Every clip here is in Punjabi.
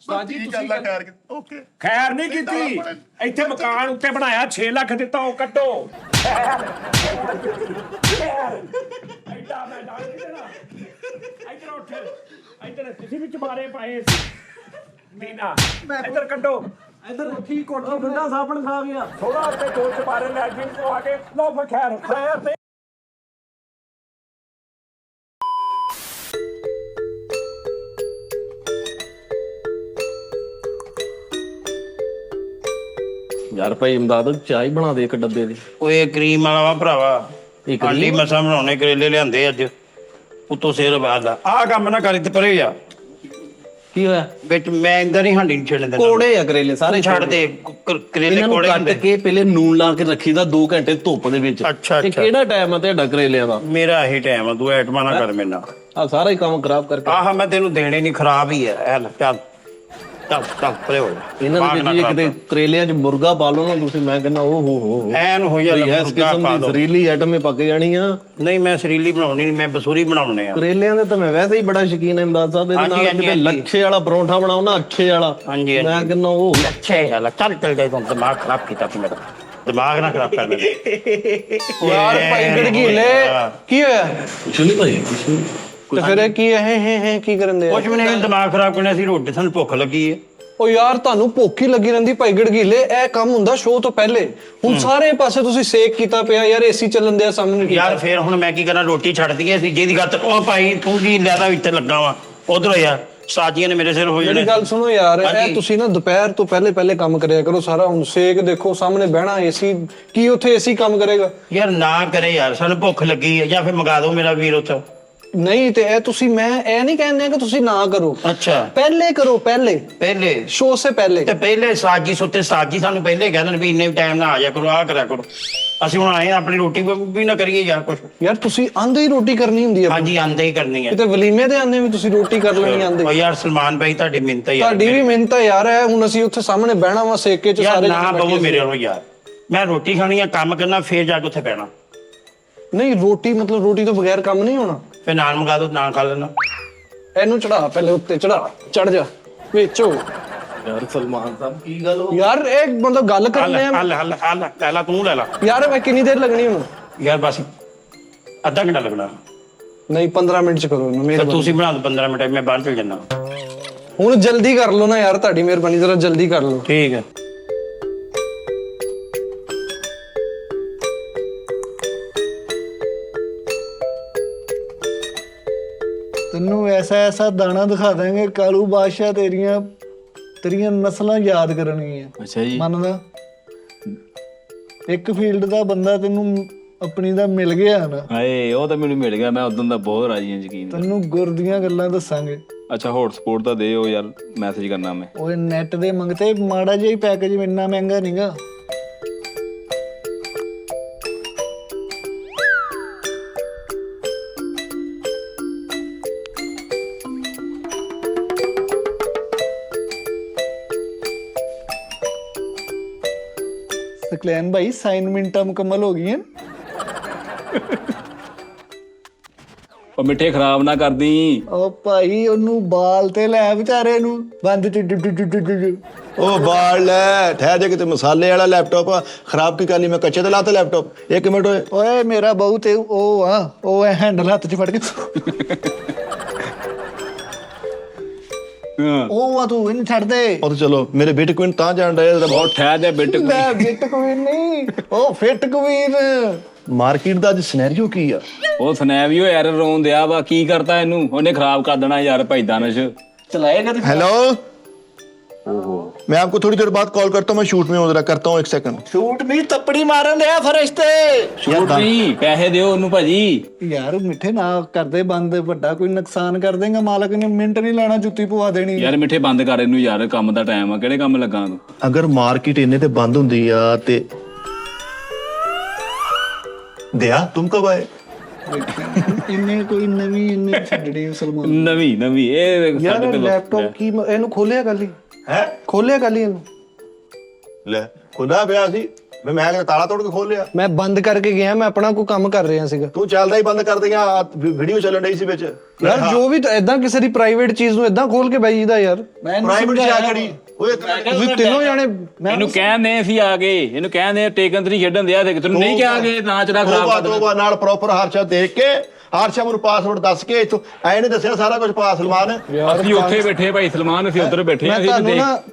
ਸਾਜੀ ਤੁਸੀਂ ਓਕੇ ਖੈਰ ਨਹੀਂ ਕੀਤੀ ਇੱਥੇ ਮਕਾਨ ਉੱਤੇ ਬਣਾਇਆ 6 ਲੱਖ ਦਿੱਤਾ ਉਹ ਕੱਟੋ ਐਡਾ ਮੈਂ ਡਾਲ ਨਹੀਂ ਦੇਣਾ ਇੱਧਰ ਉੱਠ ਇੱਧਰ ਤੁਸੀਂ ਵਿੱਚ ਮਾਰੇ ਪਾਏ ਸੀ ਮੀਨਾ ਇੱਧਰ ਕੱਢੋ ਇੱਧਰ ਠੀਕ ਕੋਠੀ ਠੰਡਾ ਸਾਬਣ ਖਾ ਗਿਆ ਥੋੜਾ ਉੱਤੇ ਦੋ ਚਬਾਰੇ ਲੈ ਕੇ ਤੋਂ ਆ ਕੇ ਲਓ ਫਿਰ ਖੈਰ ਤੇ ਯਾਰ ਭਾਈ ਇਮਦਾਦ ਚਾਹ ਹੀ ਬਣਾ ਦੇ ਇੱਕ ਡੱਬੇ ਦੀ ਓਏ ਕਰੀਮ ਵਾਲਾ ਵਾ ਭਰਾਵਾ ਆਂਡੀ ਮਸਾਂ ਬਣਾਉਣੇ ਕਰੇਲੇ ਲਿਆਂਦੇ ਅੱਜ ਉਤੋਂ ਸਿਰ ਬਾਹਰ ਦਾ ਆਹ ਕੰਮ ਨਾ ਕਰੀ ਤੇ ਪਰੇ ਜਾ ਕੀ ਹੋਇਆ ਵਿੱਚ ਮੈਂ ਇੰਦਰ ਹੀ ਹਾਂਡੀ ਛੱਡ ਦੇਣਾ ਕੋੜੇ ਆ ਕਰੇਲੇ ਸਾਰੇ ਛੱਡ ਦੇ ਕਰੇਲੇ ਇਹਨਾਂ ਨੂੰ ਕੋੜੇ ਕੱਟ ਹੁੰਦੇ ਕੇ ਪਹਿਲੇ ਨੂਨ ਲਾ ਕੇ ਰੱਖੀਦਾ 2 ਘੰਟੇ ਧੁੱਪ ਦੇ ਵਿੱਚ ਅੱਛਾ, ਇਹ ਅੱਛਾ। ਕਿਹੜਾ ਟਾਈਮ ਆ ਤੁਹਾਡਾ ਕਰੇਲਿਆਂ ਦਾ ਮੇਰਾ ਇਹੀ ਟਾਈਮ ਆ ਤੂੰ ਐਟਮਾ ਨਾ ਕਰ ਮੇਰੇ ਨਾਲ ਆ ਸਾਰਾ ਹੀ ਕੰਮ ਖਰਾਬ ਕਰਕੇ ਆਹ ਮੈਂ ਤੈਨੂੰ ਦੇਣੇ ਨਹੀਂ ਖਰਾਬ ਹੀ ਹੈ ਚੱਲ ਚੱਲ ਚੱਲ ਪਰੇ ਹੋ ਜਾ ਇਹਨਾਂ ਦੇ ਵਿੱਚ ਕਿਤੇ ਕਰੇਲਿਆਂ 'ਚ ਮੁਰਗਾ ਪਾ ਲਓ ਨਾ ਤੁਸੀਂ ਮੈਂ ਕਹਿੰਦਾ ਓ ਹੋ ਐਨ ਹੋ ਜਾ ਇਸ ਮੁਰਗਾ ਕਿਸਮ ਪਾ ਦੀ ਦੋ ਜ਼ਰੀਲੀ ਆਈਟਮ ਪੱਕ ਜਾਣੀ ਆ ਨਹੀਂ ਮੈਂ ਸਰੀਲੀ ਬਣਾਉਣੀ ਨਹੀਂ ਮੈਂ ਬਸੂਰੀ ਬਣਾਉਣੇ ਆ ਕਰੇਲਿਆਂ ਦੇ ਤਾਂ ਮੈਂ ਵੈਸੇ ਹੀ ਬੜਾ ਸ਼ੌਕੀਨ ਹਾਂ ਇਮਦਾਦ ਸਾਹਿਬ ਇਹਦੇ ਨਾਲ ਹਾਂਜੀ, ਕਿਤੇ ਹਾਂਜੀ। ਲੱਛੇ ਵਾਲਾ ਪਰੌਂਠਾ ਬਣਾਓ ਨਾ ਅੱਛੇ ਵਾਲਾ ਹਾਂਜੀ, ਹਾਂਜੀ। ਮੈਂ ਕਹਿੰਦਾ ਉਹ ਅੱਛਾ ਚੱਲ ਚੱਲ ਚੱਲ ਜਾਈ ਤੂੰ ਦਿਮਾਗ ਖਰਾਬ ਕੀਤਾ ਤੂੰ ਮੇਰਾ ਦਿਮਾਗ ਨਾ ਖਰਾਬ ਕਰ ਮੇਰੇ ਯਾਰ ਭਾਈ ਗੜਗੀਲੇ ਕੀ ਹੋਇਆ ਚੁਣੀ ਭਾਈ ਤੇ ਫਿਰ ਇਹ ਕੀ ਹੈ ਕੀ ਕਰਨ ਦੇ ਕੁਛ ਵੀ ਨਹੀਂ ਦਿਮਾਗ ਖਰਾਬ ਕਰਨਾ ਸੀ ਰੋਟੀ ਸਾਨੂੰ ਭੁੱਖ ਲੱਗੀ ਹੈ ਉਹ ਯਾਰ ਤੁਹਾਨੂੰ ਭੁੱਖ ਹੀ ਲੱਗੀ ਰਹਿੰਦੀ ਭਾਈ ਗੜਗੀਲੇ ਇਹ ਕੰਮ ਹੁੰਦਾ ਸ਼ੋਅ ਤੋਂ ਪਹਿਲੇ ਹੁਣ ਸਾਰੇ ਪਾਸੇ ਤੁਸੀਂ ਸੇਕ ਕੀਤਾ ਪਿਆ ਯਾਰ ਏਸੀ ਚੱਲਣ ਦੇ ਸਾਹਮਣੇ ਯਾਰ ਫੇਰ ਹੁਣ ਮੈਂ ਕੀ ਕਰਾਂ ਰੋਟੀ ਛੱਡ ਦਈਏ ਸੀ ਜਿਹਦੀ ਗੱਲ ਉਹ ਭਾਈ ਤੂੰ ਕੀ ਲੈਦਾ ਇੱਥੇ ਲੱਗਾ ਵਾ ਉਧਰੋਂ ਯਾਰ ਸਾਜੀਆਂ ਨੇ ਮੇਰੇ ਸਿਰ ਹੋ ਜਾਣੇ ਮੇਰੀ ਗੱਲ ਸੁਣੋ ਯਾਰ ਹਾਂਜੀ। ਇਹ ਤੁਸੀਂ ਨਾ ਦੁਪਹਿਰ ਤੋਂ ਪਹਿਲੇ ਕੰਮ ਕਰਿਆ ਕਰੋ ਸਾਰਾ ਹੁਣ ਸੇਕ ਦੇਖੋ ਸਾਹਮਣੇ ਬਹਿਣਾ ਏਸੀ ਕੀ ਉੱਥੇ ਏਸੀ ਕੰਮ ਕਰੇਗਾ ਯਾਰ ਨਾ ਕਰੇ ਯਾਰ ਸਾਨੂੰ ਭੁੱਖ ਲੱਗੀ ਹੈ ਜਾਂ ਫਿਰ ਮੰਗਾ ਦਿਓ ਮੇਰਾ ਵੀਰ ਉੱਥੋਂ ਨਹੀਂ ਤੇ ਇਹ ਤੁਸੀਂ ਮੈਂ ਇਹ ਨਹੀਂ ਕਹਿੰਦੇ ਕਿ ਤੁਸੀਂ ਨਾ ਕਰੋ ਅੱਛਾ ਪਹਿਲੇ ਕਰੋ ਪਹਿਲੇ ਪਹਿਲੇ ਸ਼ੋਅ ਸੇ ਪਹਿਲੇ ਤੇ ਪਹਿਲੇ ਸਾਜੀ ਸੁੱਤੇ ਸਾਜੀ ਸਾਨੂੰ ਪਹਿਲੇ ਕਹਿ ਦੇਣ ਵੀ ਇੰਨੇ ਟਾਈਮ ਨਾਲ ਆ ਜਾ ਕਰੋ ਆ ਕਰਿਆ ਕਰੋ ਅਸੀਂ ਹੁਣ ਆਏ ਆਪਣੀ ਰੋਟੀ ਵੀ ਨਾ ਕਰੀਏ ਯਾਰ ਕੁਛ ਯਾਰ ਤੁਸੀਂ ਆਂਦੇ ਹੀ ਰੋਟੀ ਕਰਨੀ ਹੁੰਦੀ ਹੈ ਹਾਂਜੀ ਆਂਦੇ ਹੀ ਕਰਨੀ ਹੈ ਕਿਤੇ ਵਲੀਮੇ ਦੇ ਆਂਦੇ ਵੀ ਤੁਸੀਂ ਰੋਟੀ ਕਰ ਲੈਣੀ ਆਂਦੇ ਓ ਯਾਰ ਸਲਮਾਨ ਭਾਈ ਤੁਹਾਡੀ ਮਿੰਤ ਹੈ ਯਾਰ ਤੁਹਾਡੀ ਵੀ ਮਿਹਨਤ ਹੈ ਯਾਰ ਹੈ ਹੁਣ ਅਸੀਂ ਉੱਥੇ ਸਾਹਮਣੇ ਬਹਿਣਾ ਵਾ ਸੇਕੇ ਚ ਯਾਰ ਸਾਰੇ ਨਾ ਜਣੇ ਬਹੂ ਬੈਠੇ ਮੇਰੇ ਵੱਲੋਂ ਯਾਰ ਮੈਂ ਰੋਟੀ ਖਾਣੀ ਆ ਕੰਮ ਕਰਨਾ ਫੇਰ ਜਾ ਕੇ ਉੱਥੇ ਪੈਣਾ ਨਹੀਂ ਰੋਟੀ ਮਤਲਬ ਰੋਟੀ ਤੋਂ ਬਗੈਰ ਕੰਮ ਨਹੀਂ ਹੋਣਾ ਫੇਰ ਨਾਨ ਮੰਗਾ ਦੋ ਨਾਨ ਖਾ ਲੈਣਾ ਇਹਨੂੰ ਚੜਾ ਪਹਿਲੇ ਉੱਤੇ ਚੜ ਜਾ ਵਿੱਚੋ ਯਾਰ ਸਲਮਾਨ ਸਾਹਿਬ ਕੀ ਗੱਲ ਹੋ ਯਾਰ ਇਹ ਮਤਲਬ ਗੱਲ ਕਰਨੇ ਆ ਹੱਲ ਲੈ ਲਾ ਤੂੰ ਲੈ ਲਾ ਯਾਰ ਮੈਂ ਕਿੰਨੀ ਦੇਰ ਲੱਗਣੀ ਹੁਣ ਯਾਰ ਬਸ ਅੱਧਾ ਘੰਟਾ ਲੱਗਣਾ ਨਹੀਂ 15 ਮਿੰਟ ਚ ਕਰੋ ਇਹਨੂੰ ਫਿਰ ਮਿਹਰਬਾਨੀ ਤੁਸੀਂ ਬਣਾ ਦਿਓ 15 ਮਿੰਟ ਮੈਂ ਬਾਹਰ ਚਲ ਜਾਣਾ ਹੁਣ ਜਲਦੀ ਕਰ ਲਓ ਨਾ ਯਾਰ ਤੁਹਾਡੀ ਮਿਹਰਬਾਨੀ ਜ਼ਰਾ ਜਲਦੀ ਕਰ ਲਓ ਠੀਕ ਹੈ ਤੈਨੂੰ ਐਸਾ ਐਸਾ ਦਾਣਾ ਦਿਖਾ ਦਾਂਗੇ ਕਾਲੂ ਬਾਦਸ਼ਾਹ ਤੇਰੀਆਂ ਨਸਲਾਂ ਯਾਦ ਕਰਨਗੀਆਂ ਅੱਛਾ ਜੀ ਮੰਨਦਾ ਇੱਕ ਫੀਲਡ ਦਾ ਬੰਦਾ ਤੈਨੂੰ ਆਪਣੀ ਦਾ ਮਿਲ ਗਿਆ ਨਾ ਹਾਏ ਉਹ ਤਾਂ ਮੈਨੂੰ ਮਿਲ ਗਿਆ ਮੈਂ ਉਦੋਂ ਦਾ ਬਹੁਤ ਰਾਜੀ ਹਾਂ ਯਕੀਨ ਤੈਨੂੰ ਗੁਰ ਦੀਆਂ ਗੱਲਾਂ ਦੱਸਾਂਗੇ ਅੱਛਾ ਹੌਟਸਪੌਟ ਤਾਂ ਦੇ ਉਹ ਯਾਰ ਮੈਸੇਜ ਕਰਨਾ ਮੈਂ ਓਏ ਨੈਟ ਦੇ ਮੰਗਤੇ ਮਾੜਾ ਜਿਹਾ ਹੀ ਪੈਕੇਜ ਇੰਨਾ ਮਹਿੰਗਾ ਨਹੀਂਗਾ ਸਕਲੈਨ ਭਾਈ ਅਸਾਈਨਮੈਂਟਾਂ ਮੁਕੰਮਲ ਹੋ ਗਈਆਂ ਉਹ ਮਿੱਠੇ ਖਰਾਬ ਨਾ ਕਰਦੀ ਓ ਭਾਈ ਉਹਨੂੰ ਬਾਲ ਤੇ ਲੈ ਵਿਚਾਰੇ ਨੂੰ ਬੰਦ ਉਹ ਬਾਲ ਲੈ ਠਹਿਰ ਜਾ ਕਿਤੇ ਮਸਾਲੇ ਵਾਲਾ ਲੈਪਟਾਪ ਆ ਖਰਾਬ ਕੀ ਕਰਨੀ ਮੈਂ ਕੱਚੇ ਤੇ ਲਾਤਾ ਲੈਪਟਾਪ 1 ਮਿੰਟ ਓਏ ਓਏ ਮੇਰਾ ਬਹੂ ਤੇ ਉਹ ਹੈਂਡਲ ਹੱਥ 'ਚ ਫੜ ਕੇ ਉਹ ਤੂੰ ਇਹਨੂੰ ਛੱਡ ਦੇ ਉਹ ਤਾਂ ਚਲੋ ਮੇਰੇ ਬੇਟੇ ਕੁਇਨ ਤਾਂ ਜਾਣ ਰਿਹਾ ਬਹੁਤ ਠਹਿਰ ਜਾ ਬਿੱਟ ਲੈ ਗਿੱਟ ਕਵੀਨ ਨਹੀਂ ਉਹ ਫਿੱਟ ਕਵੀਨ ਮਾਰਕੀਟ ਦਾ ਅੱਜ ਸਿਨੈਰੀਓ ਕੀ ਆ ਉਹ ਸਨੈਵੀਓ ਐਰਰ ਰੋਣ ਦਿਆ ਵਾ ਕੀ ਕਰਤਾ ਇਹਨੂੰ ਉਹਨੇ ਖਰਾਬ ਕਰ ਦੇਣਾ ਯਾਰ ਭਾਈ ਦਾਨਸ਼ ਚਲਾਏਗਾ ਤੇ हेलो मैं आपको थोड़ी देर बाद कॉल करता हूँ मैं शूट में हूँ जरा करता हूँ 1 सेकंड ਸ਼ੂਟ ਨਹੀਂ ਤੱਪੜੀ ਮਾਰਨ ਲਿਆ ਫਰਿਸ਼ਤੇ ਛੂਟ ਨਹੀਂ ਪੈਸੇ ਦਿਓ ਉਹਨੂੰ ਭਾਜੀ ਯਾਰ ਮਿੱਠੇ ਨਾ ਕਰਦੇ ਬੰਦ ਵੱਡਾ ਕੋਈ ਨੁਕਸਾਨ ਕਰ ਦੇਗਾ ਮਾਲਕ ਨੇ ਮਿੰਟ ਨਹੀਂ ਲਾਣਾ ਜੁੱਤੀ ਪਵਾ ਦੇਣੀ ਯਾਰ ਮਿੱਠੇ ਬੰਦ ਕਰ ਇਹਨੂੰ ਯਾਰ ਕੰਮ ਦਾ ਟਾਈਮ ਆ ਕਿਹੜੇ ਕੰਮ ਲੱਗਾ ਤੂੰ अगर मार्केट इन्ने ते बंद ਹੁੰਦੀ ਆ ਤੇ ਦਿਆ ਤੁਮ ਕਬ ਆਏ ਇੰਨੇ ਕੋਈ ਇੰਨੇ ਛੱਡਣੀ ਸਲਮਾਨ ਨਵੀਂ ਇਹ ਯਾਰ ਸਾਡੇ ਤੇ ਲੈਪਟਾਪ ਕੀ ਇਹਨੂੰ ਖੋਲਿਆ ਕੱਲ ਹੀ ਹੈ ਖੋਲਿਆ ਕੱਲ ਹੀ ਇਹਨੂੰ ਲੈ ਖੁਦਾ ਪਿਆ ਸੀ ਮੈਂ ਤਾਲਾ ਤੋੜ ਕੇ ਖੋਲ ਲਿਆ। ਮੈਂ ਬੰਦ ਕਰਕੇ ਗਿਆ, ਮੈਂ ਆਪਣਾ ਕੋਈ ਕੰਮ ਕਰ ਰਿਹਾ ਸੀਗਾ। ਤੂੰ ਚੱਲਦਾ ਹੀ ਬੰਦ ਕਰ ਦੇਗਾ, ਵੀਡੀਓ ਚੱਲਣ ਡਈ ਸੀ ਵਿੱਚ। ਯਾਰ ਜੋ ਵੀ ਏਦਾਂ ਕਿਸੇ ਦੀ ਪ੍ਰਾਈਵੇਟ ਚੀਜ਼ ਨੂੰ ਏਦਾਂ ਖੋਲ ਕੇ ਬਈ ਜੀਦਾ ਯਾਰ। ਪ੍ਰਾਈਵੇਟ ਚ ਆ ਕਿਹੜੀ ਓਏ ਤੁਸੀਂ ਤਿੰਨੋਂ ਜਾਣੇ ਇਹਨੂੰ ਕਹਿੰਦੇ ਅਸੀਂ ਆ ਗਏ, ਇਹਨੂੰ ਕਹਿੰਦੇ ਟੇਕਨ 3 ਖੇਡਣ ਦਿਆ ਦੇਖ ਤੈਨੂੰ ਨਹੀਂ ਕਿਹਾ ਕਿ ਨਾ ਚਲਾ ਖਰਾਬ ਕਰ ਦੇਣਾ। ਤੋਬਾ ਨਾਲ ਪ੍ਰੋਪਰ ਹਾਰਸ਼ਾ ਦੇਖ ਕੇ ਹਾਰਸ਼ਾ ਨੂੰ ਪਾਸਵਰਡ ਦੱਸ ਕੇ ਇਥੋਂ ਐ ਨਹੀਂ ਦੱਸਿਆ ਸਾਰਾ ਕੁਝ ਪਾ ਸਲਮਾਨ। ਅਸੀਂ ਉੱਥੇ ਬੈਠੇ ਭਾਈ ਸਲਮਾਨ, ਅਸੀਂ ਉੱਧਰ ਬੈਠੇ ਮੈਂ ਅਸੀਂ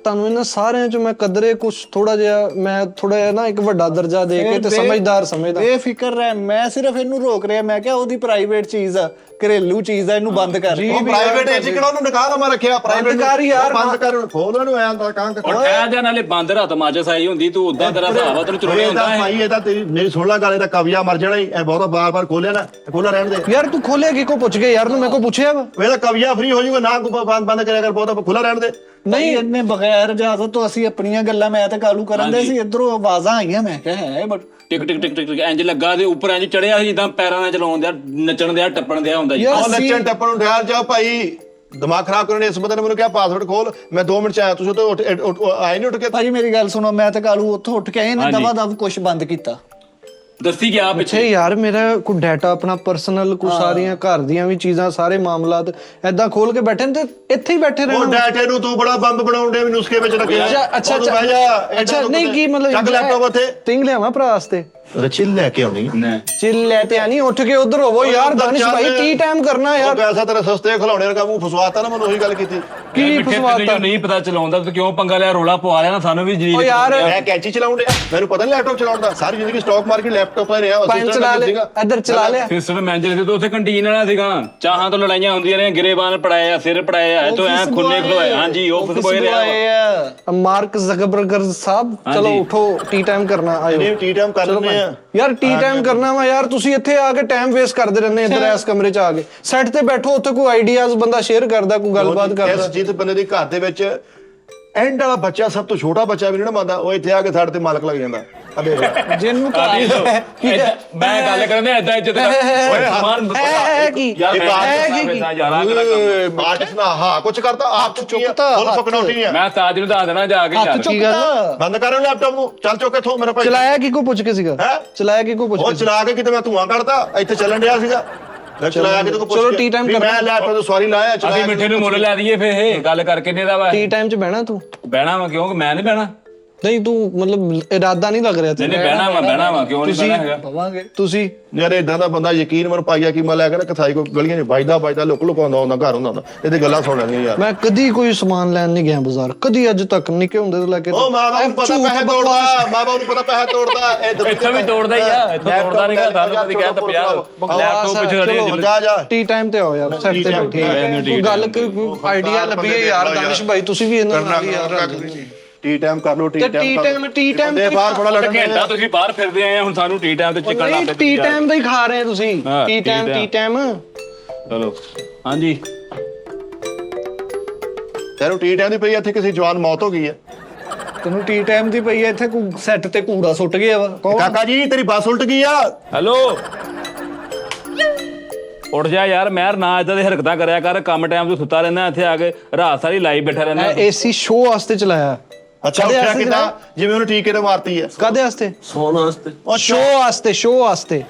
ਤੁਹਾਨੂੰ ਇਹਨਾਂ ਸਾਰਿਆਂ ਚੋਂ ਮੈਂ ਕਦਰੇ ਕੁਝ ਥੋੜਾ ਜਿਹਾ, ਮੈਂ ਥੋੜਾ ਜਿਹਾ ਨਾ ਇੱਕ ਵੱਡਾ ਦਰਜਾ ਦੇ ਕੇ ਤੇ ਸਮਝਦਾਰ ਬੇਫਿਕਰ ਰਹਿ, ਮੈਂ ਸਿਰਫ ਇਹਨੂੰ ਰੋਕ ਰਿਹਾ। ਮੈਂ ਕਿਹਾ ਉਹਦੀ ਪ੍ਰਾਈਵੇਟ ਚੀਜ਼ ਆ, ਘਰੇਲੂ ਚੀਜ਼ ਆ, ਇਹਨੂੰ ਬੰਦ ਕਰ। ਉਹ ਪ੍ਰਾਈਵੇਟ ਏਜ ਕਿਹੜਾ ਉਹਨੂੰ ਨਿਕਾਹ ਨਾ ਰੱਖਿਆ ਪ੍ਰਾਈਵੇਟ ਕਰ ਯਾਰ, ਬੰਦ ਕਰ ਉਹਨੂੰ ਖੋਲ ਉਹਨੂੰ ਐਂ ਤਾਂ ਕਾਂ ਕਹਿ ਜਾਂ ਨਾਲੇ ਬੰਦ ਰਾਤ ਮਾਚਸ ਆਈ ਹੁੰਦੀ ਤੂੰ ਉਦਾਂ ਤੇਰਾ ਹਿਸਾਬ ਆ ਤੈਨੂੰ ਚੁਰਾਉਣਾ ਹੁੰਦਾ ਹੈ। ਭਾਈ ਇਹ ਤਾਂ ਤੇਰੀ ਮੇਰੀ ਸੁਣ ਲੈ ਗੱਲ, ਇਹ ਤਾਂ ਕਬਜ਼ਾ ਮਰ ਜਾਣਾ ਹੀ ਐ ਬਹੁਤਾ ਬਾਰ-ਬਾਰ ਖੋਲਿਆ ਨਾ, ਖੋਲਾ ਰਹਿਣ ਦੇ ਯਾਰ ਤੂੰ ਖੋਲਿਆ ਕੀ ਕੋ ਪੁੱਛ ਕੇ ਯਾਰ ਨੂੰ ਮੇਰੇ ਕੋ ਪੁੱਛਿਆ ਵਾ। ਇਹਦਾ ਕਬਜ਼ਾ ਫ੍ਰੀ ਹੋ ਜਾਊਗਾ ਨਾ, ਬੰਦ ਕਰਿਆ ਕਰ, ਬਹੁਤਾ ਖੁੱਲਾ ਰਹਿਣ ਦੇ। ਨਹੀਂ ਇਹਨੇ ਬਗੈਰ ਇਜਾਜ਼ਤ ਤੋਂ ਅਸੀਂ ਆਪਣੀਆਂ ਗੱਲਾਂ ਮੈਂ ਤੇ ਕਾਲੂ ਕਰਨ ਦੇ ਸੀ, ਇਧਰੋਂ ਆਵਾਜ਼ਾਂ ਆਈਆਂ। ਮੈਂ ਕਿਹਾ ਹੈ ਬਟ ਟਿਕ ਟਿਕ ਟਿਕ ਟਿਕ ਇੰਜ ਲੱਗਾ ਤੇ ਉੱਪਰ ਇੰਜ ਚੜਿਆ ਸੀ ਜਿੱਦਾਂ ਪੈਰਾਂ ਨਾਲ ਚਲਾਉਣ ਦਿਆ, ਨੱਚਣ ਦਿਆ, ਟੱਪਣ ਦਿਆ ਹੁੰਦਾ ਜੀ। ਉਹ ਨੱਚਣ ਟੱਪਣ ਨੂੰ ਠਹਿਰ ਜਾ ਭਾਈ, ਦਿਮਾਗ ਖਰਾਬ ਕਰਨ ਇਸ ਬੰਦੇ ਨੇ ਮੈਨੂੰ ਕਿਹਾ ਪਾਸਵਰਡ ਖੋਲ, ਮੈਂ 2 ਮਿੰਟ ਚ ਆਇਆ, ਤੁਸੀਂ ਤਾਂ ਆਏ ਨਹੀਂ ਉੱਠ ਕੇ। ਭਾਜੀ ਮੇਰੀ ਗੱਲ ਸੁਣੋ, ਮੈਂ ਤੇ ਕਾਲੂ ਉੱਥੋਂ ਉੱਠ ਕੇ ਆਏ ਨੇ, ਦਵਾ ਦਵ ਕੁਛ ਬੰਦ ਕੀਤਾ। ਦੱਸੀ ਗਿਆ ਪਿੱਛੇ ਯਾਰ ਮੇਰਾ ਕੋਈ ਡਾਟਾ ਆਪਣਾ ਪਰਸਨਲ ਕੋਈ ਸਾਰੀਆਂ ਘਰ ਦੀਆਂ ਵੀ ਚੀਜ਼ਾਂ ਸਾਰੇ ਮਾਮਲਾਤ ਐਦਾਂ ਖੋਲ ਕੇ ਬੈਠੇ ਨੇ ਤੇ ਇੱਥੇ ਹੀ ਬੈਠੇ ਉਹ ਰਹਿਣਾ। ਡਾਟੇ ਨੂੰ ਤੂੰ ਬੜਾ ਬੰਬ ਬਣਾਉਣ ਦੇ ਮੈਨੂੰ ਉਸਕੇ ਵਿੱਚ ਲੱਗਿਆ। ਅੱਛਾ ਨਹੀਂ ਕੀ ਮਤਲਬ ਚੱਕ ਲੈਪਟਾਪ ਉੱਥੇ ਤਿੰਗ ਲਿਆਵਾਂ ਭਰਾ ਵਾਸਤੇ ਚਿੱਲ ਲੈ ਕੇ ਆਉਣੀ। ਚਿੱਲ ਲੈ ਤੇ ਆਣੀ, ਉੱਠ ਕੇ ਉਧਰ ਹੋਵੋ ਯਾਰ। ਦਾਨਿਸ਼ ਭਾਈ ਕੀ ਟਾਈਮ ਕਰਨਾ ਯਾਰ। ਪੈਸਾ ਤੇਰਾ ਸਸਤੇ ਖਿਲਾਉਣੇ ਦਾ ਕੰਮ ਫਸਵਾਤਾ ਨਾ, ਮੈਨੂੰ ਉਹੀ ਗੱਲ ਕੀਤੀ। ਕੀ ਫਸਵਾਤਾ ਨਹੀਂ ਪਤਾ ਚਲਾਉਂਦਾ ਤੇ ਕਿਉਂ ਪੰਗਾ ਲਿਆ, ਰੋਲਾ ਪਵਾ ਲਿਆ ਨਾ ਸਾਨੂੰ ਵੀ ਜੀ। ਓ ਯਾਰ ਮੈਂ ਕੈਂਚੀ ਚਲਾਉਣ ਡਿਆ, ਮੈਨੂੰ ਪਤਾ ਨਹੀਂ ਲੈਪਟਾਪ ਚਲਾਉਣ ਦਾ। ਸਾਰੀ ਜ਼ਿੰਦਗੀ ਸਟਾਕ ਮਾਰਕੀਟ ਲੈਪਟਾਪ ਤੇ ਰਿਹਾ। ਪੰਜ ਚਲਾ ਲੈ, ਇੱਧਰ ਚਲਾ ਲਿਆ। ਸਿਸਟਰ ਮੈਨੇਜਰ ਸੀ ਤੇ ਉੱਥੇ ਕੰਟੀਨ ਵਾਲਾ ਸੀਗਾ, ਚਾਹਾਂ ਤੋਂ ਲੜਾਈਆਂ ਹੁੰਦੀਆਂ ਨੇ, ਗਿਰੇਬਾਨ ਪੜਾਏ ਆ, ਸਿਰ ਪੜਾਏ ਆ, ਤੋਂ ਐ ਖੁੰਨੇ ਖਲੋਏ। ਹਾਂਜੀ ਆਫਿਸ ਬੋਏ ਰਿਹਾ ਮਾਰਕ ਜ਼ਕਰਬਰਗ ਸਾਹਿਬ। ਚਲੋ ਉਠੋ, ਟੀ ਟਾਈਮ ਕਰਨਾ ਆਇਓ। ਨਹੀਂ ਟੀ ਟਾਈਮ ਕਰ ਲੈਂਦੇ ਆ ਯਾਰ ਟੀ ਟਾਈਮ ਕਰਨਾ ਵਾ ਯਾਰ। ਤੁਸੀਂ ਇੱਥੇ ਆ ਕੇ ਟਾਈਮ ਵੇਸਟ ਕਰਦੇ ਰਹਿੰਦੇ ਇੱਧਰ ਇਸ ਕਮਰੇ 'ਚ ਆ ਕੇ। ਸੈੱਟ ਤੇ ਬੈਠੋ, ਉੱਥੇ ਕੋਈ ਆਈਡੀਆਜ਼ ਬੰਦਾ ਸ਼ੇਅਰ ਕਰਦਾ, ਕੋਈ ਗੱਲਬਾਤ ਕਰਦਾ। ਇਸ ਜਿੱਤ ਬੰਦੇ ਦੇ ਘਰ ਦੇ ਵਿੱਚ ਐਂਡ ਵਾਲਾ ਬੱਚਾ, ਸਭ ਤੋਂ ਛੋਟਾ ਬੱਚਾ ਵੀ ਨਹੀਂ ਨਾ ਮੰਨਦਾ, ਉਹ ਇੱਥੇ ਆ ਕੇ ਸਾਡੇ ਤੇ ਮਾਲਕ ਲੱਗ ਜਾਂਦਾ। ਜਿਹਨੂੰ ਮੈਂ ਗੱਲ ਕਰਦਾ ਏਦਾਂ ਇੱਜ਼ਤ ਕਰ ਓਏ ਸਮਾਨ ਕੀ ਯਾਰ ਆਰਟਿਸਟ ਨਾ ਹਾਂ ਕੁਝ ਕਰਦਾ ਆਪ ਚੁੱਕਤਾ ਫੁੱਲ ਫਕਨੌਟੀ ਆ। ਮੈਂ ਤਾਜ ਨੂੰ ਦੱਸ ਦੇਣਾ ਜਾ ਕੇ ਚੱਲ ਕੀ ਗੱਲ ਬੰਦ ਕਰ ਲੈਪਟਾਪ ਨੂੰ, ਚੱਲ ਚੁੱਕ ਇੱਥੋਂ ਮੇਰਾ ਭਾਈ। ਚਲਾਇਆ ਕੀ ਕੋ ਪੁੱਛ ਕੇ ਸੀਗਾ? ਚਲਾਇਆ ਕੀ ਕੋ ਪੁੱਛ ਉਹ ਕੇ? ਚਲਾ ਕੇ ਕਿਤੇ ਮੈਂ ਧੂਆਂ ਕੱਢਦਾ, ਇੱਥੇ ਚੱਲਣ ਡਿਆ ਸੀਗਾ। ਮੈਂ ਚਲਾਇਆ ਕਿਤੇ ਕੋ ਪੁੱਛ ਚਲੋ ਕੇ ਟੀ ਟਾਈਮ ਵੀ ਕਰਨਾ। ਮੈਂ ਲੈਪਟਾਪ ਤੋਂ ਸੌਰੀ ਲਾਇਆ, ਅਸੀਂ ਮਿੱਠੇ ਨੂੰ ਮੁੱਲ ਲੈ ਦਈਏ ਫੇਰ ਇਹ ਗੱਲ ਕਰਕੇ ਨੇ ਦਾ ਵਾ। ਟੀ ਟਾਈਮ 'ਚ ਬਹਿਣਾ ਤੂੰ? ਬਹਿਣਾ ਵਾ ਕਿਉਂ, ਮੈਂ ਨਹੀਂ ਬਹਿਣਾ। ਨਹੀਂ ਤੂੰ ਮਤਲਬ ਇਰਾਦਾ ਨਹੀਂ ਲੱਗ ਰਿਹਾ ਤੇ ਨਹੀਂ ਬਹਿਣਾ ਵਾ ਕਿਉਂ ਨਹੀਂ ਬਹਿਣਾ ਹੈਗਾ। ਪਵਾਂਗੇ ਤੁਸੀਂ ਯਾਰ ਇਦਾਂ ਦਾ ਬੰਦਾ ਯਕੀਨ ਮਨ ਪਾਈਆ ਕੀ ਮੈਂ ਲੈ ਕੇ ਨਾ ਕਥਾਈ ਕੋ ਗਲੀਆਂ 'ਚ ਵੱਜਦਾ ਲੁਕ ਲੁਕਾਉਂਦਾ ਹੁੰਦਾ, ਘਰ ਹੁੰਦਾ ਇਹਦੇ ਗੱਲਾਂ ਸੁਣ ਲੈਂਦੀਆਂ ਯਾਰ। ਮੈਂ ਕਦੀ ਕੋਈ ਸਮਾਨ ਲੈਣ ਨਹੀਂ ਗਿਆ ਬਾਜ਼ਾਰ, ਕਦੀ ਅੱਜ ਤੱਕ ਨਿੱਕੇ ਹੁੰਦੇ ਤੋਂ ਲੈ ਕੇ। ਉਹ ਮਾਂ ਬਾਪ ਨੂੰ ਪਤਾ ਪੈਸੇ ਤੋੜਦਾ, ਮਾਂ ਬਾਪ ਨੂੰ ਪਤਾ ਪੈਸੇ ਤੋੜਦਾ। ਇੱਥੇ ਵੀ ਤੋੜਦਾ ਹੀ ਆ, ਇੱਥੇ ਤੋੜਦਾ ਨਹੀਂਗਾ। ਸਾਨੂੰ ਕਦੀ ਕਹਿ ਤਾਂ 50 ਲੈਪਟਾਪ ਪਿੱਛੇ ਖੜੇ ਜਾ ਟੀ ਟਾਈਮ ਤੇ ਆਓ ਯਾਰ, ਸੈੱਟ ਤੇ ਬੈਠੇ ਕੋਈ ਗੱਲ ਕੋਈ ਆਈਡੀਆ ਲੱਭੀਏ ਯਾਰ। ਦਾਨਿਸ਼ ਭਾਈ ਤੁਸੀਂ ਵੀ ਇਹਨਾਂ ਨਾਲ ਹੀ ਯਾਰ ਟੀ ਟਾਈਮ ਕਰ ਲੋ। ਟੀ ਟਾਈਮ ਦੇ ਬਾਹਰ ਬੜਾ ਲੜਨਾ ਘੰਟਾ ਤੁਸੀਂ ਬਾਹਰ ਫਿਰਦੇ ਆਏ ਹੁਣ ਸਾਨੂੰ ਟੀ ਟਾਈਮ ਤੇ ਚਿਕਨ ਲਾ ਟੀ ਟਾਈਮ ਦਾ ਹੀ ਖਾ ਰਹੇ ਤੁਸੀਂ। ਟੀ ਟਾਈਮ ਚਲੋ ਹਾਂਜੀ ਤੈਨੂੰ ਟੀ ਟਾਈਮ ਦੀ ਪਈ ਇੱਥੇ ਕਿਸੇ ਜਵਾਨ ਮੌਤ ਹੋ ਗਈ ਹੈ। ਤੈਨੂੰ ਟੀ ਟਾਈਮ ਦੀ ਪਈ ਐ, ਇੱਥੇ ਕੋਈ ਸੈੱਟ ਤੇ ਕੂੜਾ ਸੁੱਟ ਗਿਆ ਵਾ। ਕੌਣ? ਕਾਕਾ ਜੀ ਤੇਰੀ ਬੱਸ ਉਲਟ ਗਈ ਆ। ਹੈਲੋ ਉੱਠ ਜਾ ਯਾਰ, ਮੈਂ ਨਾ ਇਦਾਂ ਦੇ ਹਰਕਤਾਂ ਕਰਿਆ ਕਰ। ਕੰਮ ਟਾਈਮ ਤੋਂ ਸੁੱਤਾ ਰਹਿੰਦਾ, ਇੱਥੇ ਆ ਕੇ ਰਾਤ ਸਾਰੀ ਲਾਈਵ ਬੈਠਾ ਰਹਿੰਦਾ। ਏਸੀ ਸ਼ੋਅ ਵਾਸਤੇ ਚਲਾਇਆ। ਅੱਛਾ ਉੱਠਿਆ ਕਿਦਾਂ, ਜਿਵੇਂ ਉਹਨੂੰ ਟੀਕੇ ਤੇ ਮਾਰਤੀ ਹੈ। ਕਾਦੇ ਵਾਸਤੇ? ਸੌਣ ਵਾਸਤੇ। ਉਹ ਸ਼ੋਅ ਵਾਸਤੇ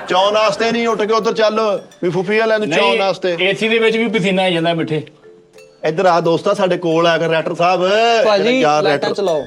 ਚੌਨ ਵਾਸਤੇ ਨਹੀਂ, ਉੱਠ ਕੇ ਉਧਰ ਚੱਲ ਵੀ ਫੁੱਫੀ ਵਾਲਿਆਂ ਨੂੰ ਚੌਨ ਵਾਸਤੇ। ਏਸੀ ਦੇ ਵਿੱਚ ਵੀ ਪਸੀਨਾ ਆ ਜਾਂਦਾ ਮਿੱਠੇ। ਇੱਧਰ ਆ ਦੋਸਤਾ, ਸਾਡੇ ਕੋਲ ਆ ਕੇ ਰੈਟਰ ਸਾਹਿਬ। ਭਾਜੀ ਲਾਈਟਾਂ ਚਲਾਓ,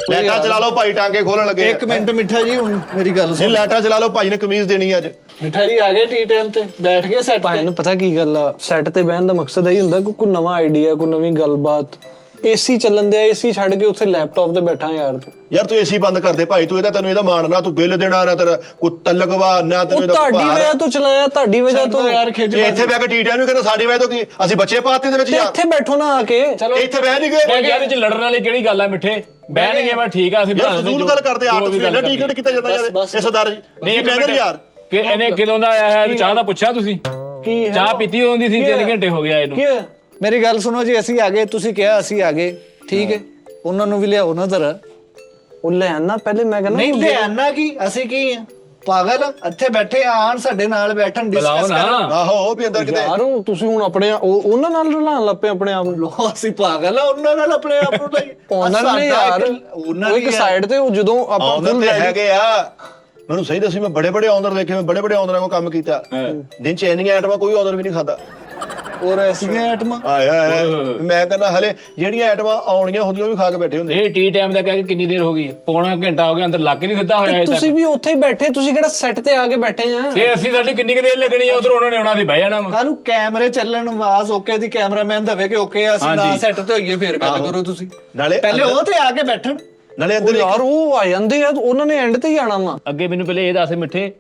ਲਾਈਟਾਂ ਚਲਾ ਲਓ ਭਾਈ, ਟਾਂਗੇ ਖੋਲਣ ਲੱਗੇ। ਇੱਕ ਮਿੰਟ ਮਿੱਠਾ ਜੀ, ਹੁਣ ਮੇਰੀ ਗੱਲ ਨਹੀਂ ਸੁਣ। ਲਾਈਟਾਂ ਚਲਾ ਲਓ, ਭਾਈ ਨੇ ਕਮੀਜ਼ ਦੇਣੀ ਅੱਜ। ਮਿੱਠਾ ਜੀ ਆ ਗਏ ਟੀ ਟਾਈਮ ਤੇ, ਬੈਠ ਗਏ ਸੈੱਟ ਭਾਈ ਨੂੰ ਪਤਾ ਕੀ ਗੱਲ ਆ, ਸੈੱਟ ਤੇ ਬਹਿਣ ਦਾ ਮਕਸਦ ਇਹੀ ਹੁੰਦਾ ਕਿ ਕੋਈ ਨਵਾਂ ਆਈਡੀਆ, ਕੋਈ ਨਵੀਂ ਗੱਲਬਾਤ। ਏਸੀ ਚੱਲਣ ਦਿਆ, ਏਸੀ ਛੱਡ ਕੇ ਉੱਥੇ ਲੈਪਟਾਪ ਤੇ ਬੈਠਾ ਯਾਰ ਤੂੰ। ਯਾਰ ਤੂੰ ਏਸੀ ਬੰਦ ਕਰ ਦੇ ਭਾਈ, ਤੂੰ ਤੈਨੂੰ ਇਹਦਾ ਮਾਣਨਾ, ਤੂੰ ਬਿੱਲ ਦੇਣਾ ਨਾ, ਤੇਰਾ ਕੋਈ ਤਲਕਵਾ ਨਾ, ਤੈਨੂੰ ਤੁਹਾਡੀ ਵਜ੍ਹਾ ਤੋਂ ਚਲਾਇਆ, ਤੁਹਾਡੀ ਵਜ੍ਹਾ ਤੋਂ ਯਾਰ ਖਿੱਚ। ਇੱਥੇ ਬਹਿ ਕੇ ਟੀ ਟਾਈਮ ਨੂੰ ਕਹਿੰਦਾ ਸਾਡੀ ਵਜ੍ਹਾ ਤੋਂ ਕੀ, ਅਸੀਂ ਬੱਚੇ ਪਾਤੇ ਦੇ ਵਿੱਚ ਯਾਰ। ਇੱਥੇ ਬੈਠੋ ਨਾ ਆ ਕੇ। ਚਲੋ ਇੱਥੇ ਬਹਿ ਨਹੀਂ ਗਏ ਯਾਰ ਇਹਦੇ ਚ ਲੜਨ ਵਾਲੀ ਕਿਹੜੀ ਗੱਲ ਆ ਮਿੱਠੇ, ਬਹਿਣਗੇ ਮੈਂ ਠੀਕ ਆ। ਅਸੀਂ ਯਾਰ ਫਜ਼ੂਲ ਗੱਲ ਕਰਦੇ ਆ, ਤੁਸੀਂ ਨਾ ਟਿਕਟ ਕੀਤਾ ਜਾਂਦਾ ਯਾਰ ਇਹ ਸਰਦਾਰ ਜੀ। ਨਹੀਂ ਕਹਿੰਦੇ ਯਾਰ ਕਿ ਇਹਨੇ ਕਿਦੋਂ ਦਾ ਆਇਆ ਹੈ, ਚਾਹ ਦਾ ਪੁੱਛਿਆ ਤੁਸੀਂ? ਕੀ ਚਾਹ ਪੀਤੀ ਹੁੰਦੀ ਸੀ, 3 ਘੰਟੇ ਹੋ ਗਿਆ ਇਹਨੂੰ। ਕੀ ਮੇਰੀ ਗੱਲ ਸੁਣੋ ਜੀ, ਅਸੀਂ ਆ ਗਏ, ਤੁਸੀਂ ਕਿਹਾ ਅਸੀਂ ਆ ਗਏ, ਠੀਕ ਹੈ। ਉਹਨਾਂ ਨੂੰ ਵੀ ਲਿਆਓ ਨਾ ਜ਼ਰਾ। ਉਹ ਲੈ ਆਣਾ ਪਹਿਲੇ, ਮੈਂ ਕਹਿੰਦਾ ਨਹੀਂ ਲਿਆਣਾ ਕੀ, ਅਸੀਂ ਕੀ ਆ? ਪਾਗਲ ਆ? ਇੱਥੇ ਬੈਠੇ ਆਣ ਸਾਡੇ ਨਾਲ ਬੈਠਣ ਬੁਲਾਓ ਡਿਸਕਸ ਕਰਨ। ਨਾ ਆਹੋ ਉਹ ਵੀ ਅੰਦਰ ਕਿਤੇ ਯਾਰ ਉਹ ਤੁਸੀਂ ਹੁਣ ਆਪਣੇ ਉਹਨਾਂ ਨਾਲ ਰਲਾਣ ਲੱਪੇ ਆਪਣੇ ਆਪ ਨੂੰ। ਲੋ ਅਸੀਂ ਪਾਗਲ ਆ ਉਹਨਾਂ ਨਾਲ ਆਪਣੇ ਆਪ ਨੂੰ ਲਈ ਉਹਨਾਂ ਨੇ ਯਾਰ ਉਹਨਾਂ ਉਹ ਇੱਕ ਸਾਈਡ ਤੇ ਉਹ ਜਦੋਂ ਆਪਾਂ ਆਉਂਦਰ full ਤੇ ready- ਹੈਗੇ ਆ। ਮੈਨੂੰ ਸਹੀ ਦੱਸੀ, ਮੈਂ ਬੜੇ ਬੜੇ ਆਉਂਦਰ ਦੇਖੇ, ਮੈਂ ਬੜੇ ਬੜੇ ਆਉਂਦਰਾਂ ਕੋਲ ਕੰਮ ਕੀਤਾ। ਦਿਨ ਚ ਇੰਨੀਆਂ ਆਈਟਮਾਂ ਕੋਈ ਆਉਂਦਰ ਵੀ ਨਹੀਂ ਖਾਦਾ। ਔਰ ਐਸੀਆਂ ਆਈਟਮਾਂ ਆਇਆ ਮੈਂ ਕਹਿੰਦਾ ਹਲੇ ਜਿਹੜੀਆਂ ਆਈਟਮਾਂ ਆਉਣੀਆਂ ਹੁੰਦੀਆਂ ਉਹ ਵੀ ਖਾ ਕੇ ਬੈਠੇ ਹੁੰਦੇ। ਇਹ ਟੀ ਟਾਈਮ ਦਾ ਕਹਿ ਕੇ ਕਿੰਨੀ ਦੇਰ ਹੋ ਗਈ ਪੌਣਾ ਘੰਟਾ ਹੋ ਗਿਆ ਅੰਦਰ ਲੱਗ ਹੀ ਨਹੀਂ ਦਿੱਤਾ ਹੋਇਆ ਤੇ ਅਜੇ ਤੁਸੀਂ ਤੱਕ ਵੀ ਉੱਥੇ ਹੀ ਬੈਠੇ, ਤੁਸੀਂ ਕਿਹੜਾ ਸੈੱਟ ਤੇ ਆ ਕੇ ਬੈਠੇ ਆ? ਤੇ ਅਸੀਂ ਸਾਡੀ ਕਿੰਨੀ ਕੁ ਦੇਰ ਲੱਗਣੀ ਆ ਉਧਰ ਉਹਨਾਂ ਨੇ ਆਉਣਾ ਸੀ ਬਹਿ ਜਾਣਾ ਵਾ। ਕਾਹਨੂੰ ਕੈਮਰੇ ਚੱਲਣ ਆਵਾਜ਼ ਓਕੇ ਦੀ ਕੈਮਰਾਮੈਨ ਦਵੇ ਕਿ ਓਕੇ ਆ, ਅਸੀਂ ਨਾ ਸੈੱਟ ਤੇ ਹੋਈਏ ਫੇਰ ਗੱਲ ਕਰੋ ਤੁਸੀਂ। ਨਾਲੇ ਪਹਿਲੇ ਉਹ ਤੇ ਆ ਕੇ ਬੈਠਣ। ਨਾਲੇ ਅੰਦਰ ਯਾਰ ਉਹ ਆ ਜਾਂਦੇ ਆ, ਉਹਨਾਂ ਨੇ ਐਂਡ ਤੇ ਹੀ ਆਣਾ ਵਾ। ਅੱਗੇ ਮੈਨੂੰ ਪਹਿਲੇ ਇਹ ਦੱਸ ਮਿੱਠੇ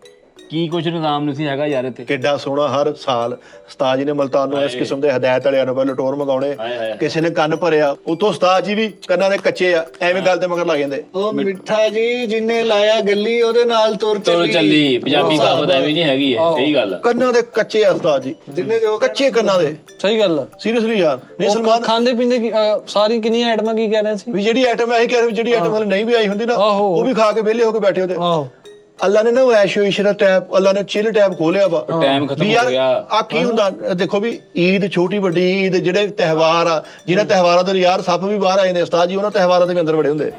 ਕੀ ਕੁਛ ਨਿਜ਼ਾਮ ਨਹੀਂ ਸੀ ਹੈਗਾ ਯਾਰ ਇੱਥੇ? ਕਿੱਡਾ ਸੋਹਣਾ ਹਰ ਸਾਲ ਉਸਤਾਦ ਜੀ ਨੇ ਮਲਤਾਨ ਨੂੰ ਇਸ ਕਿਸਮ ਦੇ ਹਦਾਇਤ ਵਾਲਿਆਂ ਨੂੰ ਪਹਿਲਾਂ ਟੋਰ ਮੰਗਾਉਣੇ। ਕਿਸੇ ਨੇ ਕੰਨ ਭਰਿਆ, ਉਤੋਂ ਉਸਤਾਦ ਜੀ ਵੀ ਕੰਨਾਂ ਦੇ ਕੱਚੇ ਆ, ਐਵੇਂ ਗੱਲ ਤੇ ਮਗਰ ਲੱਗ ਜਾਂਦੇ। ਉਹ ਮਿੱਠਾ ਜੀ ਜਿੰਨੇ ਲਾਇਆ ਗੱਲੀ ਉਹਦੇ ਨਾਲ ਤੁਰ ਤੁਰ ਚੱਲੀ ਪੰਜਾਬੀ ਕਹਾਵਤ ਐਵੇਂ ਨਹੀਂ ਹੈਗੀ ਹੈ, ਸਹੀ ਗੱਲ ਆ। ਕੰਨਾਂ ਦੇ ਕੱਚੇ ਆ ਉਸਤਾਦ ਜੀ, ਜਿੰਨੇ ਜੋ ਕੱਚੇ ਕੰਨਾਂ ਦੇ। ਸਹੀ ਗੱਲ ਆ। ਸੀਰੀਅਸਲੀ ਯਾਰ ਨਹੀਂ ਉਹ ਸਲਮਾਨ ਖਾਂਦੇ ਪੀਂਦੇ ਸਾਰੀ ਕਿੰਨੀਆਂ ਆਈਟਮਾਂ ਕੀ ਕਹਿ ਰਹੇ ਸੀ? ਵੀ ਜਿਹੜੀ ਆਈਟਮ ਇਹੀ ਕਹਿ ਰਹੇ ਜਿਹੜੀ ਆਈਟਮ ਹਲੇ ਨਹੀਂ ਵੀ ਆਈ ਹੁੰਦੀ ਨਾ, ਆਹੋ। ਉਹ ਵੀ ਖਾ ਕੇ ਵਿਹਲੇ ਹੋ ਕੇ ਬੈਠੇ ਹੁੰਦੇ। ਆਹੋ ਅੱਲਾ ਨੇ ਨਾ ਉਹ ਐਸ਼ੋ ਇਸ਼ਰਾ ਟੈਬ, ਅੱਲਾ ਨੇ ਚਿਲ ਟੈਬ ਖੋਲਿਆ ਵਾ। ਟਾਈਮ ਖਤਮ ਵੀ ਹੋ ਯਾਰ ਗਿਆ। ਆ ਕੀ ਹੁੰਦਾ ਦੇਖੋ ਵੀ ਈਦ ਛੋਟੀ ਵੱਡੀ ਈਦ ਜਿਹੜੇ ਤਿਉਹਾਰ ਆ, ਜਿਹਨਾਂ ਤਿਉਹਾਰਾਂ ਦੇ ਯਾਰ ਸੱਪ ਵੀ ਬਾਹਰ ਆ ਜਾਂਦੇ ਉਸਤਾਦ ਜੀ, ਉਹਨਾਂ ਤਿਉਹਾਰਾਂ ਦੇ ਵੀ ਅੰਦਰ ਵੜੇ ਹੁੰਦੇ।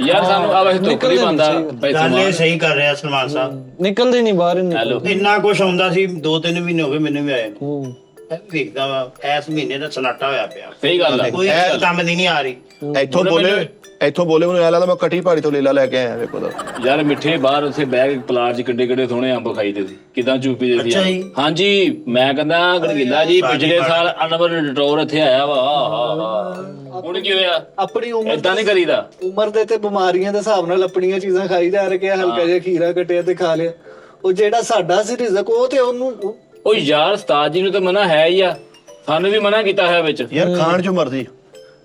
ਯਾਰ ਸਾਨੂੰ ਆ ਵੈਸੇ ਤੁੱਕ ਨਹੀਂ ਬੰਦਾ ਗੱਲ ਇਹ ਸਹੀ ਕਰ ਰਿਹਾ ਸਲਮਾਨ ਸਾਹਿਬ। ਨਿਕਲਦੇ ਨਹੀਂ ਬਾਹਰ ਇਹਨੇ। ਹੈਲੋ ਇੰਨਾ ਕੁਝ ਆਉਂਦਾ ਸੀ 2-3 ਮਹੀਨੇ ਹੋ ਗਏ ਮੈਨੂੰ ਵੀ ਆਏ ਨੂੰ। ਮੈਂ ਵੇਖਦਾ ਵਾ ਇਸ ਮਹੀਨੇ ਦਾ ਸਨਾਟਾ ਹੋਇਆ ਪਿਆ, ਸਹੀ ਗੱਲ ਆ। ਕੋਈ ਕੰਮ ਦੀ ਨਹੀਂ ਆ ਰਹੀ। ਇੱਥੋਂ ਬੋਲੇ ਮੈਨੂੰ ਐ ਲੱਗਦਾ ਮੈਂ ਕਟੀ ਪਹਾੜੀ ਤੋਂ ਲੀਲਾ ਲੈ ਕੇ ਆਇਆ ਵੇਖੋ ਤਾਂ। ਯਾਰ ਮਿੱਠੇ ਬਾਹਰ ਉੱਥੇ ਬਹਿ ਕੇ ਪਲਾਟ 'ਚ ਕਿੱਡੇ ਕਿੱਡੇ ਸੋਹਣੇ ਅੰਬ ਖਾਈਦੇ ਸੀ, ਕਿਦਾਂ ਚੂਪੀ ਦੇ ਅੱਛਾ ਸੀ। ਜੀ। ਹਾਂਜੀ ਮੈਂ ਕਹਿੰਦਾ ਗੜਗਿੱਲਾ ਜੀ ਪਿਛਲੇ ਸਾਲ ਅਨਵਰ ਡਟੋਰ ਇੱਥੇ ਆਇਆ ਵਾ। ਹੁਣ ਕੀ ਹੋਇਆ? ਆਪਣੀ ਉਮਰ ਏਦਾਂ ਨਹੀਂ ਕਰੀਦਾ। ਉਮਰ ਦੇ ਤੇ ਬਿਮਾਰੀਆਂ ਦੇ ਹਿਸਾਬ ਨਾਲ ਆਪਣੀਆਂ ਚੀਜ਼ਾਂ ਖਾਈ ਜਾ ਰਹੇ ਆ। ਹਲਕਾ ਜਿਹਾ ਖੀਰਾ ਕੱਟਿਆ ਤੇ ਖਾ ਲਿਆ। ਉਹ ਜਿਹੜਾ ਸਾਡਾ ਸੀ ਰਿਜ਼ਕ ਉਹ ਤੇ ਉਹਨੂੰ ਉਹ ਯਾਰ ਉਸਤਾਦ ਜੀ ਨੂੰ ਤਾਂ ਮਨਾ ਹੈ ਹੀ ਆ, ਸਾਨੂੰ ਵੀ ਮਨਾ ਕੀਤਾ ਹੋਇਆ ਵਿੱਚ। ਯਾਰ ਖਾਣ ਚੋਂ ਮਰਦੀ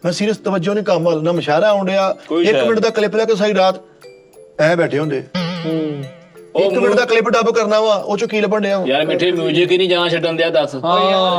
ਮੈਂ ਸੀਰੀਅਸ ਤਵੱਜੋ ਨਹੀਂ ਕੰਮ ਵੱਲ ਨਾ ਮੁਸ਼ਾਰਾ ਆਉਣ ਡਿਆ। 1 ਮਿੰਟ ਦਾ ਕਲਿੱਪ ਲੈ ਕੇ ਸਾਰੀ ਰਾਤ ਐ ਬੈਠੇ ਹੁੰਦੇ। 1 ਮਿੰਟ ਦਾ ਕਲਿੱਪ ਡੱਬ ਕਰਨਾ ਵਾ, ਉਹ ਚੋਂ ਕੀ ਲੱਭਣ ਡਿਆ? ਯਾਰ ਮਿੱਠੇ ਮਿਊਜ਼ਿਕ ਹੀ ਨਹੀਂ ਜਾਣ ਛੱਡਣ ਦਿਆ ਦੱਸ।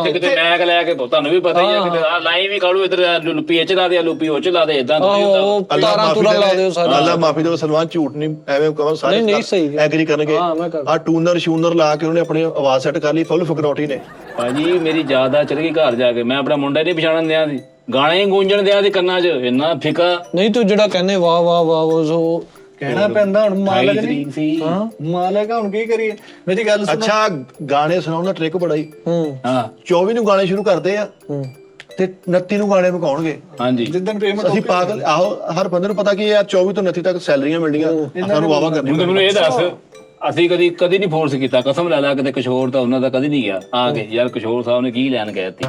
ਤੇ ਕਿਤੇ ਮੈਕ ਲੈ ਕੇ ਤੁਹਾਨੂੰ ਵੀ ਪਤਾ ਹੀ ਆ, ਕਿਤੇ ਆ ਲਾਈਨ ਵੀ ਕਾੜੂ ਇਧਰ ਲੁੱਪੀ ਇਹ ਚ ਲਾ ਦੇ, ਲੁੱਪੀ ਉਹ ਚ ਲਾ ਦੇ, ਇਦਾਂ ਨਹੀਂ ਹੁੰਦਾ। ਉਹ ਤਾਰਾਂ ਤੁਰਾਂ ਲਾ ਦਿਓ ਸਾਰੇ। ਅੱਲਾ ਮਾਫੀ ਦੇਵੇ ਸਲਮਾਨ, ਝੂਠ ਨਹੀਂ ਐਵੇਂ ਕਹਾਂ ਸਾਰੇ ਨਹੀਂ, ਸਹੀ ਹੈ। ਐਗਰੀ ਕਰਨਗੇ। ਹਾਂ, ਮੈਂ ਕਰ- ਆ ਟੂਨਰ ਸ਼ੂਨਰ ਲਾ ਕੇ ਉਹਨੇ ਆਪਣੀ ਆਵਾਜ਼ ਸੈੱਟ ਕਰ ਲਈ, ਫੁੱਲ ਫਕਰੌਟੀ ਨੇ। ਭਾਜੀ ਮੇਰੀ ਜ਼ਿਆਦਾ ਚਲ ਗਈ ਘਰ ਜਾ ਕੇ, ਮੈਂ ਆਪਣਾ ਮੁੰਡਾ ਨਹੀਂ ਪਛਾਣਨ ਦਿਆ ਸੀ, ਗਾਣੇ ਹੀ ਗੂੰਜਣ ਦਿਆ ਸੀ ਕੰਨਾਂ 'ਚ, ਇੰਨਾ ਫਿੱਕਾ। ਨਹੀਂ ਤੂੰ ਜਿਹੜਾ ਕਹਿੰਦੇ ਵਾਹ ਵਾਹ ਵਾਹ ਉਹ ਕਹਿਣਾ ਪੈਂਦਾ। ਹੁਣ ਮਾਲਕ ਨਹੀਂ ਤਰੀਕ ਸੀ। ਹਾਂ ਮਾਲਕ ਆ, ਹੁਣ ਕੀ ਕਰੀਏ? ਮੇਰੀ ਗੱਲ ਸੁਣ। ਅੱਛਾ ਗਾਣੇ ਸੁਣਾਉਣ ਦਾ ਟ੍ਰਿਕ ਬੜਾ ਹੀ। ਹਾਂ 24 ਨੂੰ ਗਾਣੇ ਸ਼ੁਰੂ ਕਰਦੇ ਆ ਤੇ 29 ਨੂੰ ਗਾਣੇ ਮੁਕਾਉਣਗੇ। ਹਾਂਜੀ ਜਿੱਦਣ ਪੇਮੈਂਟ ਅਸੀਂ ਪਾਗਲ ਆਹੋ, ਹਰ ਬੰਦੇ ਨੂੰ ਪਤਾ ਕਿ ਯਾਰ 24 ਤੋਂ 29 ਤੱਕ ਸੈਲਰੀਆਂ ਮਿਲਣੀਆਂ, ਸਾਨੂੰ ਵਾਵਾ ਕਰਨੀ। ਹੁਣ ਤੇ ਮੈਨੂੰ ਇਹ ਦੱਸ, ਅਸੀਂ ਕਦੀ ਨਹੀਂ ਫੋਰਸ ਕੀਤਾ, ਕਸਮ ਲੈ ਲਾ ਕਿਤੇ ਕਿਸ਼ੋਰ ਤਾਂ ਉਹਨਾਂ ਦਾ ਕਦੀ ਨਹੀਂ ਗਿਆ ਆ ਕੇ। ਯਾਰ ਕਿਸ਼ੋਰ ਸਾਹਿਬ ਨੇ ਕੀ ਲੈਣ ਕਹਿਤੀ,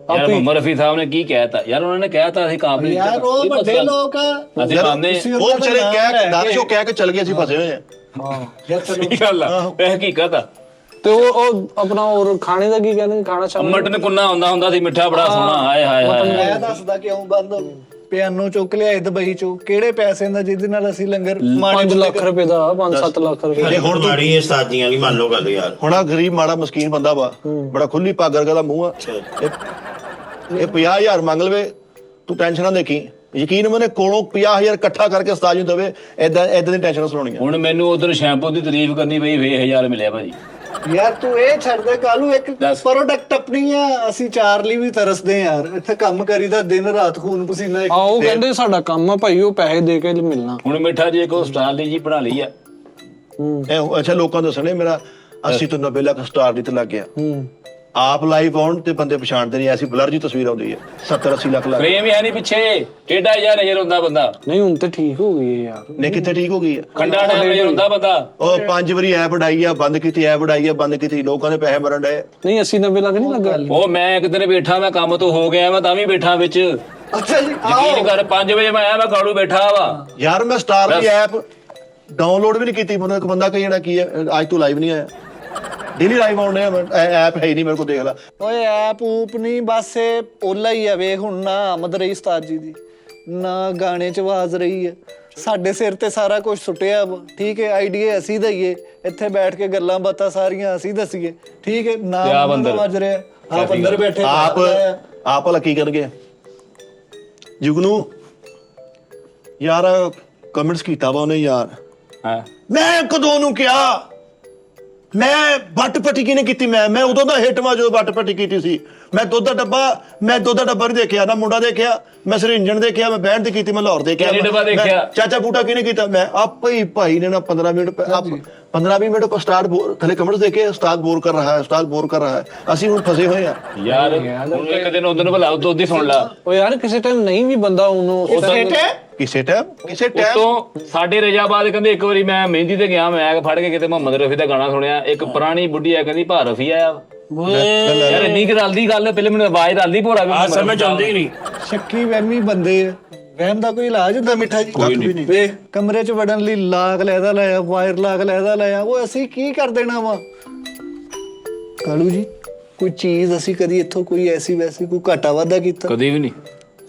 ਯਾਰ ਮੁਹੰਮਦ ਰਫੀ ਸਾਹਿਬ ਨੇ ਕੀ ਕਹਿਤਾ, ਯਾਰ ਉਹਨਾਂ ਨੇ ਕਹਿਤਾ ਅਸੀਂ ਕਾਬਲ ਨਹੀਂ। ਯਾਰ ਉਹ ਵੱਡੇ ਲੋਕ ਆ। ਅਸੀਂ ਮੰਨਦੇ ਉਹ ਵਿਚਾਰੇ ਕਹਿ ਦਾਦਸ਼ੋ ਕਹਿ ਕੇ ਚੱਲ ਗਏ, ਅਸੀਂ ਫਸੇ ਹੋਏ ਆ। ਸਹੀ ਗੱਲ ਆ, ਇਹ ਹਕੀਕਤ ਆ। ਤੇ ਉਹ ਆਪਣਾ ਹੋਰ ਖਾਣੇ ਦਾ ਕੀ ਕਹਿੰਦੇ, ਖਾਣਾ ਸ਼ਾਮ ਮਟਨ ਕੁੰਨਾ ਹੁੰਦਾ ਸੀ ਮਿੱਠਾ ਬੜਾ ਸੋਹਣਾ। ਹਾਏ ਹਾਏ ਹਾਏ ਮੈਂ ਦੱਸਦਾ ਕਿਉਂ ਬੰਦ ਹੋ ਗਿਆ। ਪਿਆਨੋ ਚੁੱਕ ਲਿਆਏ ਦੁਬਈ ਚੋਂ, ਕਿਹੜੇ ਪੈਸੇ ਦਾ ਜਿਹਦੇ ਨਾਲ ਅਸੀਂ ਲੰਗਰ 5 ਲੱਖ ਰੁਪਏ ਦਾ 5-7 ਲੱਖ ਰੁਪਏ ਇਹ ਹੁਣ ਮਾੜੀ ਇਹ ਸਾਜੀਆਂ ਵਾਲੀ ਮੰਨ ਲਓ ਗੱਲ ਯਾਰ। ਹੁਣ ਆ ਗਰੀਬ ਮਾੜਾ ਮਸਕੀਨ ਬੰਦਾ ਵਾ, ਬੜਾ ਖੁੱਲੀ ਪੱਗ ਵਰਗਾ ਦਾ ਮੂੰਹ ਆ। ਇਹ 50,000 ਮੰਗ ਲਵੇ, ਤੂੰ ਟੈਨਸ਼ਨ ਨਾ ਦੇਖੀ। ਯਕੀਨ ਮੈਨੇ ਕੋਲੋਂ 50,000 ਇਕੱਠਾ ਕਰਕੇ ਉਸਤਾਦ ਨੂੰ ਦੇਵੇ, ਏਦਾਂ ਦੀ ਟੈਨਸ਼ਨ ਸੁਣਾਉਣੀ। ਹੁਣ ਮੈਨੂੰ ਉਧਰ ਸ਼ੈਂਪੂ ਦੀ ਤਾਰੀਫ ਕਰਨੀ ਪਈ, 2000 ਮਿਲਿਆ ਭਾਜੀ। ਯਾਰ ਤੂੰ ਇਹ ਛੱਡ ਦੇ ਕਾਲੂ, ਇੱਕ ਪ੍ਰੋਡਕਟ ਆਪਣੀ ਆ। ਅਸੀਂ ਚਾਰ ਲਈ ਵੀ ਤਰਸਦੇ ਯਾਰ, ਇੱਥੇ ਕੰਮ ਕਰੀਦਾ ਦਿਨ ਰਾਤ, ਖੂਨ ਪਸੀਨਾ। ਆ ਉਹ ਕਹਿੰਦੇ ਸਾਡਾ ਕੰਮ ਆ ਭਾਈ, ਉਹ ਪੈਸੇ ਦੇ ਕੇ ਮਿਲਣਾ। ਹੁਣ ਮਿੱਠਾ ਜੀ ਕੋ ਸਟਾਰ ਲਈ ਜੀ ਬਣਾ ਲਈ ਆ। ਇਹ ਅੱਛਾ ਲੋਕਾਂ ਦੱਸਣੇ ਮੇਰਾ 80 ਤੋਂ 90 ਲੱਖ ਸਟਾਰ ਦੀ ਤੇ ਲੱਗ ਗਿਆ। ਆਪ ਲਾਈਵ ਆਉਣ ਤੇ ਬੰਦੇ ਪਛਾਣਦੇ ਨਹੀਂ, ਐਸੀ ਬਲਰ ਜੀ ਤਸਵੀਰ ਆਉਂਦੀ ਹੈ। 70-80 ਲੱਖ ਲੱਗ ਫਰੇਮ ਹੀ ਹੈ ਨਹੀਂ ਪਿੱਛੇ, ਟੇਢਾ ਜਿਹਾ ਨਜ਼ਰ ਹੁੰਦਾ ਬੰਦਾ। ਨਹੀਂ ਹੁਣ ਤੇ ਠੀਕ ਹੋ ਗਈ ਹੈ ਯਾਰ। ਨੇ ਕਿੱਥੇ ਠੀਕ ਹੋ ਗਈ ਹੈ? ਖੰਡਾ ਟਾਈਮ ਨਜ਼ਰ ਹੁੰਦਾ ਬੰਦਾ। ਉਹ 5 ਵਾਰੀ ਐਪ ਉਡਾਈ ਆ, ਬੰਦ ਕੀਤੀ, ਐਪ ਉਡਾਈ ਆ, ਬੰਦ ਕੀਤੀ, ਲੋਕਾਂ ਦੇ ਪੈਸੇ ਮਰਨ ਡਏ। ਨਹੀਂ 80-90 ਲੱਖ ਨਹੀਂ ਲੱਗਾ। ਉਹ ਮੈਂ ਇੱਕ ਦਿਨ ਬੈਠਾ, ਮੈਂ ਕੰਮ ਤੋਂ ਹੋ ਗਿਆ, ਮੈਂ ਤਾਂ ਵੀ ਬੈਠਾ ਵਿੱਚ। ਅੱਛਾ ਜੀ ਯਕੀਨ ਕਰ 5 ਵਜੇ ਮੈਂ ਆਇਆ, ਮੈਂ ਗਾੜੂ ਬੈਠਾ ਵਾ। ਯਾਰ ਮੈਂ ਸਟਾਰ ਦੀ ਐਪ ਡਾਊਨਲੋਡ ਵੀ ਨਹੀਂ ਕੀਤੀ। ਮੈਨੂੰ ਇੱਕ ਬੰਦਾ ਕਹੀ ਜਿਹੜਾ ਕੀ ਹੈ ਅੱਜ ਤੂੰ ਲਾਈਵ ਨਹੀਂ ਆਇਆ। ਡੇਲੀ ਲਾਈਵ ਆਉਣੇ ਆ, ਐਪ ਹੈ ਹੀ ਨਹੀਂ ਮੇਰੇ ਕੋਲ, ਦੇਖ ਲੈ। ਓਏ ਐਪ ਊਪ ਨਹੀਂ, ਬਸ ਇਹ ਓਲਾ ਹੀ ਆ। ਵੇਖ ਹੁਣ ਨਾ ਆਮਦ ਰਹੀ ਉਸਤਾਦ ਜੀ ਦੀ, ਨਾ ਗਾਣੇ ਚ ਆਵਾਜ਼ ਰਹੀ ਹੈ। ਸਾਡੇ ਸਿਰ ਤੇ ਸਾਰਾ ਕੁਝ ਸੁੱਟਿਆ ਵਾ, ਠੀਕ ਹੈ। ਆਈਡੀਏ ਅਸੀਂ ਦਈਏ, ਇੱਥੇ ਬੈਠ ਕੇ ਗੱਲਾਂ ਬਾਤਾਂ ਸਾਰੀਆਂ ਅਸੀਂ ਦਸੀਏ, ਠੀਕ ਹੈ। ਨਾ ਵੱਜ ਰਿਹਾ, ਆਪ ਅੰਦਰ ਬੈਠੇ ਆਪ ਭਲਾ ਕੀ ਕਰਨਗੇ? ਜੁਗਨੂ ਯਾਰ ਕਮੈਂਟਸ ਕੀਤਾ ਵਾ ਉਹਨੇ ਯਾਰ, ਹਾਂ ਮੈਂ ਕਦੋਂ ਨੂੰ ਕਿਹਾ ਮੈਂ ਵੱਟ ਪੱਟੀ ਕਿਹਨੇ ਕੀਤੀ? ਮੈਂ ਉਦੋਂ ਦਾ ਹਿੱਟ ਮਾ ਜਦੋਂ ਵੱਟ ਪੱਟੀ ਕੀਤੀ ਸੀ। ਮੈਂ ਦੁੱਧ ਦਾ ਡੱਬਾ ਨਹੀਂ ਦੇਖਿਆ, ਨਾ ਮੁੰਡਾ ਦੇਖਿਆ, ਮੈਂ ਸਿਰ ਇੰਜਣ ਦੇਖਿਆ, ਮੈਂ ਬੈਂਡ ਤੇ ਕੀਤੀ, ਮੈਂ ਲਾਹੌਰ ਦੇਖਿਆ, ਕਿਹੜੇ ਡੱਬਾ ਦੇਖਿਆ? ਚਾਚਾ ਬੂਟਾ ਕਿਹਨੇ ਕੀਤਾ? ਮੈਂ ਆਪੇ ਹੀ ਭਾਈ ਨੇ ਨਾ 15-20 ਮਿੰਟ ਕੋ ਸਟਾਰਟ ਥਲੇ ਕਮਰ ਦੇ ਕੇ ਉਸਤਾਦ ਬੋਰ ਕਰ ਰਹਾ ਹੈ, ਅਸੀਂ ਹੁਣ ਫਸੇ ਹੋਏ ਆ ਯਾਰ ਹੁਣ ਇੱਕ ਦਿਨ ਉਦੋਂ ਭਲਾ ਉਦੋਂ ਦੀ ਸੁਣ ਲਾ। ਉਹ ਯਾਰ ਕਿਸੇ ਟਾਈਮ ਨਹੀਂ ਵੀ ਬੰਦਾ ਉਹਨੂੰ ਕਿਸੇ ਟਾਈਮ ਉਤੋਂ ਸਾਡੇ ਰਜਾਬਾਦ ਕਹਿੰਦੇ ਇੱਕ ਵਾਰੀ ਮੈਂ ਮਹਿੰਦੀ ਤੇ ਗਿਆ, ਮੈਂ ਫੜ ਕੇ ਕਿਤੇ ਮੁਹੰਮਦ ਰਫੀ ਦਾ ਗਾਣਾ ਸੁਣਿਆ, ਇੱਕ ਪੁਰਾਣੀ ਬੁੱਢੀ ਆ ਕਹਿੰਦੀ ਭਾ ਰਫੀ ਆਇਆ ਯਾਰ ਇੰਨੀ ਕਿ ਰਲਦੀ ਗੱਲ ਪਹਿਲੇ ਮੈਨੂੰ ਆਵਾਜ਼ ਰਲਦੀ ਭੋਰਾ ਵੀ ਸਮਝ ਆਉਂਦੀ ਨਹੀਂ। ਸ਼ੱਕੀ ਵਹਿਮੀ ਬੰਦੇ ਆ, ਵਹਿਮ ਦਾ ਕੋਈ ਇਲਾਜ ਹੁੰਦਾ ਮਿੱਠਾ ਜੀ? ਕੋਈ ਨਹੀਂ। ਵੇ ਕਮਰੇ 'ਚ ਵੜਨ ਲਈ ਲਾਗ ਲੈਦਾ ਲਾਇਆ, ਵਾਇਰ ਲਾਗ ਲੈਦਾ ਲਾਇਆ, ਉਹ ਅਸੀਂ ਕੀ ਕਰ ਦੇਣਾ ਵਾ? ਕਾਲੂ ਜੀ ਕੋਈ ਚੀਜ਼ ਅਸੀਂ ਕਦੀ ਇੱਥੋਂ ਕੋਈ ਐਸੀ ਵੈਸੀ ਕੋਈ ਘਾਟਾ ਵਾਧਾ ਕੀਤਾ? ਕਦੀ ਵੀ ਨਹੀਂ।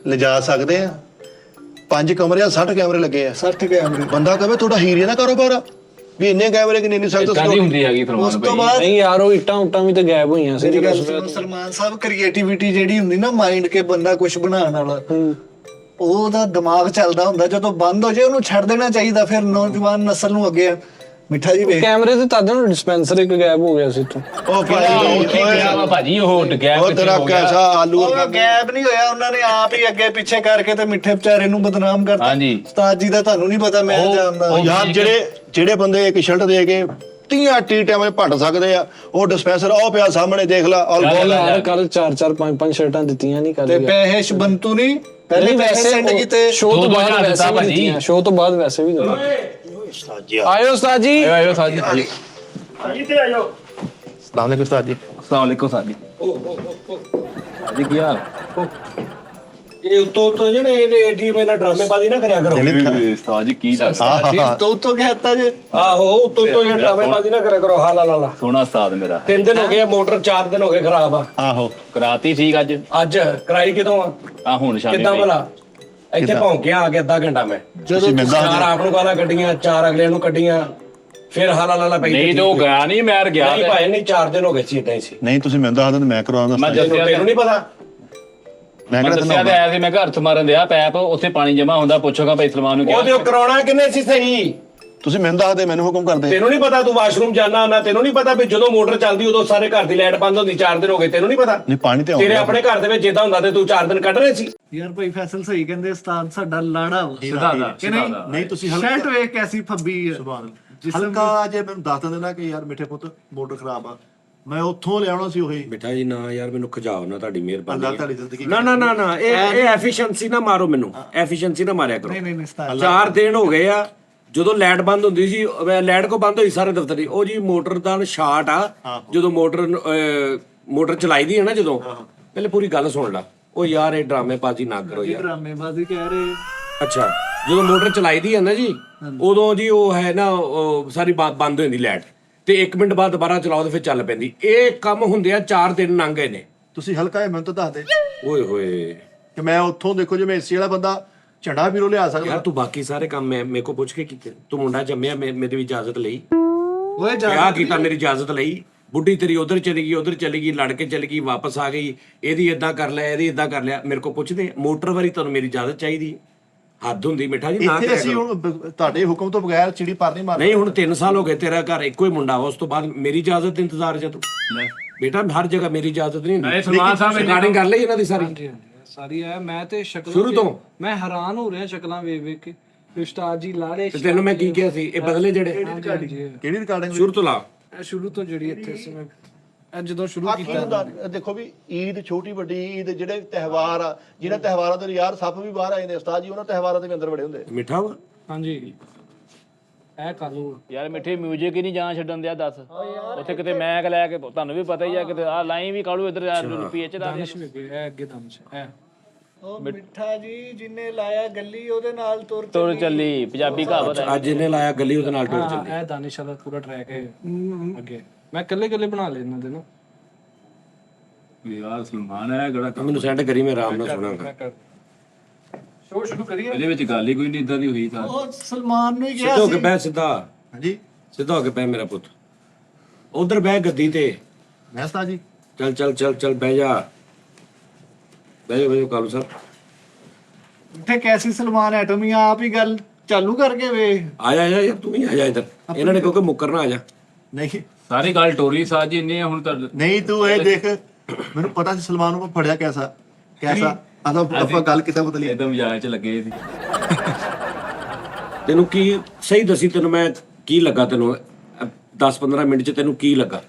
ਲਿਜਾ ਸਕਦੇ ਆ 5 ਕਮਰੇ ਆ, 60 ਕੈਮਰੇ ਲੱਗੇ ਆ, 60 ਕੈਮਰੇ। ਬੰਦਾ ਕਹੇ ਤੁਹਾਡਾ ਹੀਰੇ ਦਾ ਕਾਰੋਬਾਰ ਆ ਵੀ ਇੰਨੇ ਕੈਮਰੇ ਕਿ ਨਹੀਂ ਸਕਦਾ ਇਦਾਂ ਦੀ ਹੁੰਦੀ ਹੈਗੀ ਉਸ ਫਰਮਾਨ ਤੋਂ ਭਾਈ। ਬਾਅਦ ਨਹੀਂ ਯਾਰ ਉਹ ਇੱਟਾਂ ਉੱਟਾਂ ਵੀ ਤੇ ਗਾਇਬ ਹੋਈਆਂ ਸੀ। ਮੇਰੀ ਗੱਲ ਸੁਣੋ ਸਲਮਾਨ ਸਾਹਿਬ, ਕ੍ਰੀਏਟੀਵਿਟੀ ਜਿਹੜੀ ਹੁੰਦੀ ਨਾ ਮਾਈਂਡ ਕੇ ਬੰਦਾ ਕੁਝ ਬਣਾਉਣ ਵਾਲਾ, ਉਹਦਾ ਦਿਮਾਗ ਚੱਲਦਾ ਹੁੰਦਾ, ਜਦੋਂ ਬੰਦ ਹੋ ਜਾਏ ਉਹਨੂੰ ਛੱਡ ਦੇਣਾ ਚਾਹੀਦਾ, ਫਿਰ ਨੌਜਵਾਨ ਨਸਲ ਨੂੰ ਅੱਗੇ। ਮਿੱਠਾ ਜੀ ਵੇਖ ਕੈਮਰੇ ਤੇ ਤਦ ਨੂੰ ਡਿਸਪੈਂਸਰ ਇੱਕ ਗਾਇਬ ਹੋ ਗਿਆ ਸੀ ਇੱਥੋਂ। ਉਹ ਭਾਈ ਉੱਥੇ ਗਿਆ ਵਾ ਭਾਜੀ ਉਹ ਟਕਿਆ ਉਹ ਤੇਰਾ ਕੈਸਾ ਆਲੂ ਉਹ ਗੈਪ ਨਹੀਂ ਹੋਇਆ, ਉਹਨਾਂ ਨੇ ਆਪ ਹੀ ਅੱਗੇ ਪਿੱਛੇ ਕਰਕੇ ਤੇ ਮਿੱਠੇ ਵਿਚਾਰੇ ਨੂੰ ਬਦਨਾਮ ਕਰਤਾ। ਹਾਂਜੀ। ਉਸਤਾਦ ਜੀ ਦਾ ਤੁਹਾਨੂੰ ਨਹੀਂ ਪਤਾ, ਮੈਂ ਜਾਣਦਾ। ਯਾਰ ਜਿਹੜੇ ਬੰਦੇ ਇੱਕ ਸ਼ਰਟ ਦੇ ਕੇ 30 ਟੀਟਾਂ ਭੰਡ ਸਕਦੇ ਆ, ਉਹ ਡਿਸਪੈਂਸਰ ਉਹ ਪਿਆ ਸਾਹਮਣੇ ਦੇਖ ਲਾ। ਯਾਰ ਕੱਲ 4-4 5-5 ਸ਼ਰਟਾਂ ਦਿੱਤੀਆਂ ਨਹੀਂ ਤੇ ਕੱਲ। ਪੈਸੇ ਬੰਤੂ ਨਹੀਂ ਪਹਿਲੇ ਪੈਸੇ ਸੈਂਡ ਕੀਤੇ। ਸ਼ੋਅ ਤੋਂ ਬਾਅਦ ਦਿੱਤਾ ਵੈਸੇ ਵੀ ਭਾਜੀ। ਦਿੱਤੀਆਂ, ਸ਼ੋਅ ਤੋਂ ਬਾਅਦ ਵੈਸੇ ਵੀ ਦਿੱਤੀਆਂ। ਆਇਓ ਉਸਤਾਦ ਜੀ। ਆਇਓ ਸਾਜੀ ਜੀ। ਇੱਥੇ ਆ ਜਾਓ। ਸਲਾਮ ਅਲੈਕੁਮ ਉਸਤਾਦ ਜੀ। ਅਸਲਾਮ ਅਲੈਕੁਮ ਸਾਜੀ। ਜੀ ਕੀ ਹਾਲ? ਇਹ ਉੱਤੋਂ ਜਿਹੜੇ ਏਟੀਐਮ ਇਹਨਾਂ ਡਰਾਮੇਬਾਜ਼ੀ ਨਾ ਕਰਿਆ ਕਰੋ। ਉਸਤਾਦ ਜੀ ਕੀ ਦੱਸ? ਤੋਂ ਕਹਿਤਾ ਜੇ ਆਹੋ ਉੱਤੋਂ ਇਹ ਡਰਾਮੇਬਾਜ਼ੀ ਨਾ ਕਰਿਆ ਕਰੋ। ਲਾ ਸੋਹਣਾ ਉਸਤਾਦ ਮੇਰਾ। 3 ਦਿਨ ਹੋ ਗਏ ਆ, ਮੋਟਰ 4 ਦਿਨ ਹੋ ਗਏ ਖਰਾਬ ਆ। ਆਹੋ ਕਰਾਤੀ ਠੀਕ ਅੱਜ ਅੱਜ ਕਰਾਈ ਕਿਦੋਂ ਆ? ਆ ਹੁਣ ਸ਼ਾਮੀ ਕਿੱਦਾਂ ਭਲਾ? ਇੱਥੇ ਭੌਂਕਿਆ ਆ ਕੇ ਅੱਧਾ ਘੰਟਾ ਮੈਂ, ਤੁਸੀਂ ਮਿਲਦਾ 4 ਆਪ ਨੂੰ ਗਾਲਾਂ ਕੱਢੀਆਂ, 4 ਅਗਲੇ ਨੂੰ ਕੱਢੀਆਂ, ਫਿਰ ਹਾਲਾ ਪਈ। ਨਹੀਂ ਤਾਂ ਉਹ ਗਿਆ ਨਹੀਂ, ਮੈਂ ਗਿਆ ਨਹੀਂ ਭਾਈ, ਨਹੀਂ 4 ਦਿਨ ਹੋ ਗਏ ਸੀ, ਇਦਾਂ ਹੀ ਸੀ। ਨਹੀਂ ਤੁਸੀਂ ਮਿਲਦਾ ਹਾਂ ਮੈਂ ਕਰਵਾਉਂਦਾ ਮੈਂ ਉਸਤਾਦ ਜੀ। ਦੱਸਿਆ ਤੈਨੂੰ ਨਹੀਂ ਪਤਾ? ਮੈਂ ਮੈਂ ਕਿਹੜਾ ਦੱਸਿਆ ਤੇ ਆਇਆ ਸੀ, ਮੈਂ ਘਰ ਚ ਮਾਰਨ ਦਿਆ ਪੈਪ, ਉੱਥੇ ਪਾਣੀ ਜਮਾ ਹੁੰਦਾ, ਪੁੱਛੋਗਾ ਭਾਈ ਸਲਮਾਨ ਨੂੰ ਉਹਦੇ ਕਰਾਉਣਾ ਕਿੰਨੇ ਸੀ ਸਹੀ? ਤੁਸੀਂ ਮਿਲਦਾ ਹਾਂ ਮੈਨੂੰ ਹੁਕਮ ਕਰਦੇ। ਤੈਨੂੰ ਨਹੀਂ ਪਤਾ? ਤੂੰ ਵਾਸ਼ਰੂਮ ਜਾਣਾ ਹੁੰਦਾ, ਤੈਨੂੰ ਨਹੀਂ ਪਤਾ ਵੀ ਜਦੋਂ ਮੋਟਰ ਚੱਲਦੀ ਉਦੋਂ ਸਾਰੇ ਘਰ ਦੀ ਲਾਈਟ ਬੰਦ ਹੁੰਦੀ? 4 ਦਿਨ ਹੋ ਗਏ, ਤੈਨੂੰ ਨਹੀਂ ਪਤਾ? ਨਹੀਂ ਪਾਣੀ ਤੇ ਤੇਰੇ ਆਉਂਦਾ ਆਪਣੇ ਘਰ ਦੇ ਵਿੱਚ ਜਿੱਦਾਂ ਹੁੰਦਾ ਤੇ ਤੂੰ 4 ਦਿਨ ਕੱਢ ਰਹੇ ਸੀ। ਯਾਰ ਭਾਈ ਫੈਸਲ ਸਹੀ ਕਹਿੰਦੇ, ਉਸਤਾਦ ਸਾਡਾ ਲਾੜਾ ਵਾ ਕਿ ਨਹੀਂ? ਨਹੀਂ ਤੁਸੀਂ ਸ਼ਰਟ ਵੇਖ ਕੈਸੀ ਫੱਬੀ ਹੈ। ਹਲਕਾ ਜੇ ਮੈਨੂੰ ਦੱਸ ਦੇਣਾ ਕਿ ਯਾਰ ਮਿੱਠੇ ਪੁੱਤ ਮੋਟਰ ਖਰਾਬ ਆ, ਮੈਂ ਉੱਥੋਂ ਲਿਆਉਣਾ ਸੀ ਉਹੀ। ਬੇਟਾ ਜੀ ਨਾ ਯਾਰ ਮੈਨੂੰ ਖਜਾਓ ਨਾ, ਤੁਹਾਡੀ ਅੱਲਾ ਮਿਹਰਬਾਨੀ। ਤੁਹਾਡੀ ਜ਼ਿੰਦਗੀ ਨਾ ਇਹ ਐਫੀਸ਼ੀਐਂਸੀ ਨਾ ਮਾਰੋ ਮੈਨੂੰ, ਐਫੀਸ਼ੀਐਂਸੀ ਨਾ ਮਾਰਿਆ ਕਰੋ। ਨਹੀਂ ਉਸਤਾਦ 4 ਦਿਨ ਹੋ ਗਏ ਆ, ਜਦੋਂ ਲਾਈਟ ਬੰਦ ਹੁੰਦੀ ਸੀ, ਲਾਈਟ ਕੋ ਬੰਦ ਹੋਈ ਸਾਰੇ ਦਫ਼ਤਰ ਦੀ। ਉਹ ਜੀ ਮੋਟਰ ਦਾ ਸ਼ਾਰਟ ਆ, ਜਦੋਂ ਮੋਟਰ ਚਲਾਈਦੀ ਹੈ ਨਾ, ਜਦੋਂ ਪਹਿਲੇ ਪੂਰੀ ਗੱਲ ਸੁਣ ਲਾ। ਉਹ ਯਾਰ ਇਹ ਡਰਾਮੇਬਾਜ਼ੀ ਨਾ ਕਰੋ ਯਾਰ। ਡਰਾਮੇਬਾਜ਼ੀ ਕਹਿ ਰਹੇ। ਅੱਛਾ, ਜਦੋਂ ਮੋਟਰ ਚਲਾਈਦੀ ਹੈ ਨਾ ਜੀ, ਉਦੋਂ ਜੀ ਉਹ ਹੈ ਨਾ ਉਹ ਸਾਰੀ ਬੰਦ ਹੋ ਜਾਂਦੀ ਲਾਈਟ, ਤੇ 1 ਮਿੰਟ ਬਾਅਦ ਦੁਬਾਰਾ ਚਲਾਓ ਤੇ ਫਿਰ ਚੱਲ ਪੈਂਦੀ। ਇਹ ਕੰਮ ਹੁੰਦੇ ਆ 4 ਦਿਨ ਲੰਘ ਗਏ ਨੇ। ਤੁਸੀਂ ਹਲਕਾ ਜਿਹਾ ਮੈਨੂੰ ਤਾਂ ਦੱਸ ਦੇ ਓਏ ਹੋਏ ਕਿ ਮੈਂ ਉੱਥੋਂ ਦੇਖੋ ਜੇ ਮੈਂ ਏਸੀ ਵਾਲਾ ਬੰਦਾ ਝੰਡਾ ਵੀਰੋ ਲਿਆ ਸਕਦਾ। ਯਾਰ ਤੂੰ ਬਾਕੀ ਸਾਰੇ ਕੰਮ ਮੇਰੇ ਕੋ ਪੁੱਛ ਕੇ ਕੀਤੇ? ਤੂੰ ਮੁੰਡਾ ਜੰਮਿਆ, ਮੇਰੀ ਇਜਾਜ਼ਤ ਲਈ, ਓਏ ਵਿਆਹ ਕੀਤਾ, ਮੇਰੀ ਇਜਾਜ਼ਤ ਲਈ। ਬੁੱਢੀ ਤੇਰੀ ਉਧਰ ਚਲੀ ਗਈ, ਲੜ ਕੇ ਚਲੀ ਗਈ, ਵਾਪਸ ਆ ਗਈ, ਇਹਦੀ ਇਦਾਂ ਕਰ ਲਿਆ, ਇਹਦੀ ਇਦਾਂ ਕਰ ਲਿਆ। ਮੇਰੇ ਕੋ ਪੁੱਛਦੇ ਮੋਟਰ ਵਾਰੀ ਤੁਹਾਨੂੰ ਮੇਰੀ ਇਜਾਜ਼ਤ ਚਾਹੀਦੀ? ਹੱਦ ਹੁੰਦੀ ਮਿੱਠਾ ਜੀ, ਨਾ ਇੱਥੇ ਕਰਿਆ ਅਸੀਂ ਕਰੋ। ਹੁਣ ਤੁਹਾਡੇ ਹੁਕਮ ਤੋਂ ਬਗੈਰ ਚਿੜੀ ਪਰ ਨਹੀਂ ਮਾਰਦੇ। ਨਹੀਂ ਹੁਣ 3 ਸਾਲ ਹੋ ਗਏ, ਤੇਰਾ ਘਰ ਇੱਕੋ ਹੀ ਮੁੰਡਾ ਵਾ, ਉਸ ਤੋਂ ਬਾਅਦ ਮੇਰੀ ਇਜਾਜ਼ਤ ਦੇ ਇੰਤਜ਼ਾਰ 'ਚ ਤੂੰ। ਬੇਟਾ ਹਰ ਜਗ੍ਹਾ ਮੇਰੀ ਇਜਾਜ਼ਤ ਨਹੀਂ ਹੁੰਦੀ। ਸਲਮਾਨ ਸਾਹਿਬ ਰਿਕਾਰਡਿੰਗ ਕਰ ਲਈ ਇਹਨਾਂ ਦੀ ਸਾਰੀ ਸਾਰੀ ਹੈ। ਮੈਂ ਤੇ ਸ਼ਕਲ ਸ਼ੁਰੂ ਤੋਂ ਮੈਂ ਹੈਰਾਨ ਹੋ ਰਿਹਾ ਸ਼ਕਲਾਂ ਵੇਖ ਕੇ। ਉਸਤਾਦ ਜੀ ਲਾੜੇ ਤੇ ਤੈਨੂੰ ਮੈਂ ਕੀ ਕਿਹਾ ਸੀ? ਇਹ ਬਦਲੇ ਜਿਹੜੇ ਕਿਹੜੀ ਰਿਕਾਰਡਿੰਗ ਸ਼ੁਰੂ ਤੋਂ ਲਾ। ਸ਼ੁਰੂ ਤੋਂ ਜਿਹੜੀ ਇੱਥੇ ਸੀ ਮੈਂ ਜਦੋਂ ਸ਼ੁਰੂ ਦੇਖੋ ਵੀ ਈਦ ਛੋਟੀ ਵੱਡੀ ਈਦ ਜਿਹੜੇ ਤਿਉਹਾਰ ਆ, ਜਿਹਨਾਂ ਤਿਉਹਾਰਾਂ ਦੇ ਯਾਰ ਸੱਪ ਵੀ ਬਾਹਰ ਆ ਜਾਂਦੇ ਉਸਤਾਦ ਜੀ, ਉਹਨਾਂ ਤਿਉਹਾਰਾਂ ਦੇ ਵੀ ਅੰਦਰ ਵੜੇ ਹੁੰਦੇ। ਮਿੱਠਾ ਵਾ ਹਾਂਜੀ ਇਹ ਕਾਲੂ ਯਾਰ ਮਿੱਠੇ ਮਿਊਜ਼ਿਕ ਹੀ ਨਹੀਂ ਜਾਣ ਛੱਡਣ ਦਿਆ ਦੱਸ। ਉੱਥੇ ਕਿਤੇ ਮੈਕ ਲੈ ਕੇ, ਤੁਹਾਨੂੰ ਵੀ ਪਤਾ ਹੀ ਆ, ਕਿਤੇ ਆ ਲਾਈਨ ਵੀ ਕਾਲੂ ਇੱਧਰ ਪੀਐਚ ਦਾ ਇਹ ਅੱਗੇ ਦਮ ਇਹ ਉਹ ਮਿੱਠਾ ਜੀ ਜਿੰਨੇ ਲਾਇਆ ਗੱਲੀ ਉਹਦੇ ਨਾਲ ਤੁਰ ਚੱਲੀ, ਪੰਜਾਬੀ ਕਹਾਵਤ ਹੈ। ਅੱਜ ਇਹਨੇ ਲਾਇਆ ਗੱਲੀ ਉਹਦੇ ਨਾਲ ਟੁਰ ਚੱਲੀ। ਇਹ ਦਾਨਿਸ਼ ਵਾਲਾ ਪੂਰਾ ਟਰੈਕ ਹੈ ਅੱਗੇ। ਮੈਂ ਇਕੱਲੇ ਬਣਾ ਲੈਣਾ ਦੇ ਨਾ। ਯਾਰ ਸਲਮਾਨ ਹੈ ਗੜਾ ਮੈਨੂੰ ਸੈਂਡ ਕਰੀ, ਮੈਂ ਆਰਾਮ ਨਾਲ ਸੁਣਾਂਗਾ। ਸ਼ੋਅ ਸ਼ੁਰੂ ਕਰੀਏ। ਇਹਦੇ ਵਿੱਚ ਗੱਲ ਹੀ ਕੋਈ ਨਹੀਂ ਇਦਾਂ ਦੀ ਹੋਈ ਤਾਂ। ਉਹ ਸਲਮਾਨ ਨੂੰ ਹੀ ਕਿਹਾ ਸਿੱਧਾ ਹੋ ਕੇ ਸੀ। ਬਹਿ, ਸਿੱਧਾ ਹਾਂਜੀ ਸਿੱਧਾ ਹੋ ਕੇ ਬਹਿ ਮੇਰਾ ਪੁੱਤ। ਉਧਰ ਬਹਿ ਗੱਦੀ ਤੇ। ਮੈਂ ਉਸਤਾਦ ਜੀ ਚੱਲ ਬਹਿ ਜਾ ਕਾਲੂ ਸਾਹਿਬ। ਇੱਥੇ ਕੈਸੀ ਸਲਮਾਨ ਐਟਮੀ ਆਪ ਹੀ ਗੱਲ ਚਾਲੂ ਕਰਕੇ ਵੇ। ਆ ਜਾ ਯਾਰ, ਤੂੰ ਵੀ ਆ ਜਾ ਇੱਧਰ। ਇਹਨਾਂ ਨੇ ਕਿਉਂਕਿ ਮੁੱਕਰਨਾ, ਆ ਜਾ। ਨਹੀਂ ਸਾਰੀ ਗੱਲ ਟੋਰੀ ਸਾਜ ਜੀ ਇੰਨੇ ਹੁਣ ਤਾਂ ਨਹੀਂ ਤੂੰ ਇਹ ਦੇਖ ਮੈਨੂੰ ਪਤਾ ਸੀ ਸਲਮਾਨ ਨੂੰ ਫੜਿਆ ਕੈਸਾ ਆਪਾਂ ਗੱਲ ਕਿੱਦਾਂ ਬਦਲੀ ਇਦਾਂ ਮਜ਼ਾਕ ਚ ਲੱਗੇ ਸੀ। ਤੈਨੂੰ ਕੀ ਸਹੀ ਦੱਸੀ, ਤੈਨੂੰ ਮੈਂ ਕੀ ਲੱਗਾ, ਤੈਨੂੰ 10-15 ਮਿੰਟ ਚ ਤੈਨੂੰ ਕੀ ਲੱਗਾ?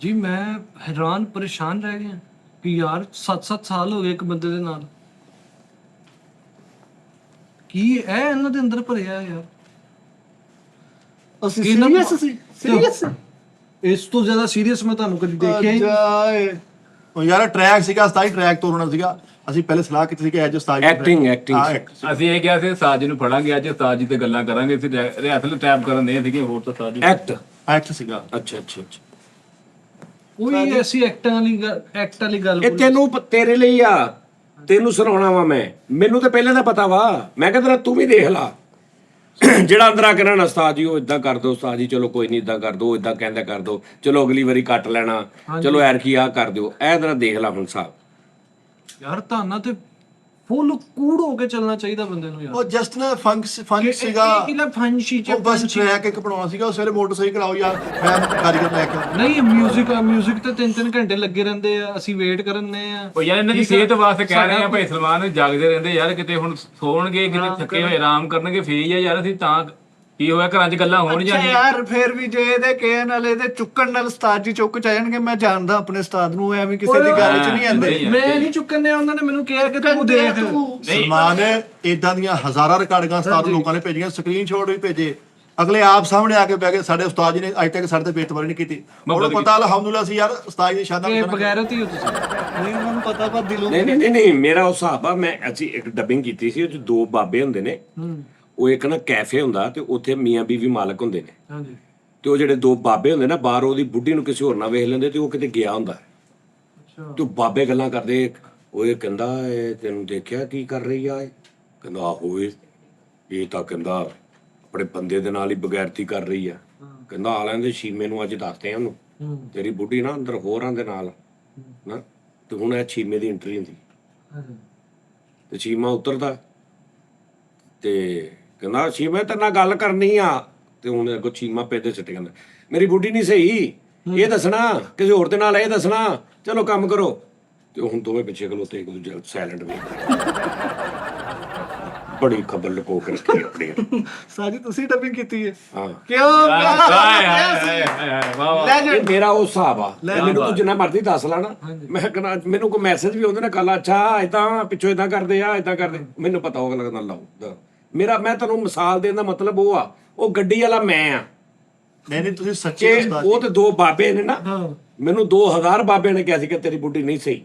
ਜੀ ਮੈਂ ਹੈਰਾਨ ਪਰੇਸ਼ਾਨ ਰਹਿ ਗਿਆ ਕਿ ਯਾਰ 7-7 ਸਾਲ ਹੋ ਗਏ ਇੱਕ ਬੰਦੇ ਦੇ ਨਾਲ, ਕੀ ਇਹ ਇਹਨਾਂ ਦੇ ਅੰਦਰ ਭਰਿਆ ਯਾਰ। ਅਸੀਂ ਸੀਰੀਅਸ ਸੀ ਸੀਰੀਅਸ ਇਸ ਤੋਂ ਜ਼ਿਆਦਾ ਸੀਰੀਅਸ ਮੈਂ ਤੁਹਾਨੂੰ ਕਦੀ ਦੇਖਿਆ ਹੀ ਨਹੀਂ। ਜਾਏ ਉਹ ਯਾਰ ਟਰੈਕ ਸੀਗਾ ਉਸਤਾਦ, ਟਰੈਕ ਤੋੜਨਾ ਸੀਗਾ। ਅਸੀਂ ਪਹਿਲੇ ਸਲਾਹ ਕੀਤੀ ਸੀ ਕਿ ਅੱਜ ਉਸਤਾਦ Acting. ਅਸੀਂ ਇਹ ਕਿਹਾ ਸੀ ਸਾਜ ਨੂੰ ਫੜਾਂਗੇ ਅੱਜ, ਸਾਜ ਜੀ ਤੇ ਗੱਲਾਂ ਕਰਾਂਗੇ। ਅਸੀਂ ਰਿਹਰਸਲ ਟੈਪ ਕਰਨ ਦੇ ਸੀਗੇ, ਹੋਰ ਤਾਂ ਸਾਜ ਐਕਟ ਸੀਗਾ। ਅੱਛਾ। ਕੋਈ ਐਸੀ ਐਕਟ ਵਾਲੀ ਗੱਲ ਇਹ ਤੈਨੂੰ ਤੇਰੇ ਲਈ ਆ, ਤੈਨੂੰ ਸੁਣਾਉਣਾ ਵਾ ਮੈਂ। ਮੈਨੂੰ ਤਾਂ ਪਹਿਲੇ ਦਾ ਪਤਾ ਵਾ, ਮੈਂ ਕਹਿੰਦਾ ਤੂੰ ਵੀ ਦੇਖ ਲਾ। ਜਿਹੜਾ ਅੰਦਰ ਆ ਕੇ ਨਾ ਉਸਤਾਦ ਜੀ ਉਹ ਇਦਾਂ ਕਰ ਦੋ, ਉਸਤਾਦ ਜੀ ਚਲੋ ਕੋਈ ਨਹੀਂ ਇਦਾਂ ਕਰ ਦੋ, ਇਦਾਂ ਕਹਿੰਦਾ ਕਰ ਦੋ, ਚਲੋ ਅਗਲੀ ਵਾਰੀ ਕੱਟ ਲੈਣਾ, ਚਲੋ ਐਰ ਕੀ ਆ ਕਰ ਦਿਓ, ਇਹ ਤਰ੍ਹਾਂ ਦੇਖ ਲਾ ਹੁਣ ਸਾਹਿਬ। ਯਾਰ ਤਾਨਾ ਤੇ ਫੁੱਲ ਕੂੜ ਹੋ ਕੇ ਚੱਲਣਾ ਚਾਹੀਦਾ ਬੰਦੇ ਨੂੰ ਯਾਰ। ਉਹ ਜਸਟ ਨਾ ਫੰਕ ਸੀਗਾ, ਕਿਲਾ ਫੰਸ਼ੀ ਚ ਉਹ ਬਸ ਟਰੈਕ ਇੱਕ ਬਣਾਉਣਾ ਸੀਗਾ। ਉਸ ਵੇਲੇ ਮੋਟਰਸਾਈਕਲ ਆਓ ਯਾਰ, ਮੈਂ ਕਾਰੀਗਰ ਲੈ ਕੇ ਨਹੀਂ ਮਿਊਜ਼ਿਕ ਤੇ 3-3 ਘੰਟੇ ਲੱਗੇ ਰਹਿੰਦੇ ਆ, ਅਸੀਂ ਵੇਟ ਕਰਨੇ ਆ। ਉਹ ਯਾਰ ਇਹਨਾਂ ਦੀ ਸਿਹਤ ਵਾਸਤੇ ਕਹਿ ਰਹੇ ਆ ਭਾਈ ਸਲਮਾਨ, ਜਾਗਦੇ ਰਹਿੰਦੇ ਯਾਰ, ਕਿਤੇ ਹੁਣ ਸੌਣਗੇ, ਕਿਤੇ ਥੱਕੇ ਹੋਏ ਆਰਾਮ ਕਰਨਗੇ ਫੇਰ ਆ ਯਾਰ। ਅਸੀਂ ਤਾਂ ਕੀ ਹੋਇਆ ਘਰਾਂ 'ਚ ਗੱਲਾਂ ਹੋਣ ਜਾਂਦੀਆਂ ਯਾਰ ਫੇਰ ਵੀ ਜੇ ਇਹਦੇ ਕਹਿਣ ਵਾਲੇ ਦੇ ਚੁੱਕਣ ਨਾਲ ਉਸਤਾਦ ਜੀ ਚੁੱਕ ਚ ਆ ਜਾਣਗੇ। ਮੈਂ ਜਾਣਦਾ ਆਪਣੇ ਉਸਤਾਦ ਨੂੰ, ਐਵੇਂ ਕਿਸੇ ਦੀ ਗੱਲ ਚ ਨਹੀਂ ਆਂਦੇ। ਮੈਂ ਨਹੀਂ ਚੁੱਕਣ ਦਿਆ, ਉਹਨਾਂ ਨੇ ਮੈਨੂੰ ਕਿਹਾ ਕਿ ਤੂੰ ਦੇਖ। ਸਲਮਾਨ ਇਦਾਂ ਦੀਆਂ ਹਜ਼ਾਰਾਂ ਰਿਕਾਰਡਿੰਗਾਂ ਉਸਤਾਦ ਨੂੰ ਲੋਕਾਂ ਨੇ ਭੇਜੀਆਂ, ਸਕਰੀਨਸ਼ਾਟ ਵੀ ਭੇਜੇ। ਅਗਲੇ ਆਪ ਸਾਹਮਣੇ ਆ ਕੇ ਬਹਿ ਗਏ। ਸਾਡੇ ਉਸਤਾਦ ਜੀ ਨੇ ਅੱਜ ਤੱਕ ਸਾਡੇ ਤੇ ਬੇਇੱਜ਼ਤੀ ਨਹੀਂ ਕੀਤੀ। ਉਹਨੂੰ ਪਤਾ ਅਲਹਮਦੁਲਿਲਾ ਸੀ ਯਾਰ ਉਸਤਾਦ ਜੀ ਸ਼ਾਦਾ ਇਹ ਬਗੈਰਤ ਹੀ ਹੋ ਤੁਸੀਂ। ਨਹੀਂ ਉਹਨਾਂ ਨੂੰ ਪਤਾ ਪਰ ਦਿਲੋਂ ਨਹੀਂ ਮੇਰਾ ਉਹ ਹਿਸਾਬ ਆ। ਮੈਂ ਅਸੀਂ ਇੱਕ ਡੱਬਿੰਗ ਕੀਤੀ ਸੀ, ਉਹ 'ਚ 2 ਬਾਬੇ ਹੁੰਦੇ ਨੇ। ਉਹ ਇੱਕ ਨਾ ਕੈਫੇ ਹੁੰਦਾ ਤੇ ਉੱਥੇ ਮੀਆਂ ਬੀਵੀ ਮਾਲਕ ਹੁੰਦੇ ਨੇ। ਹਾਂਜੀ। ਤੇ ਉਹ ਜਿਹੜੇ 2 ਬਾਬੇ ਹੁੰਦੇ ਨਾ, ਬਾਹਰ ਉਹਦੀ ਬੁੱਢੀ ਨੂੰ ਕਿਸੇ ਹੋਰ ਨਾਲ ਵੇਖ ਲੈਂਦੇ ਤੇ ਉਹ ਕਿਤੇ ਗਿਆ ਹੁੰਦਾ। ਤੇ ਉਹ ਬਾਬੇ ਗੱਲਾਂ ਕਰਦੇ, ਉਹ ਇਹ ਕਹਿੰਦਾ ਇਹ ਤੈਨੂੰ ਦੇਖਿਆ ਕੀ ਕਰ ਰਹੀ ਆ? ਇਹ ਕਹਿੰਦਾ ਆਹੋ ਇਹ ਤਾਂ ਕਹਿੰਦਾ ਆਪਣੇ ਬੰਦੇ ਦੇ ਨਾਲ ਹੀ ਬਗੈਰਤੀ ਕਰ ਰਹੀ ਆ। ਕਹਿੰਦਾ ਆ ਲੈਂਦੇ ਸ਼ੀਮੇ ਨੂੰ, ਅੱਜ ਦੱਸਦੇ ਆ ਉਹਨੂੰ ਤੇਰੀ ਬੁੱਢੀ ਨਾ ਅੰਦਰ ਹੋਰਾਂ ਦੇ ਨਾਲ ਨਾ। ਤੇ ਹੁਣ ਇਹ ਸ਼ੀਮੇ ਦੀ ਐਂਟਰੀ ਹੁੰਦੀ ਤੇ ਸ਼ੀਮਾ ਉਤਰਦਾ ਤੇ ਕਹਿੰਦਾ ਸ਼ੀਮੇ ਤੇਰੇ ਨਾਲ ਗੱਲ ਕਰਨੀ ਆ। ਤੇ ਹੁਣ ਅੱਗੋਂ ਸ਼ੀਮਾ ਪੈਦੇ ਸਿੱਟ ਕਹਿੰਦਾ ਮੇਰੀ ਬੁੱਢੀ ਨਹੀਂ ਸਹੀ, ਇਹ ਦੱਸਣਾ ਕਿਸੇ ਹੋਰ ਦੇ ਨਾਲ, ਇਹ ਦੱਸਣਾ, ਚਲੋ ਕੰਮ ਕਰੋ। ਤੇ ਹੁਣ ਦੋਵੇਂ ਪਿੱਛੇ ਖਲੋਤੇ ਇੱਕ ਦੂਜੇ ਸਾਇਲੈਂਟ ਵੇਖ। ਬੜੀ ਖਬਰ ਲੁਕੋ ਕੇ ਰੱਖੀ ਆਪਣੀ। ਸਾਜੀ ਤੁਸੀਂ ਡੱਬਿੰਗ ਕੀਤੀ ਹੈ? ਹਾਂ ਕਿਉਂ? ਇਹ ਮੇਰਾ ਉਹ ਹਿਸਾਬ ਆ। ਮੈਨੂੰ ਤੂੰ ਜਿੰਨਾ ਮਰਜ਼ੀ ਦੱਸ ਲੈਣਾ, ਮੈਂ ਕਹਿੰਦਾ ਮੈਨੂੰ ਕੋਈ ਮੈਸੇਜ ਵੀ ਆਉਂਦੇ ਨਾ ਕੱਲ, ਅੱਛਾ ਏਦਾਂ ਪਿੱਛੋਂ ਏਦਾਂ ਕਰਦੇ ਆ, ਏਦਾਂ ਕਰਦੇ, ਮੈਨੂੰ ਪਤਾ ਉਹ ਗੱਲ ਨਾਲ ਲਾਓ ਮੇਰਾ। ਮੈਂ ਤੁਹਾਨੂੰ ਮਿਸਾਲ ਦੇਣ ਦਾ ਮਤਲਬ ਉਹ ਆ, ਉਹ ਗੱਡੀ ਵਾਲਾ ਮੈਂ ਆ। ਨਹੀਂ ਤੁਸੀਂ ਸੱਚੇ ਉਸਤਾਦ ਉਹ ਤੇ 2 ਬਾਬੇ ਨੇ ਨਾ, ਮੈਨੂੰ 2000 ਬਾਬੇ ਨੇ ਕਿਹਾ ਸੀ ਕਿ ਤੇਰੀ ਬੁੱਢੀ ਨਹੀਂ ਸਹੀ।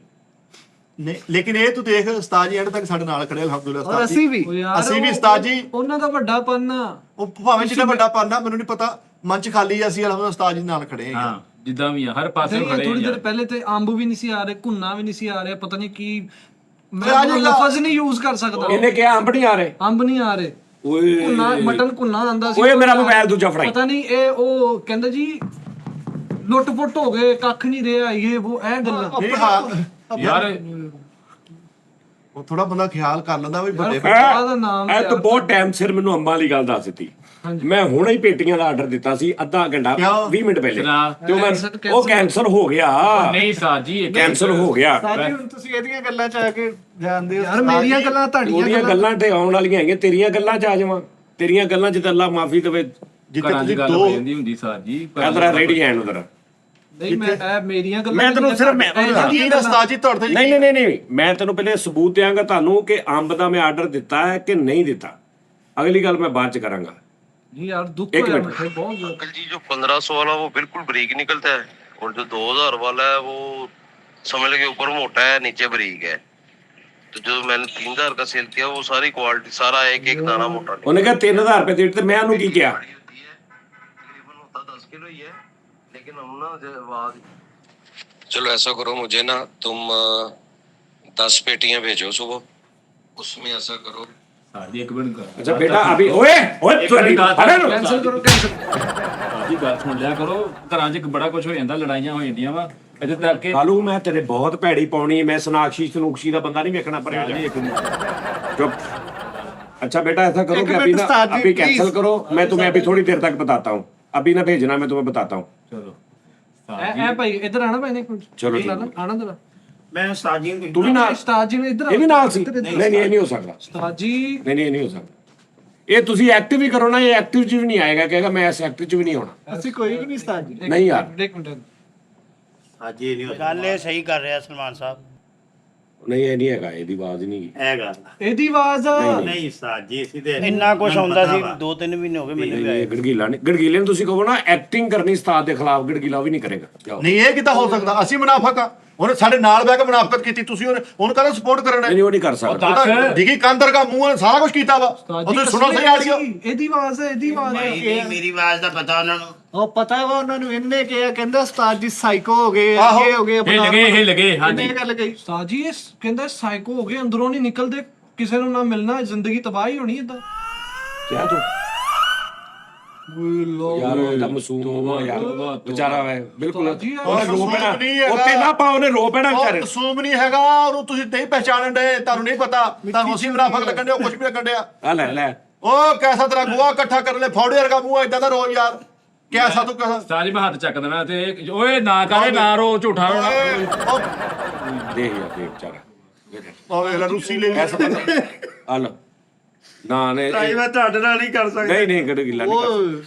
ਨਹੀਂ ਲੇਕਿਨ ਇਹ ਤੂੰ ਦੇਖ ਉਸਤਾਦ ਜੀ ਐਂਡ ਤੱਕ ਸਾਡੇ ਨਾਲ ਖੜੇ ਅਲਹਮਦੁਲਿਲਾ ਔਰ ਉਸਤਾਦ ਜੀ। ਅਸੀਂ ਵੀ ਅਸੀਂ ਵੀ ਉਸਤਾਦ ਜੀ, ਉਹਨਾਂ ਦਾ ਵੱਡਾ ਪੰਨਾ। ਉਹ ਭਾਵੇਂ ਜਿੰਨਾ ਵੱਡਾ ਪਾਣਾ ਮੈਨੂੰ ਨਹੀਂ ਪਤਾ, ਮੰਚ ਖਾਲੀ ਆ, ਅਸੀਂ ਅਲਹਮਦੁਲਿਲਾ ਉਸਤਾਦ ਜੀ ਨਾਲ ਖੜੇ ਹਾਂ। ਹਾਂ ਜਿੱਦਾਂ ਵੀ ਆ, ਹਰ ਪਾਸੇ ਖੜੇ ਥੋੜੀ ਦੇਰ ਪਹਿਲੇ ਤੇ ਅੰਬ ਵੀ ਨਹੀਂ ਸੀ ਆ ਰਹੇ, ਘੁੰਨਾ ਵੀ ਨਹੀਂ ਸੀ ਆ ਰਿਹਾ, ਪਤਾ ਨਹੀਂ ਕੀ, ਮੈਂ ਲਫ਼ਜ਼ ਨਹੀਂ ਯੂਜ਼ ਕਰ ਸਕਦਾ। ਇਹਨੇ ਕਿਹਾ ਅੰਬ ਨਹੀਂ ਆ ਰਹੇ, ਅੰਬ ਨਹੀਂ ਆ ਰਹੇ। ਓਏ ਘੁੰਨਾ ਮਟਨ ਘੁੰਨਾ ਆਂਦਾ ਸੀ। ਓਏ ਮੇਰਾ ਮੋਬਾਈਲ ਦੂਜਾ ਫੜਾਈ। ਪਤਾ ਨਹੀਂ ਇਹ ਉਹ ਕਹਿੰਦਾ ਜੀ ਲੁੱਟ-ਪੁੱਟ ਹੋ ਗਏ, ਕੱਖ ਨਹੀਂ ਰਿਹਾ, ਇਹ ਉਹ ਇਹ ਗੱਲਾਂ। ਨਹੀਂ ਹਾਂ ਯਾਰ। ਉਹ ਥੋੜਾ ਬੰਦਾ ਖਿਆਲ ਕਰ ਲੈਂਦਾ ਵੀ ਵੱਡੇ ਦਾ ਨਾਮ ਇਹ ਤਾਂ ਬਹੁਤ ਟਾਈਮ ਸਿਰ ਮੈਨੂੰ ਅੰਬਾਂ ਵਾਲੀ ਗੱਲ ਦੱਸ ਦਿੱਤੀ। ਮੈਂ ਹੁਣੇ ਹੀ ਪੇਟੀਆਂ ਦਾ ਆਰਡਰ ਦਿੱਤਾ ਸੀ ਅੱਧਾ ਘੰਟਾ 20 ਮਿੰਟ ਪਹਿਲੇ, ਤੇ ਉਹ ਕੈਂਸਲ ਹੋ ਗਿਆ। ਨਹੀਂ ਸਾਜ ਜੀ ਕੈਂਸਲ ਹੋ ਗਿਆ। ਸਾਜੀ ਹੁਣ ਤੁਸੀਂ ਇਹਦੀਆਂ ਗੱਲਾਂ ਚ ਆ ਕੇ ਜਾਣਦੇ ਹੋ ਯਾਰ ਮੇਰੀਆਂ ਗੱਲਾਂ ਉਹਦੀਆਂ ਗੱਲਾਂ ਤੇ ਆਉਣ ਵਾਲੀਆਂ ਹੈਗੀਆਂ, ਤੇਰੀਆਂ ਗੱਲਾਂ ਚ ਆ ਜਾਵਾਂ। ਤੇਰੀਆਂ ਗੱਲਾਂ ਚ ਤਾਂ ਅੱਲਾ ਮਾਫੀ ਦੇਵੇ। ਜਿੱਥੇ ਘਰਾਂ 'ਚ ਤੁਸੀਂ ਗੱਲ ਹੋ ਜਾਂਦੀ ਹੁੰਦੀ ਸਾਜ ਜੀ। ਕਹਿੰਦਾ ਰੈਡੀ ਐਨ ਉਧਰ। ਨਹੀਂ ਮੈਂ ਮੇਰੀਆਂ ਗੱਲਾਂ ਮੈਂ ਤੈਨੂੰ ਸਿਰਫ ਕੀ ਉਸਤਾਦ ਜੀ ਤੁਹਾਡੇ ਤੇ ਨਹੀਂ ਮੈਂ ਤੈਨੂੰ ਪਹਿਲੇ ਸਬੂਤ ਦਿਆਂਗਾ ਤੁਹਾਨੂੰ ਕਿ ਅੰਬ ਦਾ ਮੈਂ ਆਰਡਰ ਦਿੱਤਾ ਹੈ ਕਿ ਨਹੀਂ ਦਿੱਤਾ। ਅਗਲੀ ਗੱਲ ਮੈਂ ਬਾਅਦ ਚ ਕਰਾਂਗਾ। ਜੀ ਯਾਰ ਦੁੱਖ एक ਹੋਇਆ मिनट। ਮੈਨੂੰ ਬਹੁਤ ਜ਼ਿਆਦਾ। अंकल जी जो 1500 वाला वो बिल्कुल बारीक निकलता है और जो 2000 वाला है वो समझ लगे ऊपर मोटा है नीचे बारीक है। तो जो मैंने 3000 का सेल किया वो सारी क्वालिटी सारा एक एक दाना मोटा निकला। ਉਹਨੇ ਕਿਹਾ 3000 ਰੁਪਏ ਦੇ ਤੇ ਮੈਂ ਉਹਨੂੰ ਕੀ ਕਿਹਾ? तकरीबन होता 10 किलो ही है लेकिन हम ना बाद चलो ऐसा करो मुझे ना तुम 10 पेटियां भेजो सुबह उसमें ऐसा करो। ਸਾਜ ਜੀ ਇੱਕ ਮਿੰਟ ਕਰ। ਅੱਛਾ ਬੇਟਾ ਅਭੀ ਓਏ ਤੁਹਾਡੀ ਕੈਂਸਲ ਕਰੋ ਕੈਂਸਲ। ਸਾਜ ਜੀ ਗੱਲ ਸੁਣ ਲਿਆ ਕਰੋ, ਘਰਾਂ 'ਚ ਬੜਾ ਕੁਝ ਹੋ ਜਾਂਦਾ, ਲੜਾਈਆਂ ਹੋ ਜਾਂਦੀਆਂ ਵਾ। ਇੱਥੇ ਤੱਕ ਕਿ ਕਾਲੂ ਮੈਂ ਤੇਰੇ ਬਹੁਤ ਭੈੜੀ ਪਾਉਣੀ ਹੈ। ਮੈਂ ਸਨਾਕਸ਼ੀ ਸਨੂਕਸ਼ੀ ਦਾ ਬੰਦਾ ਨਹੀਂ ਵੇਖਣਾ ਪਰ ਜੀ ਇੱਕ ਮਿੰਟ। चुप। अच्छा बेटा ऐसा करो एक कि मिनट अभी ना उस्ताद जी, अभी कैंसिल please। करो, मैं तुम्हें अभी थोड़ी देर तक बताता हूँ। अभी ना भेजना, मैं तुम्हें बताता हूँ। ਚਲੋ ਐ ਭਾਈ ਇੱਧਰ ਆਣਾ ਭਾਈ ਨੇ ਚਲੋ ਠੀਕ ਹੈ। ਆਣਾ ਜਰਾ ਮੈਂ ਉਸਤਾਦ ਜੀ ਨੂੰ ਤੂੰ ਵੀ ਨਾਲ ਉਸਤਾਦ ਜੀ ਨੇ ਇੱਧਰ ਇਹ ਵੀ ਨਾਲ ਸੀ ਨਹੀਂ ਨਹੀਂ ਇਹ ਨਹੀਂ ਹੋ ਸਕਦਾ ਉਸਤਾਦ ਜੀ ਨਹੀਂ ਇਹ ਨਹੀਂ ਹੋ ਸਕਦਾ ਇਹ ਤੁਸੀਂ ਐਕਟਿਵ ਹੀ ਕਰੋ ਨਾ ਇਹ ਐਕਟਿਵ ਚ ਵੀ ਨਹੀਂ ਆਏਗਾ ਕਹੇਗਾ ਮੈਂ ਇਸ ਐਕਟਿਵ ਚ ਵੀ ਨਹੀਂ ਹੋਣਾ ਅਸੀਂ ਕੋਈ ਵੀ ਨਹੀਂ ਉਸਤਾਦ ਜੀ ਨਹੀਂ ਯਾਰ ਇੱਕ ਮਿੰਟ ਅੱਜ ਇਹ ਨਹੀਂ ਗੱਲ ਇਹ ਸਹੀ ਕਰ ਰਿਹਾ ਸਲਮਾਨ ਸਾਹਿਬ ਨਹੀਂ ਇਹ ਨਹੀਂ ਹੈਗਾ ਇਹਦੀ ਆਵਾਜ਼ ਹੀ ਨਹੀਂ ਇਹ ਗੱਲ ਇਹਦੀ ਆਵਾਜ਼ ਨਹੀਂ ਉਸਤਾਦ ਜੀ ਅਸੀਂ ਤੇ ਇੰਨਾ ਕੁਝ ਹੁੰਦਾ ਸੀ 2-3 ਮਹੀਨੇ ਹੋ ਗਏ ਮੈਨੂੰ ਵੀ ਇਹ ਗੜਗੀਲਾ ਨਹੀਂ ਗੜਗੀਲੇ ਨੂੰ ਤੁਸੀਂ ਕਹੋ ਨਾ ਐਕਟਿੰਗ ਕਰਨੀ ਉਸਤਾਦ ਦੇ ਖਿਲਾਫ ਗੜਗੀਲਾ ਵੀ ਨਹੀਂ ਕਰੇਗਾ ਜਾਓ ਨਹੀਂ ਇਹ ਕਿੱਦਾਂ ਹੋ ਸਕਦਾ ਅਸੀਂ ਮੁਨਾਫਕ ਆ ਉਹਨੇ ਸਾਡੇ ਨਾਲ ਬਹਿ ਕੇ ਮੁਨਾਫਕਤ ਕੀਤੀ ਤੁਸੀਂ ਉਹਨੂੰ ਕਹਿੰਦਾ ਸਪੋਰਟ ਕਰਨਾ ਨਹੀਂ ਉਹ ਨਹੀਂ ਕਰ ਸਕਦਾ ਡਿਗੀ ਕੰਦਰ ਦਾ ਮੂੰਹ ਨੇ ਸਾਰਾ ਕੁਝ ਕੀਤਾ ਵਾ ਉਹ ਤੁਸੀਂ ਸੁਣੋ ਸਹੀ ਆਡੀਓ ਇਹਦੀ ਆਵਾਜ਼ ਹੈ ਇਹਦੀ ਆਵਾਜ਼ ਹੈ ਨਹੀਂ ਮੇਰੀ ਆਵਾਜ਼ ਦਾ ਪਤਾ ਉਹਨਾਂ ਨੂੰ ਉਹ ਪਤਾ ਵਾ ਉਹਨਾਂ ਨੂੰ ਇਹਨੇ ਕਿਹਾ ਕਹਿੰਦਾ ਉਸਤਾਦ ਜੀ ਸਾਈਕੋ ਹੋ ਗਏ ਆਹੋ। ਇਹ ਹੋ ਗਏ ਇਹ ਲਗੇ ਹਾਂਜੀ ਇਹ ਗੱਲ ਕਹੀ ਉਸਤਾਦ ਜੀ ਇਹ ਕਹਿੰਦਾ ਸਾਈਕੋ ਹੋ ਗਏ ਅੰਦਰੋਂ ਨਹੀਂ ਨਿਕਲਦੇ ਕਿਸੇ ਨੂੰ ਨਾ ਮਿਲਣਾ ਜ਼ਿੰਦਗੀ ਤਬਾਹੀ ਹੋਣੀ ਇਦਾਂ ਕਿਆ ਤੂੰ ਯਾਰ ਉਹ ਤਾਂ ਮਾਸੂਮ ਆ ਯਾਰ ਵਿਚਾਰਾ ਵੇ ਬਿਲਕੁਲ ਉਹਨੇ ਰੋ ਪੈਣਾ ਉੱਤੇ ਨਾ ਪਾ ਉਹਨੇ ਰੋ ਪੈਣਾ ਵਿਚਾਰੇ ਉਹ ਸੂਮ ਨਹੀਂ ਹੈਗਾ ਉਹਨੂੰ ਤੁਸੀਂ ਨਹੀਂ ਪਹਿਚਾਣਨ ਦੇ ਤੁਹਾਨੂੰ ਨਹੀਂ ਪਤਾ ਤੁਹਾਨੂੰ ਅਸੀਂ ਮੁਨਾਫਕ ਲੱਗਣ ਦੇ ਉਹ ਕੁਝ ਵੀ ਲੱਗਣ ਡਿਆ ਆ ਲੈ ਲੈ ਉਹ ਕੈਸਾ ਤੇਰਾ ਗੋਆ ਇਕੱਠਾ ਕਰ ਲੈ ਫੌੜੇ ਵਰਗਾ ਮੂੰਹ ਇਦਾਂ ਦਾ ਰੋ ਯਾਰ ਕੈਸਾ ਤੂੰ ਕੈਸਾ ਸਾਜੀ ਮੈਂ ਹੱਥ ਚੱਕ ਦੇਣਾ ਤੇ ਓਏ ਨਾ ਕਰੇ ਨਾ ਰੋ ਝੂਠਾ ਰੋਣਾ ਦੇਖ ਯਾਰ ਦੇਖ ਵਿਚਾਰਾ ਉਹ ਵੇਖ ਲੈ ਰੂਸੀ ਲੈ ਐਸਾ ਆ ਲੈ ਨਾ ਨੇ ਮੈਂ ਤੁਹਾਡੇ ਨਾਲ ਨਹੀਂ ਕਰ ਸਕਦਾ ਨਹੀਂ ਨਹੀਂ ਗੜਗੀਲਾ ਨਹੀਂ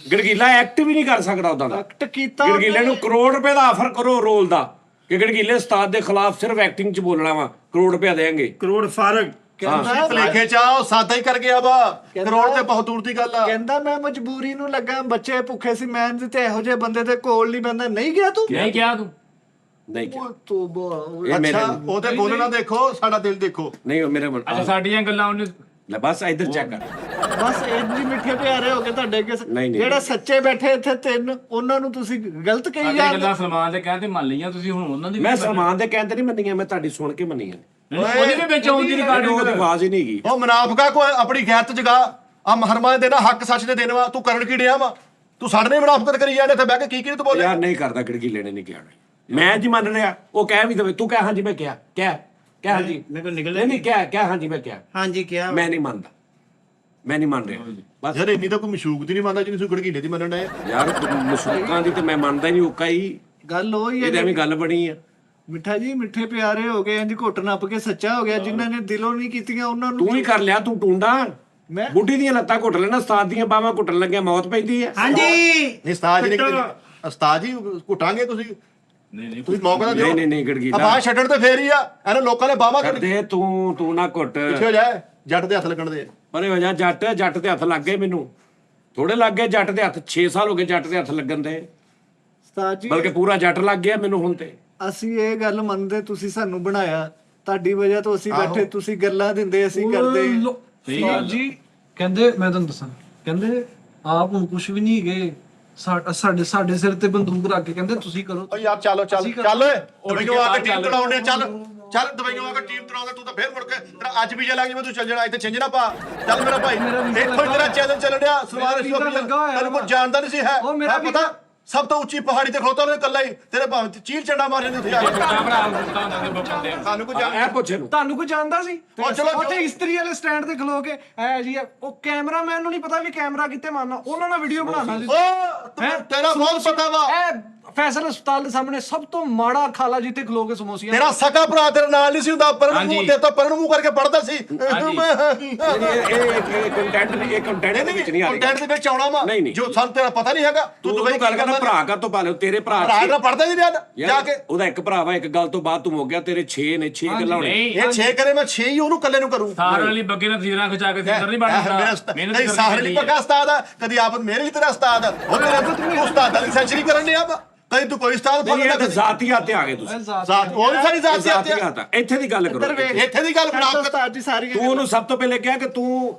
ਕਰ ਗੜਗੀਲਾ ਐਕਟਿਵ ਹੀ ਨਹੀਂ ਕਰ ਸਕਦਾ ਉਦਾਂ ਦਾ ਐਕਟ ਕੀਤਾ ਗੜਗੀਲੇ ਨੂੰ ਕਰੋੜ ਰੁਪਏ ਦਾ ਆਫਰ ਕਰੋ ਰੋਲ ਦਾ ਕਿ ਗੜਗੀਲੇ ਉਸਤਾਦ ਦੇ ਖਿਲਾਫ ਸਿਰਫ ਐਕਟਿੰਗ ਚ ਬੋਲਣਾ ਵਾ ਕਰੋੜ ਰੁਪਏ ਦੇਣਗੇ ਕਰੋੜ ਫਰਕ ਕਹਿੰਦਾ ਭਲੇਖੇ ਚ ਉਹ ਸਾਦਾ ਹੀ ਕਰ ਗਿਆ ਵਾ ਕਰੋੜ ਤੇ ਬਹੁਤ ਦੂਰ ਦੀ ਗੱਲ ਆ ਕਹਿੰਦਾ ਮੈਂ ਮਜਬੂਰੀ ਨੂੰ ਲੱਗਾ ਬੱਚੇ ਭੁੱਖੇ ਸੀ ਮੈਂ ਤੇ ਇਹੋ ਜਿਹੇ ਬੰਦੇ ਦੇ ਕੋਲ ਨਹੀਂ ਬੰਦਾ ਨਹੀਂ ਗਿਆ ਤੂੰ ਨਹੀਂ ਕਿਹਾ ਤੂੰ ਨਹੀਂ ਕਿਹਾ। ਉਹ ਤੋਬਾ ਇਹ ਮੇਰੇ ਅੱਛਾ ਉਹਦੇ ਬੋਲਣਾ ਦੇਖੋ ਸਾਡਾ ਦਿਲ ਦੇਖੋ ਨਹੀਂ ਉਹ ਮੇਰੇ ਅੱਛਾ ਸਾਡੀਆਂ ਗੱਲਾਂ ਉਹਨੇ ਲੈ ਬਸ ਇੱਧਰ ਚੈੱਕ ਕਰ ਬਸ ਇੰਜ ਮਿੱਠੇ ਪਿਆਰੇ ਹੋ ਕੇ ਤੁਹਾਡੇ ਅੱਗੇ ਨਹੀਂ। ਜਿਹੜੇ ਸੱਚੇ ਬੈਠੇ ਇੱਥੇ ਤਿੰਨ ਉਹਨਾਂ ਨੂੰ ਤੁਸੀਂ ਗਲਤ ਕਹੀ ਸਾਡੀਆਂ ਜਾਂਦੇ ਗੱਲਾਂ ਸਲਮਾਨ ਦੇ ਕਹਿਣ ਤੇ ਮੰਨ ਲਈਆਂ ਤੁਸੀਂ ਹੁਣ ਉਹਨਾਂ ਦੀ ਮੈਂ ਸਲਮਾਨ ਦੇ ਕਹਿੰਦੇ ਨਹੀਂ ਮੰਨੀਆਂ ਮੈਂ ਤੁਹਾਡੀ ਸੁਣ ਕੇ ਮੰਨੀਆਂ ਨੇ ਉਹਦੇ ਵੀ ਵਿੱਚ ਆਉਂਦੀ ਉਹਦੀ ਰਿਕਾਰਡਿੰਗ ਆਵਾਜ਼ ਹੀ ਨਹੀਂ ਹੈਗੀ ਉਹ ਮੁਨਾਫਕਾ ਕੋਈ ਆਪਣੀ ਗੈਰਤ ਜਗਾ ਆ ਮਹਰਮਾ ਦੇ ਦੇਣਾ ਹੱਕ ਸੱਚ ਦੇ ਦੇਣ ਵਾ ਤੂੰ ਕਰਨ ਕੀ ਡਿਆ ਵਾ ਤੂੰ ਸਾਡੇ ਨੇ ਮੁਨਾਫਕਤ ਕਰੀ ਜਾਂਦੇ ਇੱਥੇ ਬਹਿ ਕੇ ਕੀ ਤੂੰ ਬੋਲੇ ਯਾਰ ਨਹੀਂ ਕਰਦਾ ਗੜਗੀਲੇ ਨੇ ਨਹੀਂ ਕਿਹਾ ਮੈਂ ਜੀ ਮੰਨ ਰਿਹਾ ਉਹ ਕਹਿ ਵੀ ਦਵੇ ਤੂੰ ਕਹਿ ਹਾਂਜੀ ਮੈਂ ਕਿਹਾ ਕਹਿ ਹਾਂਜੀ ਮੇਰੇ ਕੋਲ ਨਿਕਲ ਨਹੀਂ ਕਹਿ ਹਾਂਜੀ ਮੈਂ ਕਿਹਾ ਹਾਂਜੀ ਕਿਹਾ ਮੈਂ ਨਹੀਂ ਮੰਨਦਾ ਮੈਂ ਨਹੀਂ ਮੰਨ ਰਿਹਾ ਬਸ ਯਾਰ ਇੰਨੀ ਤਾਂ ਕੋਈ ਮਸ਼ੂਕ ਦੀ ਨਹੀਂ ਮੰਨਦਾ ਜਿੰਨੀ ਤੂੰ ਗੜਗੀਲੇ ਦੀ ਮੰਨਣ ਡਿਆ ਯਾਰ ਮਸ਼ੂਕਾਂ ਦੀ ਤੇ ਮੈਂ ਮੰਨਦਾ ਹੀ ਨਹੀਂ ਉਕਾ ਹੀ ਗੱਲ ਉਹ ਹੀ ਇਹਦੇ ਹੈ ਐਵੇਂ ਗੱਲ ਬਣੀ ਆ ਮਿੱਠਾ ਜੀ ਮਿੱਠੇ ਪਿਆਰੇ ਹੋ ਗਏ ਇੰਜ ਘੁੱਟ ਨੱਪ ਕੇ ਸੱਚਾ ਹੋ ਗਿਆ ਜਿਨ੍ਹਾਂ ਨੇ ਦਿਲੋਂ ਨਹੀਂ ਕੀਤੀਆਂ ਉਹਨਾਂ ਨੂੰ ਤੂੰ ਹੀ ਕਰ ਲਿਆ ਤੂੰ ਟੁੰਡਾ ਮੈਂ ਬੁੱਢੀ ਦੀਆਂ ਲੱਤਾਂ ਘੁੱਟ ਲੈਣਾ ਉਸਤਾਦ ਦੀਆਂ ਬਾਹਾਂ ਘੁੱਟਣ ਲੱਗਿਆ ਮੌਤ ਪੈਂਦੀ ਆ ਹਾਂਜੀ ਨਹੀਂ ਉਸਤਾਦ ਜੀ ਨੇ ਉਸਤਾਦ ਜੀ ਘੁੱਟਾਂਗੇ ਤੁਸੀਂ ਨਹੀਂ ਤੁਸੀਂ ਮੌਕਾ ਤਾਂ ਦਿਓ ਨਹੀਂ ਗੜਗੀਲਾ ਬਾਹ ਛੱਡਣ ਤੇ ਫੇਰ ਹੀ ਆ ਇਹਨੇ ਲੋਕਾਂ ਨੇ ਬਾਵਾ ਕਰ ਕਰਦੇ ਤੂੰ ਨਾ ਘੁੱਟ ਪਿੱਛੇ ਹੋ ਜਾਏ ਜੱਟ ਦੇ ਹੱਥ ਲੱਗਣ ਦੇ ਪਰੇ ਹੋ ਜਾ ਜੱਟ ਦੇ ਹੱਥ ਲੱਗ ਗਏ ਮੈਨੂੰ ਥੋੜੇ ਲੱਗ ਗਏ ਜੱਟ ਦੇ ਹੱਥ 6 ਸਾਲ ਹੋ ਗਏ ਜੱਟ ਦੇ ਹੱਥ ਲੱਗਣ ਦੇ ਉਸਤਾਦ ਜੀ ਬਲਕਿ ਪੂਰਾ ਜੱਟ ਲੱਗ ਗਿਆ ਮੈਨੂੰ ਹੁਣ ਤੇ ਅਸੀਂ ਇਹ ਗੱਲ ਮੰਨਦੇ ਤੁਸੀਂ ਸਾਨੂੰ ਬਣਾਇਆ ਤੁਹਾਡੀ ਵਜ੍ਹਾ ਤੋਂ ਅਸੀਂ ਬੈਠੇ ਤੁਸੀਂ ਗੱਲਾਂ ਦਿੰਦੇ ਅਸੀਂ ਕਰਦੇ ਉਸਤਾਦ ਜੀ ਕਹਿੰਦੇ ਮੈਂ ਤੁਹਾਨੂੰ ਦੱਸਾਂ ਕਹਿੰਦੇ ਆਪ ਹੁਣ ਕੁਝ ਵੀ ਨਹੀਂ ਗਏ ਸਾਡੇ ਸਿਰ ਤੇ ਬੰਦੂਕ ਰੱਖ ਕੇ ਕਹਿੰਦੇ ਤੁਸੀਂ ਕਰੋ ਓ ਯਾਰ ਚੱਲ ਦਵਾਈਆਂ ਆ ਕੇ ਟੀਮ ਤੜਾਉਣੇ ਚੱਲ ਦਵਾਈਆਂ ਆ ਕੇ ਟੀਮ ਤੜਾਉਂਦਾ ਤੂੰ ਤਾਂ ਫੇਰ ਮੁੜ ਕੇ ਤੇਰਾ ਅੱਜ ਵੀ ਜੇ ਲੱਗ ਜਾਵੇ ਤੂੰ ਚੱਲ ਜਾਣਾ ਇੱਥੇ ਚੇਂਜ ਨਾ ਪਾ ਚੱਲ ਮੇਰਾ ਭਾਈ ਇੱਥੋਂ ਹੀ ਤੇਰਾ ਚੈਨਲ ਚੱਲ ਰਿਹਾ ਸਲਮਾਨ ਵੀਜ਼ਾ ਲੱਗਾ ਹੋਇਆ ਤੈਨੂੰ ਕੋਈ ਜਾਣਦਾ ਨਹੀਂ ਸੀ ਹੈ ਉਹ ਮੇਰਾ ਹੈ ਪਤਾ ਸਭ ਤੋਂ ਉੱਚੀ ਪਹਾੜੀ ਤੇ ਖਲੋਤਾ ਉਹਨੇ ਇਕੱਲਾ ਹੀ ਤੇਰੇ ਭਾਵੇਂ ਚੀਲ ਚੰਡਾ ਮਾਰ ਜਾਂਦੇ ਉੱਥੇ ਜਾ ਕੇ ਸਾਨੂੰ ਕੋਈ ਜਾਣ ਇਹ ਪੁੱਛ ਇਹਨੂੰ ਤੁਹਾਨੂੰ ਕੋਈ ਜਾਣਦਾ ਸੀ ਉਹ ਚਲੋ ਉੱਥੇ ਇਸਤਰੀ ਵਾਲੇ ਸਟੈਂਡ ਤੇ ਖਲੋ ਕੇ ਐ ਜੀ ਉਹ ਕੈਮਰਾਮੈਨ ਨੂੰ ਨਹੀਂ ਪਤਾ ਵੀ ਕੈਮਰਾ ਕਿੱਥੇ ਮਾਰਨਾ ਉਹਨਾਂ ਨਾਲ ਵੀਡੀਓ ਬਣਾਉਣਾ ਸੀ ਓ ਤੇਰਾ ਬਹੁਤ ਪਤਾ ਵਾ ਇਹ ਫੈਸਲ ਹਸਪਤਾਲ ਦੇ ਸਾਹਮਣੇ ਸਭ ਤੋਂ ਮਾੜਾ ਖਾਲਾ ਜਿੱਥੇ ਖਲੋ ਕੇ ਸਮੋਸੀਆਂ ਤੇਰਾ ਸਕਾ ਭਰਾ ਤੇਰੇ ਨਾਲ ਨਹੀਂ ਸੀ ਹੁੰਦਾ ਪਰਨ ਮੂੰਹ ਤੇ ਤਾਂ ਪਰਨ ਮੂੰਹ ਕਰਕੇ ਪੜਦਾ ਸੀ ਇਹ ਕੰਟੈਂਟ ਦੇ ਵਿੱਚ ਨਹੀਂ ਆ ਰਿਹਾ ਕੰਟੈਂਟ ਦੇ ਵਿੱਚ ਆਉਣਾ ਵਾ ਨਹੀਂ। ਜੋ ਸਾਨੂੰ ਤੇਰਾ ਪਤਾ ਨਹੀਂ ਹੈਗਾ ਤੂੰ ਦੁਬਈ ਗੱਲ ਕਰਨਾ ਭਰਾ ਕਾ ਤੋਂ ਪਾ ਲਿਓ ਤੇਰੇ ਭਰਾ ਭਰਾ ਦਾ ਪੜਦਾ ਹੀ ਨਹੀਂ ਰਿਹਾ ਜਾ ਯਾਰ ਕੇ ਉਹਦਾ ਇੱਕ ਭਰਾ ਵਾ ਇੱਕ ਗੱਲ ਤੋਂ ਬਾਅਦ ਤੂੰ ਮੁੱਕ ਗਿਆ ਤੇਰੇ 6 ਨੇ 6 ਗੱਲਾਂ ਹੋਣੇ ਇਹ 6 ਕਰੇ ਮੈਂ 6 ਹੀ ਉਹਨੂੰ ਕੱਲੇ ਨੂੰ ਕਰੂੰ ਸਾਰ ਵਾਲੀ ਬੱਗੇ ਨਾਲ ਤੀਰਾਂ ਖਿਚਾ ਕੇ ਸਿੱਧਰ ਨਹੀਂ ਬਣਦਾ ਮਿਹਨਤ ਨਹੀਂ ਸਾਹਰ ਨਹੀਂ ਪੱਕਾ ਉਸਤਾਦ ਆ ਕਦੀ ਆਪ ਮੇਰੇ ਲਈ ਤੇਰਾ ਉਸਤਾਦ ਆ ਉਹ ਤੇਰੇ ਉਸਤਾਦ ਦੀ ਸੈਂਚਰੀ ਕਰਨ ਨਹੀਂ ਆ ਕਦੀ ਤੂੰ ਕੋਈ ਉਸਤਾਦ ਨਹੀਂ ਇਹ ਫੜਨਾ ਤਾਂ ਜ਼ਾਤੀਆਤ ਤੇ ਆ ਗਏ ਤੁਸੀਂ ਜ਼ਾਤ ਉਹ ਵੀ ਸਾਡੀ ਜ਼ਾਤ ਆ ਜ਼ਾਤੀਆਤ ਆ ਇੱਥੇ ਦੀ ਗੱਲ ਕਰੋ ਇੱਥੇ ਦੀ ਗੱਲ ਬਣਾ ਉਸਤਾਦ ਜੀ ਸਾਰੀ ਤੂੰ ਉਹਨੂੰ ਸਭ ਤੋਂ ਪਹਿਲੇ ਕਿਹਾ ਕਿ ਤੂੰ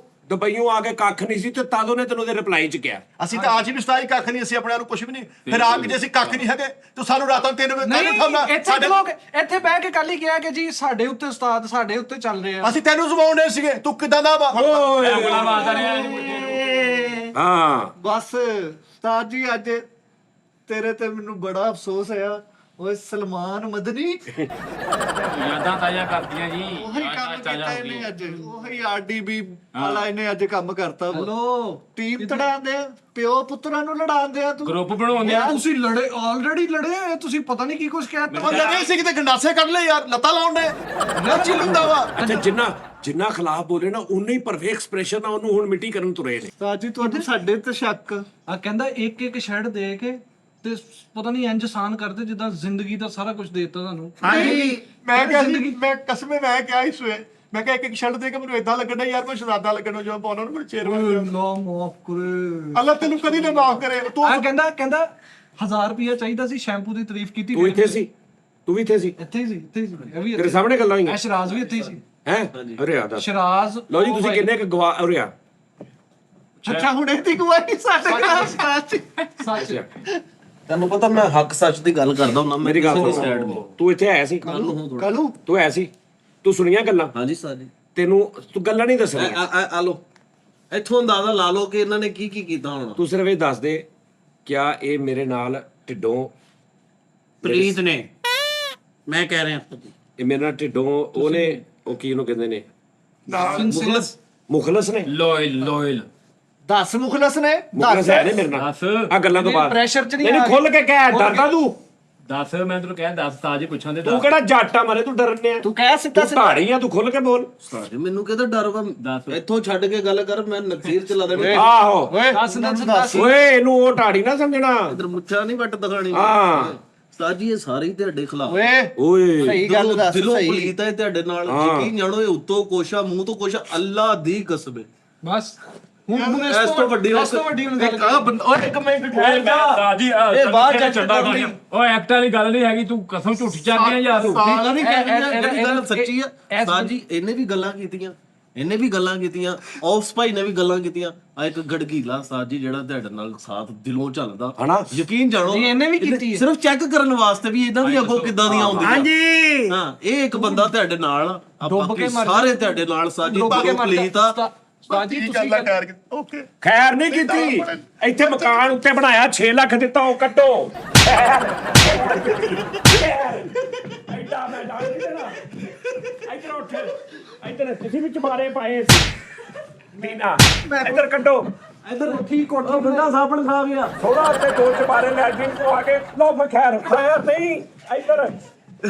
ਦੁਬਈੋਂ ਆ ਕੇ ਕੱਖ ਨਹੀਂ ਸੀ ਤੇ ਤਦ ਉਹਨੇ ਤੈਨੂੰ ਦੇ ਰਿਪਲਾਈ ਚ ਕਿਹਾ ਅਸੀਂ ਤਾਂ ਅੱਜ ਵੀ ਉਸਤਾਦ ਕੱਖ ਨਹੀਂ ਅਸੀਂ ਆਪਣੇ ਆਪ ਨੂੰ ਕੁਝ ਵੀ ਨਹੀਂ ਫਿਰ ਆ ਕੇ ਜੇ ਅਸੀਂ ਕੱਖ ਨਹੀਂ ਹੈਗੇ ਤੂੰ ਸਾਨੂੰ ਰਾਤਾਂ 3 ਵਜੇ ਨਹੀਂ ਉਠਾਉਣਾ ਇੱਥੇ ਲੋਕ ਇੱਥੇ ਬਹਿ ਕੇ ਕੱਲ ਹੀ ਕਿਹਾ ਕਿ ਜੀ ਸਾਡੇ ਉੱਤੇ ਉਸਤਾਦ ਸਾਡੇ ਉੱਤੇ ਚੱਲ ਰਹੇ ਆ ਅਸੀਂ ਤੈਨੂੰ ਸੁਣਾਉਂਦੇ ਸੀਗੇ ਤੂੰ ਕਿਦਾਂ ਦਾ ਵਾ ਉਂਗਲਾਂ ਮਾਰਦਾ ਰਿਹਾ ਹਾਂ ਬਸ ਉਸਤਾਦ ਜੀ ਅੱਜ ਤੇਰੇ ਤੇ ਮੈਨੂੰ ਬੜਾ ਅਫਸੋਸ ਹੋਇਆ ਓਏ ਸਲਮਾਨ ਮਦਨੀ ਯਾਦਾਂ ਤਾਜ਼ਾ ਕਰਦੀਆਂ ਜੀ ਉਹੀ ਕੰਮ ਕੀਤਾ ਇਹਨੇ ਅੱਜ, ਉਹੀ ਆਰਡੀਬੀ ਵਾਲਾ ਇਹਨੇ ਅੱਜ ਕੰਮ ਕਰਤਾ। ਹਲੋ ਟੀਮ ਤੜਾਉਂਦੇ ਆ, ਪਿਓ ਪੁੱਤਰਾਂ ਨੂੰ ਲੜਾਉਂਦੇ ਆ ਤੂੰ। ਗਰੁੱਪ ਬਣਾਉਂਦੇ ਆ। ਤੁਸੀਂ ਲੜੇ, ਆਲਰੇਡੀ ਲੜੇ ਆ, ਤੁਸੀਂ ਪਤਾ ਨਹੀਂ ਕੀ ਕੁਝ ਕਹਿਤਾ। ਲੜੇ ਸੀ ਕਿਤੇ ਗੰਡਾਸੇ ਕੱਢ ਲੈ ਯਾਰ, ਲੱਤਾਂ ਲਾਉਣ ਨੇ ਨਾ ਚਿਲ ਹੁੰਦਾ ਵਾ। ਅੱਛਾ ਜਿੰਨਾ ਖਿਲਾਫ ਬੋਲੇ ਨਾ ਉਨਾ ਹੀ ਪਰਫੈਕਟ ਐਕਸਪ੍ਰੈਸ਼ਨ ਆ, ਉਹਨੂੰ ਹੁਣ ਮਿੱਟੀ ਕਰਨ ਤੁਰੇ ਨੇ। ਸਾਜੀ ਤੁਹਾਨੂੰ ਸਾਡੇ ਤੇ ਸ਼ੱਕ। ਆ ਕਹਿੰਦਾ ਇੱਕ ਇੱਕ ਸ਼ੈਡ ਦੇ ਕੇ ਤੇ ਪਤਾ ਨਹੀਂ ਇੰਜ ਆਸਾਨ ਕਰਦੇ ਜਿੱਦਾਂ ਜ਼ਿੰਦਗੀ ਦਾ ਸਾਰਾ ਕੁਝ ਦੇ ਦਿੱਤਾ ਤੁਹਾਨੂੰ। ਹਾਂਜੀ ਮੈਂ ਕਿਹਾ ਸੀ, ਮੈਂ ਕਸਮੇ ਮੈਂ ਕਿਹਾ ਇਸ ਵੇ, ਮੈਂ ਕਿਹਾ ਇੱਕ ਸ਼ਰਟ ਦੇ ਕੇ ਮੈਨੂੰ ਇਦਾਂ ਲੱਗਣਾ ਯਾਰ ਮੈਂ ਸ਼ਰਾਦਾ ਲੱਗਣਾ ਜੋ ਪਾਉਣਾ ਨੂੰ ਚੇਅਰਮੈਨ। ਨਾ ਮਾਫ ਕਰੇ ਅੱਲਾ ਤੈਨੂੰ ਕਦੀ ਨਾ ਮਾਫ ਕਰੇ। ਤੂੰ ਆ ਕਹਿੰਦਾ 1000 ਰੁਪਇਆ ਚਾਹੀਦਾ ਸੀ, ਸ਼ੈਂਪੂ ਦੀ ਤਾਰੀਫ ਕੀਤੀ। ਤੂੰ ਇੱਥੇ ਸੀ, ਤੂੰ ਵੀ ਇੱਥੇ ਸੀ, ਇੱਥੇ ਹੀ ਸੀ, ਇੱਥੇ ਹੀ ਸੀ। ਇਹ ਵੀ ਤੇਰੇ ਸਾਹਮਣੇ ਗੱਲਾਂ ਹੋਈਆਂ। ਸ਼ਰਾਜ਼ ਵੀ ਇੱਥੇ ਹੀ ਸੀ। ਹੈ ਅਰੇ ਆ ਦੱਸ। ਸ਼ਰਾਜ਼ ਲਓ ਜੀ ਤੁਸੀਂ ਕਿੰਨੇ ਕ ਗਵਾ ਉਰੇ ਆ। ਅੱਛਾ ਹੁਣ ਇਹਦੀ ਗਵਾਹੀ ਸਾਡੇ ਘਰ ਸੱਚ। ਸੱਚ। ਤੈਨੂੰ ਪਤਾ ਮੈਂ ਹੱਕ ਸੱਚ ਦੀ ਗੱਲ ਕਰਦਾ ਹੁੰਦਾ। ਮੇਰੀ ਗੱਲ ਕਿਸੇ ਦੀ ਸੁਣ, side ਨਹੀਂ। ਤੂੰ ਇੱਥੇ ਆਇਆ ਸੀ, ਕਾਲੂ ਤੂੰ ਆਇਆ ਸੀ, ਤੂੰ ਸੁਣੀਆਂ ਗੱਲਾਂ, ਹਾਂਜੀ ਸਰ ਜੀ। ਤੈਨੂੰ ਤੂੰ ਗੱਲਾਂ ਨਹੀਂ ਦੱਸਣੀਆਂ, ਆ ਲੋ ਇੱਥੋਂ ਅੰਦਾਜ਼ਾ ਲਾ ਲਓ ਕਿ ਇਹਨਾਂ ਨੇ ਕੀ ਕੀ ਕੀਤਾ ਹੋਣਾ। ਤੂੰ ਸਿਰਫ ਇਹ ਦੱਸ ਦੇ ਕਿਆ ਇਹ ਮੇਰੇ ਨਾਲ ਢਿੱਡੋਂ ਪ੍ਰੀਤ ਨੇ, ਮੈਂ ਕਹਿ ਰਿਹਾ ਇਹ ਮੇਰੇ ਨਾਲ ਢਿੱਡੋਂ ਉਹਨੇ ਉਹ ਕੀ ਉਹਨੂੰ ਕਹਿੰਦੇ ਨੇ ਮੁਖਲਸ ਮੁਖਲਸ ਨੇ ਲੋਇਲ 10 ਮੁਖਲਸ ਨੇ। ਮੁਖਲਸ ਹੈ ਨੇ ਮੇਰੇ ਨਾਲ ਦੱਸ ਆ ਗੱਲਾਂ ਤੋਂ ਬਾਅਦ ਪ੍ਰੈਸ਼ਰ ਚ ਨਹੀਂ ਨਹੀਂ ਖੁੱਲ ਕੇ ਕਹਿ, ਡਰਦਾ ਤੂੰ ਦੱਸ, ਮੈਂ ਤੈਨੂੰ ਕਹਿ ਦੱਸ, ਤਾਜ ਪੁੱਛਾਂ ਦੇ ਤੂੰ ਕਿਹੜਾ ਜੱਟਾ ਮਾਰੇ ਤੂੰ ਡਰਨੇ ਆ, ਤੂੰ ਕਹਿ ਸਿੱਧਾ ਤੂੰ ਢਾੜੀ ਆ, ਤੂੰ ਖੁੱਲ ਕੇ ਬੋਲ। ਸਾਰੇ ਮੈਨੂੰ ਕਿਹਦਾ ਡਰ ਵਾ। ਦੱਸ। ਇੱਥੋਂ ਛੱਡ ਕੇ ਗੱਲ ਕਰ, ਮੈਂ ਨਕਸੀਰ ਚਲਾ ਦੇਣਾ। ਆਹੋ ਦੱਸ। ਓਏ ਇਹਨੂੰ ਉਹ ਢਾੜੀ ਨਾ ਸਮਝਣਾ। ਇਧਰ ਮੁੱਛਾਂ ਨਹੀਂ ਵੱਟ ਦਿਖਾਣੀ। ਹਾਂ ਸਾਜੀ ਇਹ ਸਾਰੇ ਹੀ ਤੁਹਾਡੇ ਖਿਲਾਫ। ਓਏ ਓਏ ਸਹੀ ਗੱਲ ਦੱਸ। ਦਿਲੋਂ ਸਹੀ ਪਲੀਤ ਹੈ ਤੁਹਾਡੇ ਨਾਲ। ਯਕੀਨ ਜਾਣੋ ਇਹ ਉੱਤੋਂ ਕੋਸ਼ਾ ਮੂੰਹ ਤੋਂ ਕੋਸ਼ਾ, ਅੱਲਾ ਦੀ ਕਸਮ ਹੈ। ਬਸ ਹੁਣ ਇਸ ਤੋਂ ਵੱਡੀ ਇਸ ਤੋਂ ਵੱਡੀ ਹੁਣ ਗੱਲ ਓਏ ਇੱਕ ਮਿੰਟ ਤਾਜੀ ਇਹ ਬਾਹਰ ਜਾ ਚੰਡਾ ਖਾਣੀ ਓਏ ਐਕਟ ਵਾਲੀ ਗੱਲ ਨਹੀਂ ਹੈਗੀ, ਤੂੰ ਕਸਮ ਝੂਠੀ ਚੱਲਦੀ ਆ ਯਾਰ। ਸਾਰਾ ਨਹੀਂ ਕਹਿ ਇਹ ਗੱਲ ਸੱਚੀ ਆ। ਸਾਜੀ ਇਹਨੇ ਵੀ ਗੱਲਾਂ ਕੀਤੀਆਂ, ਇਹਨੇ ਵੀ ਗੱਲਾਂ ਕੀਤੀਆਂ, ਆਫਸ ਭਾਈ ਨੇ ਵੀ ਗੱਲਾਂ ਕੀਤੀਆਂ। ਆ ਇੱਕ ਗੜਗੀਲਾ ਸਾਜੀ ਜਿਹੜਾ ਤੁਹਾਡੇ ਨਾਲ ਸਾਥ ਦਿਲੋਂ ਚੱਲਦਾ ਹਨਾ। ਯਕੀਨ ਜਾਣੋ ਜੀ, ਇਹਨੇ ਵੀ ਕੀਤੀ ਹੈ। ਸਿਰਫ ਚੈੱਕ ਕਰਨ ਵਾਸਤੇ ਵੀ ਇਹਨਾਂ ਦੀ ਅੱਗੋਂ ਕਿੱਦਾਂ ਦੀਆਂ ਆਉਂਦੀਆਂ। ਹਾਂਜੀ ਹਾਂ ਇਹ ਇੱਕ ਬੰਦਾ ਤੁਹਾਡੇ ਨਾਲ ਆ, ਡੁੱਬ ਕੇ ਬਾਕੀ ਮਰ ਸਾਰੇ ਤੁਹਾਡੇ ਨਾਲ ਸਾਜੀ ਡੁੱਬ ਕੇ ਦਿਲੋਂ ਮਰ ਪਲੀਤ ਆ। ਸਾਜੀ ਤੁਸੀਂ ਓਕੇ ਖੈਰ ਨਹੀਂ ਕੀਤੀ, ਇੱਥੇ ਮਕਾਨ ਉੱਤੇ ਬਣਾਇਆ 6 ਲੱਖ ਦਿੱਤਾ, ਉਹ ਕੱਟੋ। ਐਡਾ ਮੈਂ ਡਾਲ ਨਹੀਂ ਦੇਣਾ। ਇੱਧਰ ਉੱਠ, ਇੱਧਰ ਤੁਸੀਂ ਵਿੱਚ ਮਾਰੇ ਪਾਏ ਸੀ ਮੀਨਾ, ਇੱਧਰ ਕੱਢੋ। ਇਧਰ ਠੀਕ ਕੋਠੀ ਬੰਦਾ ਸਾਬਣ ਖਾ ਗਿਆ। ਥੋੜਾ ਉੱਤੇ ਦੋ ਚਪਾਰੇ ਲੈਟਰਿੰਗ ਤੋਂ ਆ ਕੇ ਲੋ ਖੈਰ ਨਹੀਂ, ਇੱਧਰ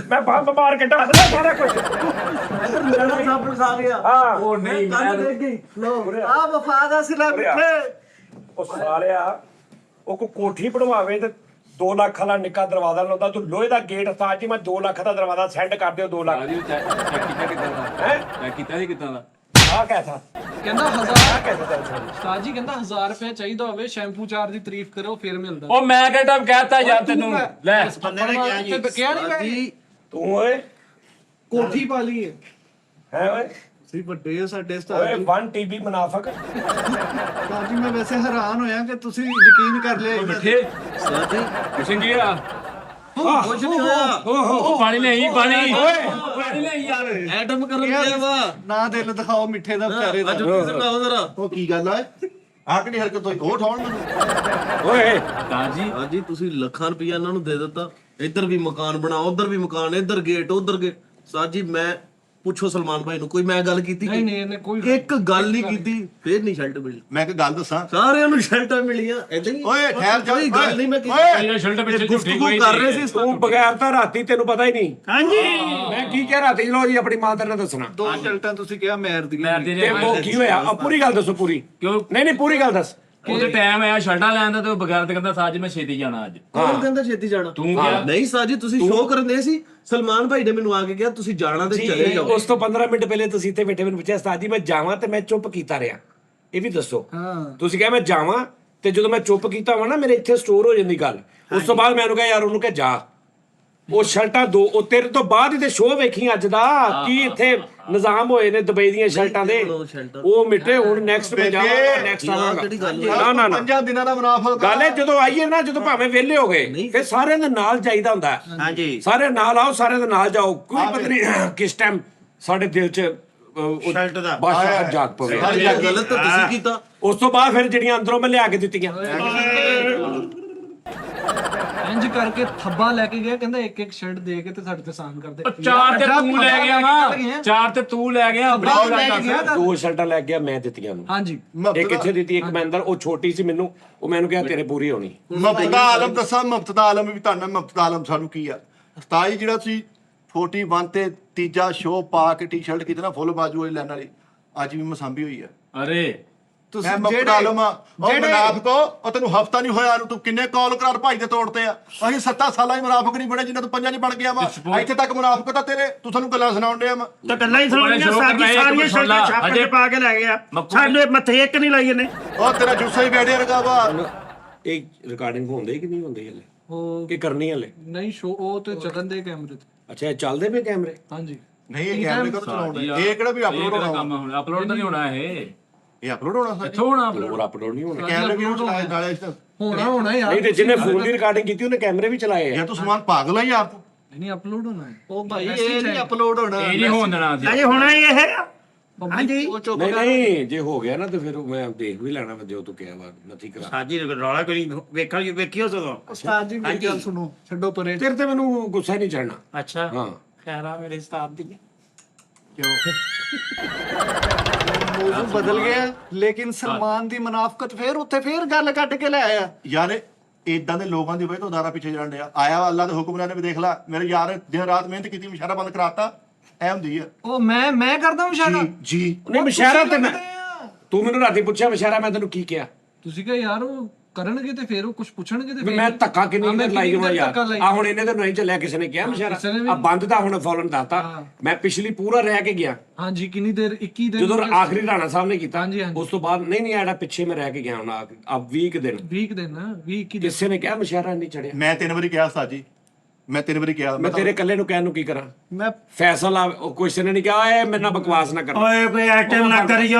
ਮੈਂ ਬੰਬ ਮਾਰ ਕੇ ਢਾ ਦੇਣਾ ਸਾਰਾ ਕੁਝ। ਇਧਰ ਮੇਰਾ ਸਾਬਣ ਖਾ ਗਿਆ। ਹਾਂ ਉਹ ਨਹੀਂ ਕੰਨ ਦੇਖ ਗਈ। ਆ ਵਫਾ ਦਾ ਸਿਲਾ ਮਿੱਠੇ। ਉਹ ਸਾਲਿਆ ਉਹ ਕੋ ਕੋਠੀ ਬਣਵਾਵੇ ਤੇ 2 ਲੱਖ ਵਾਲਾ ਨਿੱਕਾ ਦਰਵਾਜ਼ਾ ਲਾਉਂਦਾ, ਤੂੰ ਲੋਹੇ ਦਾ ਗੇਟ ਸਾਜ ਜੀ ਮੈਂ 2 ਲੱਖ ਦਾ ਦਰਵਾਜ਼ਾ ਸੈਂਡ ਕਰ ਦਿਓ 2 ਲੱਖ। ਮੈਂ ਕੀਤਾ ਸੀ ਕਿਦਾਂ ਦਾ ਆ ਕਹਿਤਾ ਕਹਿੰਦਾ 1000 ਸਾਜੀ ਕਹਿੰਦਾ 1000 ਰੁਪਇਆ ਚਾਹੀਦਾ ਹੋਵੇ, ਸ਼ੈਂਪੂ ਚਾਰ ਦੀ ਤਾਰੀਫ ਕਰੋ ਫਿਰ ਮਿਲਦਾ। ਉਹ ਮੈਂ ਕਿਹੜਾ ਟਾਈਮ ਕਹਿਤਾ ਯਾਰ ਤੈਨੂੰ। ਲੈ ਬੰਦੇ ਨੇ ਕਿਹਾ ਜੀ ਕਿਹਾ ਨਹੀਂ ਮੈਂ ਤੂੰ ਓਏ ਕੋਠੀ ਪਾ ਲਈ ਹੈ। ਹੈ ਓਏ ਤੁਸੀਂ ਵੱਡੇ ਹੋ ਸਾਡੇ ਓਏ ਉਸਤਾਦ 1 ਟੀਬੀ ਮੁਨਾਫਕ। ਜੀ। ਮੈਂ ਵੈਸੇ ਹੈਰਾਨ ਹੋਇਆ ਕਿ ਤੁਸੀਂ ਯਕੀਨ ਕਰ ਲਿਆ। ਮਿੱਠੇ ਸਾਜੀ ਕੁਛ ਨਹੀਂ ਆ। ਕੁਝ ਨਹੀਂ ਹੋਇਆ। ਉਹ ਪਾਣੀ ਨਹੀਂ, ਪਾਣੀ ਪਾਣੀ ਨਹੀਂ ਯਾਰ। ਐਟਮ ਕਰਨ ਗਿਆ ਵਾ। ਨਾ ਦਿਲ ਦਿਖਾਓ ਮਿੱਠੇ ਦਾ ਵਿਚਾਰੇ ਦਾ। ਅੱਜ ਤੁਸੀਂ ਸੁਣਾਓ ਜ਼ਰਾ। ਉਹ ਕੀ ਗੱਲ ਆ ਆਹ ਕਿਹੜੀ ਹਰਕਤ ਹੋਈ? ਉਹ ਠਾਉਣ ਮੈਨੂੰ। ਓਏ ਤਾਜੀ ਹਾਂਜੀ ਤੁਸੀਂ ਲੱਖਾਂ ਰੁਪਇਆ ਇਹਨਾਂ ਨੂੰ ਦੇ ਦਿੱਤਾ। ਇੱਧਰ ਵੀ ਮਕਾਨ ਬਣਾਓ, ਉੱਧਰ ਵੀ ਮਕਾਨ, ਇੱਧਰ ਗੇਟ, ਉੱਧਰ ਗੇਟ। ਸਾਜੀ ਮੈਂ ਪੁੱਛੋ ਸਲਮਾਨ ਭਾਈ ਨੂੰ, ਕੋਈ ਮੈਂ ਗੱਲ ਕੀਤੀ? ਨਹੀਂ ਨਹੀਂ ਇਹਨੇ ਕੋਈ ਇੱਕ ਗੱਲ ਨਹੀਂ ਕੀਤੀ। ਫੇਰ ਨਹੀਂ ਸ਼ਰਟ ਮਿਲੀ। ਮੈਂ ਇੱਕ ਗੱਲ ਦੱਸਾਂ, ਸਾਰਿਆਂ ਨੂੰ ਸ਼ਰਟਾਂ ਮਿਲੀਆਂ ਏਦਾਂ ਹੀ। ਓਏ ਠਹਿਰ ਜਾ। ਕੋਈ ਗੱਲ ਨਹੀਂ ਮੈਂ ਕੀਤੀ। ਇਹ ਸ਼ਰਟ ਪਿੱਛੇ ਝੂਠੀ ਗੁਫ਼ਤਗੂ ਕੋਈ ਕਰ ਰਹੇ ਸੀ। ਤੂੰ ਬਗੈਰ ਤਾਂ ਰਾਤੀ ਤੈਨੂੰ ਪਤਾ ਹੀ ਨਹੀਂ। ਹਾਂਜੀ ਮੈਂ ਕੀ ਕਿਹਾ ਰਾਤੀ? ਲੋ ਜੀ ਆਪਣੀ ਮਾਂ ਨਾਲ ਦੱਸਣਾ। 2 ਸ਼ਰਟਾਂ ਤੁਸੀਂ ਕਿਹਾ ਮੈਰ ਦੀ। ਮੈਂ ਤੇ ਤੇ ਉਹ ਕੀ ਹੋਇਆ? ਆ ਪੂਰੀ ਗੱਲ ਦੱਸੋ ਪੂਰੀ। ਕਿਉਂ ਨਹੀਂ ਪੂਰੀ ਗੱਲ ਦੱਸ। ਉਹਦੇ ਟਾਈਮ ਆਇਆ ਸ਼ਰਟਾਂ ਲੈਣ ਦਾ ਤੇ ਉਹ ਬਗੈਰ ਤੇ ਕਹਿੰਦਾ ਸਾਜ ਮੈਂ ਛੇਤੀ ਜਾਣਾ ਅੱਜ। ਕੌਣ ਕਹਿੰਦਾ ਛੇਤੀ ਜਾਣਾ? ਤੂੰ ਕਿਹਾ ਨਹੀਂ ਸਾਜੀ ਤੁਸੀਂ ਸ਼ੋਅ ਕਰਨ ਦੇ ਸੀ। ਸਲਮਾਨ ਭਾਈ ਨੇ ਮੈਨੂੰ ਆ ਕੇ ਕਿਹਾ ਤੁਸੀਂ ਜਾਣਾ ਤੇ ਚਲੇ ਜਾਓ। ਉਸ ਤੋਂ 15 ਮਿੰਟ ਪਹਿਲੇ ਤੁਸੀਂ ਇੱਥੇ ਬੈਠੇ ਮੈਨੂੰ ਪੁੱਛਿਆ ਉਸਤਾਦ ਜੀ ਮੈਂ ਜਾਵਾਂ ਤੇ ਮੈਂ ਚੁੱਪ ਕੀਤਾ ਰਿਹਾ। ਇਹ ਵੀ ਦੱਸੋ। ਤੁਸੀਂ ਕਿਹਾ ਮੈਂ ਜਾਵਾਂ ਤੇ ਜਦੋਂ ਮੈਂ ਚੁੱਪ ਕੀਤਾ ਵਾ ਨਾ ਮੇਰੇ ਇੱਥੇ ਸਟੋਰ ਹੋ ਜਾਂਦੀ ਗੱਲ। ਉਸ ਤੋਂ ਬਾਅਦ ਮੈਨੂੰ ਕਿਹਾ ਯਾਰ ਉਹਨੂੰ ਕਹਿ ਜਾ। ਉਹ ਸ਼ਰਟਾਂ 2 ਉਹ ਤੇਰੇ ਤੋਂ ਬਾਅਦ ਹੀ ਤੇ ਸ਼ੋਅ ਵੇਖੀ ਅੱਜ ਦਾ ਕੀ ਇੱਥੇ ਨਿਜ਼ਾਮ ਹੋਏ ਨੇ ਦੁਬਈ ਦੀਆਂ ਸ਼ਰਟਾਂ ਦੇ। ਉਹ ਮਿੱਟੇ ਹੁਣ ਨੈਕਸਟ ਮੈਂ ਜਾਵਾਂਗਾ, ਨੈਕਸਟ ਆਵਾਂਗਾ। ਨਾ 5 ਦਿਨਾਂ ਦਾ ਮੁਨਾਫਾ ਗੱਲ ਹੈ ਜਦੋਂ ਆਈਏ ਨਾ, ਜਦੋਂ ਭਾਵੇਂ ਵਿਹਲੇ ਹੋ ਗਏ ਫਿਰ ਸਾਰਿਆਂ ਦੇ ਨਾਲ ਚਾਹੀਦਾ ਹੁੰਦਾ। ਹਾਂਜੀ ਸਾਰੇ ਨਾਲ ਆਓ, ਸਾਰਿਆਂ ਦੇ ਨਾਲ ਜਾਓ। ਕੋਈ ਪਤਾ ਨਹੀਂ ਕਿਸ ਟਾਈਮ ਸਾਡੇ ਦਿਲ 'ਚ ਸ਼ਰਟ ਦਾ ਬਾਦਸ਼ਾਹ ਜਾਗ ਪਵੇ। ਗਲਤ ਤਾਂ ਤੁਸੀਂ ਕੀਤਾ। ਉਸ ਤੋਂ ਬਾਅਦ ਫਿਰ ਜਿਹੜੀਆਂ ਅੰਦਰੋਂ ਮੈਂ ਲਿਆ ਕੇ ਦਿੱਤੀਆਂ। ਇੰਜ ਕਰਕੇ ਥੱਬਾ ਲੈ ਕੇ ਗਿਆ, ਕਹਿੰਦਾ ਇੱਕ ਇੱਕ ਸ਼ਰਟ ਦੇ ਕੇ ਤੇ ਸਾਡੇ ਤੇ ਸਾਨ ਕਰਦੇ। ਚਾਰ ਤੇ ਤੂੰ ਲੈ ਗਿਆ ਵਾ, ਚਾਰ ਤੇ ਤੂੰ ਲੈ ਗਿਆ। ਦੋ ਸ਼ਰਟਾਂ ਲੈ ਗਿਆ, ਮੈਂ ਦਿੱਤੀਆਂ ਨੂੰ। ਹਾਂਜੀ ਇੱਕ ਇੱਥੇ ਦਿੱਤੀ, ਇੱਕ ਮੈਂ ਅੰਦਰ, ਉਹ ਛੋਟੀ ਸੀ ਮੈਨੂੰ, ਉਹ ਮੈਨੂੰ ਕਿਹਾ ਤੇਰੇ ਪੂਰੀ ਹੋਣੀ। ਮੁਫਤਦਾ ਆਲਮ ਦੱਸਾਂ, ਮੁਫਤਦਾ ਆਲਮ ਵੀ ਤੁਹਾਨੂੰ ਮੁਫਤਦਾ ਆਲਮ ਸਾਨੂੰ ਕੀ ਆ ਉਸਤਾਦ ਜੀ, ਜਿਹੜਾ ਤੁਸੀਂ 41 ਤੇ ਤੀਜਾ ਸ਼ੋਅ ਪਾ ਕੇ ਟੀ-ਸ਼ਰਟ ਕੀਤੀ ਨਾ ਫੁੱਲ ਬਾਜੂ ਵਾਲੀ ਲੈਣ ਵਾਲੀ, ਅੱਜ ਵੀ ਮਸਾਂਭੀ ਹੋਈ ਆ। ਅਰੇ ਮੈਂ ਮੁਫਤਦਾ ਆਲਮ ਆ। ਉਹ ਮੁਨਾਫਿਕੋ, ਉਹ ਤੈਨੂੰ ਹਫਤਾ ਨਹੀਂ ਹੋਇਆ, ਤੂੰ ਕਿੰਨੇ ਕਾਲ ਕਰਾਰ ਭਾਈ ਦੇ ਤੋੜਤੇ ਆ। ਅਸੀਂ 7 ਸਾਲਾਂ ਹੀ ਮੁਨਾਫਿਕ ਨਹੀਂ ਬਣੇ ਜਿੰਨਾ ਤੂੰ 5 ਚ ਬਣ ਗਿਆ ਵਾ। ਇੱਥੇ ਤੱਕ ਮੁਨਾਫਿਕ ਤਾਂ ਤੇਰੇ, ਤੂੰ ਸਾਨੂੰ ਗੱਲਾਂ ਸੁਣਾਉਣ ਡਿਆ ਵਾ। ਤਾਂ ਗੱਲਾਂ ਹੀ ਸੁਣਾਉਣੀਆਂ, ਸਾਰੀਆਂ ਸ਼ਰਟਾਂ ਛਾਪ ਕੇ ਪਾ ਕੇ ਲੈ ਗਿਆ, ਸਾਡੇ ਮੱਥੇ ਇੱਕ ਨਹੀਂ ਲਾਈ ਇਹਨੇ। ਉਹ ਤੇਰਾ ਜੁੱਸਾ ਹੀ ਬੈਠਿਆ ਰਗਾ ਵਾ। ਇਹ ਰਿਕਾਰਡਿੰਗ ਹੁੰਦੀ ਕਿ ਨਹੀਂ ਹੁੰਦੀ ਹਲੇ, ਉਹ ਕਿ ਕਰਨੀ ਹਲੇ? ਨਹੀਂ ਸ਼ੋ ਉਹ ਤੇ ਚੱਲਣ ਦੇ ਕੈਮਰੇ ਤੇ। ਅੱਛਾ, ਇਹ ਚੱਲਦੇ ਪਏ ਕੈਮਰੇ? ਹਾਂਜੀ ਨਹੀਂ, ਇਹ ਕੈਮਰੇ ਕਦੋਂ ਚਲਾਉਂਦੇ? ਇਹ ਕਿਹੜਾ ਵੀ ਅਪਲੋਡ ਹੋਣਾ ਕੰਮ ਹੁਣ ਅਪਲੋਡ ਤਾਂ ਨਹੀਂ ਹੋਣਾ ਇਹ ਅਪਲੋਡ ਹੋਣਾ ਸੱਚ? ਇੱਥੋਂ ਹੋਣਾ ਹੋਰ ਅਪਲੋਡ ਨਹੀਂ ਹੋਣਾ। ਕੈਮਰੇ ਕਿਉਂ ਚਲਾਏ ਨਾਲੇ ਇਸ ਹੋਣਾ ਯਾਰ। ਨਹੀਂ ਤੇ ਜਿਹਨੇ ਫੋਨ ਦੀ ਰਿਕਾਰਡਿੰਗ ਕੀਤੀ ਉਹਨੇ ਕੈਮਰੇ ਵੀ ਚਲਾਏ ਆ। ਜਾਂ ਤੂੰ ਸਮਾਨ ਪਾਗਲ ਆ ਯਾਰ ਤੂੰ। ਨਹੀਂ ਅਪਲੋਡ ਹੋਣਾ ਹੈ। ਉਹ ਭਾਈ ਇਹ ਨਹੀਂ ਅਪਲੋਡ ਹੋਣਾ। ਇਹ ਨਹੀਂ ਹੋਣ ਦੇਣਾ ਸੀ। ਅਜੇ ਹੋਣਾ ਹੀ ਇਹ ਆ। ਹਾਂਜੀ ਨਹੀਂ ਜੇ ਹੋ ਗਿਆ ਨਾ ਤੇ ਫਿਰ ਮੈਂ ਦੇਖ ਵੀ ਲੈਣਾ, ਜੋ ਤੂੰ ਕਿਹਾ ਵਾ ਨਥੀ ਕਰਾ। ਸਾਜੀ ਰੌਲਾ ਕਰੀ ਵੇਖਿਓ ਸਗੋਂ। ਉਸਤਾਦ ਜੀ ਮੇਰੀ ਗੱਲ ਸੁਣੋ, ਛੱਡੋ ਪਰੇ। ਤੇਰੇ ਤੇ ਮੈਨੂੰ ਗੁੱਸਾ ਨਹੀਂ ਚੜਨਾ। ਅੱਛਾ ਹਾਂ, ਖੈਰਾ ਮੇਰੇ ਉਸਤਾਦ ਦੀ ਮੌਜੂ ਬਦਲ ਗਿਆ, ਲੇਕਿਨ ਸਲਮਾਨ ਦੀ ਮੁਨਾਫਕਤ ਫੇਰ ਉੱਥੇ ਫੇਰ ਗੱਲ ਕੱਢ ਕੇ ਲੈ ਆਇਆ। ਯਾਰ ਇਦਾਂ ਦੇ ਲੋਕਾਂ ਦੀ ਵਜ੍ਹਾ ਤੋਂ ਦਾਰਾ ਪਿੱਛੇ ਜਾਣ ਡਿਆ ਆਇਆ। ਅੱਲਾ ਦੇ ਹੁਕਮ ਨੇ ਵੀ ਦੇਖ ਲੈ, ਮੇਰੇ ਯਾਰ ਦਿਨ ਰਾਤ ਮਿਹਨਤ ਕੀਤੀ, ਮੁਸ਼ਾਰਾ ਬੰਦ ਕਰਾਤਾ। ਐ ਹੁੰਦੀ ਆ ਉਹ ਮੈਂ ਕਰਦਾ ਮੁਸ਼ਾਰਾ। ਜੀ। ਨਹੀਂ ਮੁਸ਼ਾਰਾ ਤੇ ਮੈਂ, ਤੂੰ ਮੈਨੂੰ ਰਾਤੀ ਪੁੱਛਿਆ ਮੁਸ਼ਾਰਾ, ਮੈਂ ਤੈਨੂੰ ਕੀ ਕਿਹਾ? ਤੁਸੀਂ ਕਹੇ ਯਾਰ ਉਹ ਕਰਨਗੇ ਤੇ ਫਿਰ ਉਹ ਕੁਝ ਪੁੱਛਣਗੇ ਤੇ ਵੀ ਮੈਂ ਧੱਕਾ ਕਿੰਨੀ ਦੇਰ ਲਾਈ ਜਾਵਾਂ ਯਾਰ। ਧੱਕਾ ਲਾਈ। ਆ ਹੁਣ ਇਹਨੇ ਤਾਂ ਨਹੀਂ ਚੱਲਿਆ, ਕਿਸੇ ਨੇ ਕਿਹਾ ਮੁਸ਼ਾਰਾ? ਕਿਸੇ ਨੇ ਵੀ ਆ ਬੰਦ ਤਾਂ ਹੁਣ ਫੌਰਨ ਦਾਤਾ। ਮੈਂ ਪਿਛਲੀ ਪੂਰਾ ਰਹਿ ਕੇ ਗਿਆ, ਹਾਂਜੀ ਕਿੰਨੀ ਦੇਰ 21 ਦਿਨ ਜਦੋਂ ਆਖਰੀ ਰਾਣਾ ਸਾਹਿਬ ਨੇ ਕੀਤਾ। ਹਾਂਜੀ, ਹਾਂਜੀ। ਉਸ ਤੋਂ ਬਾਅਦ ਨਹੀਂ ਆੜਾ ਪਿੱਛੇ ਮੈਂ ਰਹਿ ਕੇ ਗਿਆ ਹੁਣ ਆ 20 ਦਿਨ। 20 ਦਿਨ 20 21 ਦਿਨ। ਕਿਸੇ ਨੇ ਕਿਹਾ ਮੁਸ਼ਾਰਾ ਨਹੀਂ ਚੜਿਆ? ਮੈਂ 3 ਵਾਰੀ ਕਿਹਾ ਉਸਤਾਦ ਜੀ, ਮੈਂ 3 ਵਾਰੀ ਕਿਹਾ। ਮੈਂ ਤੇਰੇ ਇਕੱਲੇ ਨੂੰ ਕਹਿਣ ਨੂੰ ਕੀ ਕਰਾਂ? ਮੈਂ ਫੈਸਲਾ ਉਹ ਕੁਐਸਚਨ ਨੇ ਨਹੀਂ ਕਿਹਾ ਓਏ ਮੇਰੇ ਨਾਲ ਬਕਵਾਸ ਨਾ ਕਰ, ਓਏ ਕੋਈ ਐਟਮ ਨਾ ਕਰਿਓ।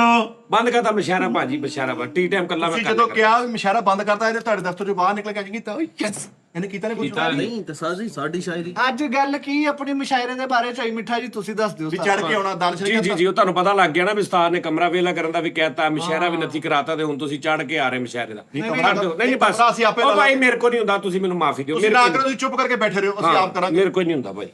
ਬੰਦ ਕਰਤਾ ਮੁਸ਼ਾਰਾ ਭਾਜੀ, ਮੁਸ਼ਾਰਾ ਬਾ ਟੀ ਟਾਈਮ ਕੱਲਾ ਮੈਂ ਤੁਸੀਂ ਕਰ ਜਦੋਂ ਕਿਹਾ ਵੀ ਮੁਸ਼ਾਰਾ ਬੰਦ ਕਰਤਾ, ਇਹਨੇ ਤੁਹਾਡੇ ਦਫ਼ਤਰ ਚੋਂ ਬਾਹਰ ਨਿਕਲ ਕੇ ਅੱਜ ਕੀਤਾ। ਓਏ ਯੈਸ, ਇਹਨੇ ਕੀਤਾ ਨੇ ਕੁਝ ਨਹੀਂ ਤੇ ਸਾਡੀ ਸ਼ਾਇਰੀ ਅੱਜ ਗੱਲ ਕੀ ਆਪਣੀ ਮੁਸ਼ਾਇਰੇ ਦੇ ਬਾਰੇ ਚਾਈ ਮਿੱਠਾ ਜੀ ਤੁਸੀਂ ਦੱਸ ਦਿਓ। ਵੀ ਚੜ ਕੇ ਆਉਣਾ ਦਾਨਸ਼ ਜੀ ਜੀ ਜੀ, ਉਹ ਤੁਹਾਨੂੰ ਪਤਾ ਲੱਗ ਗਿਆ ਨਾ ਵੀ ਉਸਤਾਦ ਨੇ ਕਮਰਾ ਵੇਲਾ ਕਰਨ ਦਾ ਵੀ ਕਹਿਤਾ, ਮੁਸ਼ਾਰਾ ਵੀ ਨੱਥੀ ਕਰਾਤਾ, ਤੇ ਹੁਣ ਤੁਸੀਂ ਚੜ ਕੇ ਆ ਰਹੇ ਮੁਸ਼ਾਰੇ ਦਾ। ਨਹੀਂ ਬਸ ਅਸੀਂ ਆਪੇ ਉਹ ਭਾਈ ਮੇਰੇ ਕੋਲ ਨਹੀਂ ਹੁੰਦਾ, ਤੁਸੀਂ ਮੈਨੂੰ ਮਾਫੀ ਦਿਓ। ਤੁਸੀਂ ਨਾ ਕਰੋ, ਤੁਸੀਂ ਚੁੱਪ ਕਰਕੇ ਬੈਠੇ ਰਹੋ, ਅਸੀਂ ਆਪ ਕਰਾਂਗੇ। ਮੇਰੇ ਕੋਲ ਨਹੀਂ ਹੁੰਦਾ ਭਾਈ,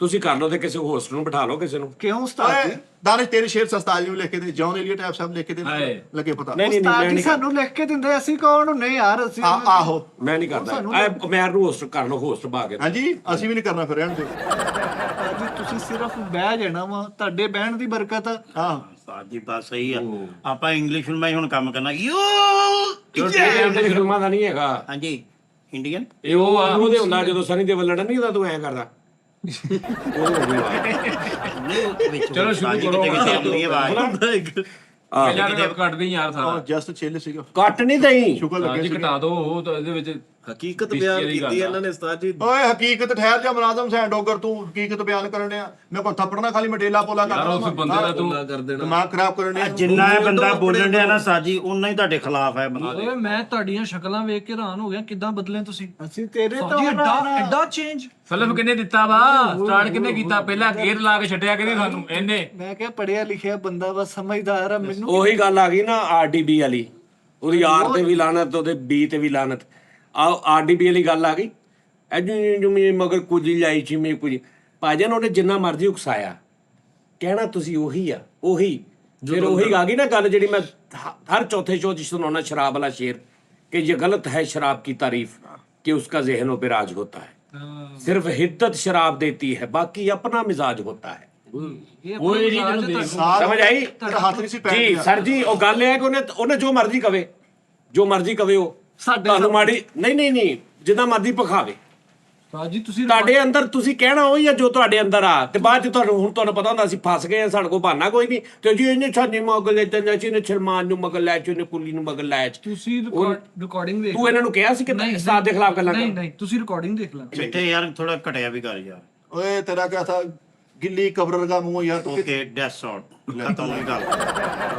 ਤੁਸੀਂ ਕਰ ਲਓ ਤੇ ਕਿਸੇ ਹੋਸਟ ਨੂੰ ਬਿਠਾ ਲਓ ਕਿਸੇ ਨੂੰ। ਕਿਉਂ ਉਸਤਾਦ ਜੀ? ਦਾਨਸ਼ ਤੇਰੇ ਸ਼ੇਰ ਉਸਤਾਦ ਜੀ ਨੂੰ ਲਿਖ ਕੇ ਦੇ, ਜੌਨ ਏਲੀਅਟ ਸਾਹਿਬ ਸਾਹਿਬ ਲਿਖ ਕੇ ਦੇ, ਲੱਗੇ ਪਤਾ। ਨਹੀਂ ਨਹੀਂ ਉਸਤਾਦ ਮੈਂ ਜੀ ਨਹੀਂ ਸਾਨੂੰ ਲਿਖ ਕੇ ਦਿੰਦੇ, ਅਸੀਂ ਕੌਣ ਹੁੰਨੇ ਯਾਰ? ਅਸੀਂ ਆਹੋ ਮੈਂ ਨਹੀਂ ਕਰਦਾ। ਮੈਂ ਹੋਸਟ ਕਰ ਲਓ, ਹੋਸਟ ਪਾ ਕੇ। ਹਾਂਜੀ, ਅਸੀਂ ਵੀ ਨਹੀਂ ਕਰਨਾ, ਫਿਰ ਰਹਿਣ ਦਿਓ। ਉਸਤਾਦ ਜੀ ਤੁਸੀਂ ਸਿਰਫ ਬਹਿ ਜਾਣਾ ਵਾ, ਤੁਹਾਡੇ ਬਹਿਣ ਦੀ ਬਰਕਤ ਆ। ਹਾਂ ਉਸਤਾਦ ਜੀ ਬਸ ਸਹੀ ਆ। ਆਪਾਂ ਇੰਗਲਿਸ਼ ਫਿਲਮਾਂ ਹੀ ਹੁਣ ਕੰਮ ਕਰਨਾ। ਫਿਲਮਾਂ ਦਾ ਨਹੀਂ ਹੈਗਾ। ਹਾਂਜੀ ਇੰਡੀਅਨ ਇਹ ਉਹ ਉਹਦੇ ਹੁੰਦਾ ਜਦੋਂ ਸਨੀ ਦੇਵਲ ਲੜਨ ਨਹੀਂ ਹੁੰਦਾ, ਤੂੰ ਐਂ ਕਰਦਾ। ਚਲੋ ਸ਼ੁਰੂ ਕਰੋ। ਆਹ ਕੱਟਦੇ ਯਾਰ ਸਾਰਾ ਜਸਟ ਚਿੱਲ ਸੀਗਾ, ਕੱਟ ਨਹੀਂ ਦਈ। ਸ਼ੁਕਰ ਲੱਗੇ ਜੀ ਸੀ। ਘਟਾ ਦੋ ਉਹ ਤਾਂ ਇਹਦੇ ਵਿੱਚ ਹਕੀਕਤ ਬਿਆਨ ਕੀਤੀ ਇਹਨਾਂ ਨੇ ਉਸਤਾਦ ਜੀ। ਓਏ ਹਕੀਕਤ ਠਹਿਰ ਜਾ ਮੁਲਾਜ਼ਮ ਸੈਂ ਡੋਗਰ, ਤੂੰ ਹਕੀਕਤ ਬਿਆਨ ਕਰਨ ਡਿਆ। ਮੇਰੇ ਕੋਲ ਥੱਪੜ ਨਾ ਖਾਲੀ ਮਟੇਲਾ ਪੋਲਾ ਯਾਰ ਉਸ ਬੰਦੇ ਦਾ ਤੂੰ ਕਰ ਦੇਣਾ ਦਿਮਾਗ ਖਰਾਬ ਕਰਨ ਡਿਆ। ਜਿੰਨਾ ਇਹ ਬੰਦਾ ਬੋਲਣ ਡਿਆ ਨਾ ਸਾਜੀ, ਉਨਾ ਹੀ ਤੁਹਾਡੇ ਖਿਲਾਫ ਹੈ ਬੰਦਾ। ਓਏ ਮੈਂ ਤੁਹਾਡੀਆਂ ਸ਼ਕਲਾਂ ਵੇਖ ਕੇ ਹੈਰਾਨ ਹੋ ਗਿਆ, ਕਿੱਦਾਂ ਬਦਲੇ ਤੁਸੀਂ। ਅਸੀਂ ਤੇਰੇ ਤੋਂ ਜੀ ਐਡਾ ਚੇਂਜ। ਫਿਲਮ ਕਿੰਨੇ ਦਿੱਤਾ ਵਾ? ਸਟਾਰਟ ਕਿੰਨੇ ਕੀਤਾ? ਪਹਿਲਾਂ ਗੇਅਰ ਲਾ ਕੇ ਛੱਡਿਆ ਕਿਹਨੇ ਸਾਨੂੰ? ਇਹਨੇ। ਮੈਂ ਕਿਹਾ ਪੜਿਆ ਲਿਖਿਆ ਬੰਦਾ ਵਾ, ਸਮਝਦਾਰ ਆ। ਮੈਨੂੰ ਉਹੀ ਗੱਲ ਆ ਗਈ ਨਾ ਆਰਡੀਬੀ ਵਾਲੀ, ਉਹਦੀ ਆਰ ਤੇ ਵੀ ਲਾਨਤ, ਉਹਦੇ ਬੀ ਤੇ ਵੀ ਲਾਨਤ। ਆ ਆਰਡੀਬੀ ਵਾਲੀ ਗੱਲ ਆ ਗਈ। ਐਜੂ ਮਗਰ ਕੁਝ ਲਾਈ ਸੀ ਮੈਂ ਕੁਝ ਭਾਜਨ, ਉਹਨੇ ਜਿੰਨਾ ਮਰਜ਼ੀ ਉਕਸਾਇਆ, ਕਹਿਣਾ ਤੁਸੀਂ ਉਹੀ ਆ ਉਹੀ। ਫਿਰ ਉਹੀ ਆ ਗਈ ਨਾ ਗੱਲ ਜਿਹੜੀ ਮੈਂ ਹਰ ਚੌਥੇ ਸ਼ੋਅ 'ਚ ਸੁਣਾਉਣਾ, ਸ਼ਰਾਬ ਵਾਲਾ ਸ਼ੇਰ, कि ये गलत है शराब की तारीफ कि उसका जहनों पे राज होता है, सिर्फ हिद्दत शराब देती है, बाकी अपना मिजाज होता है। समझ आई जी सर जी? ਉਹ ਗੱਲ ਇਹ ਹੈ ਕਿ ਉਹਨੇ ਜੋ ਮਰਜ਼ੀ ਕਵੇ ਉਹ ਤੁਹਾਨੂੰ ਮਾੜੀ ਨਹੀਂ ਜਿੱਦਾਂ ਮਰਜ਼ੀ ਪਖਾਵੇ। ਜੀ ਤੁਸੀਂ ਤੁਹਾਡੇ ਅੰਦਰ ਤੁਸੀਂ ਕਹਿਣਾ ਉਹੀ ਆ ਜੋ ਤੁਹਾਡੇ ਅੰਦਰ ਆ, ਤੇ ਬਾਅਦ ਚ ਤੁਹਾਨੂੰ ਪਤਾ ਹੁੰਦਾ ਅਸੀਂ ਫਸ ਗਏ, ਸਾਡੇ ਕੋਲ ਬਹਾਨਾ ਕੋਈ ਨਹੀਂ, ਤੇ ਜੀ ਇਹਨੇ ਸਾਡੀ ਮਗਲ ਲੈ ਤੇ ਇਹਨੇ ਸਲਮਾਨ ਨੂੰ ਮਗਲ ਲੈ ਚ, ਇਹਨੇ ਕੁਲੀ ਨੂੰ ਮਗਲ ਲੈ ਚ। ਤੁਸੀਂ ਰਿਕਾਰਡਿੰਗ ਵੇਖ, ਤੂੰ ਇਹਨਾਂ ਨੂੰ ਕਿਹਾ ਸੀ ਕਿ ਉਸਤਾਦ ਦੇ ਖਿਲਾਫ ਗੱਲਾਂ ਕਰ? ਨਹੀਂ ਤੁਸੀਂ ਰਿਕਾਰਡਿੰਗ ਦੇਖ ਲੈ ਬੇਟੇ ਯਾਰ ਥੋੜਾ ਘਟਿਆ ਵੀ ਕਰ ਯਾਰ। ਓਏ ਤੇਰਾ ਕਿਆ ਥਾ ਗਿੱਲੀ ਕਬਰ ਦਾ ਮੂੰਹ ਯਾਰ ਤੂੰ। ਓਕੇ ਡੈਟਸ ਆਲ, ਖਤਮ ਹੋਈ ਗੱਲ,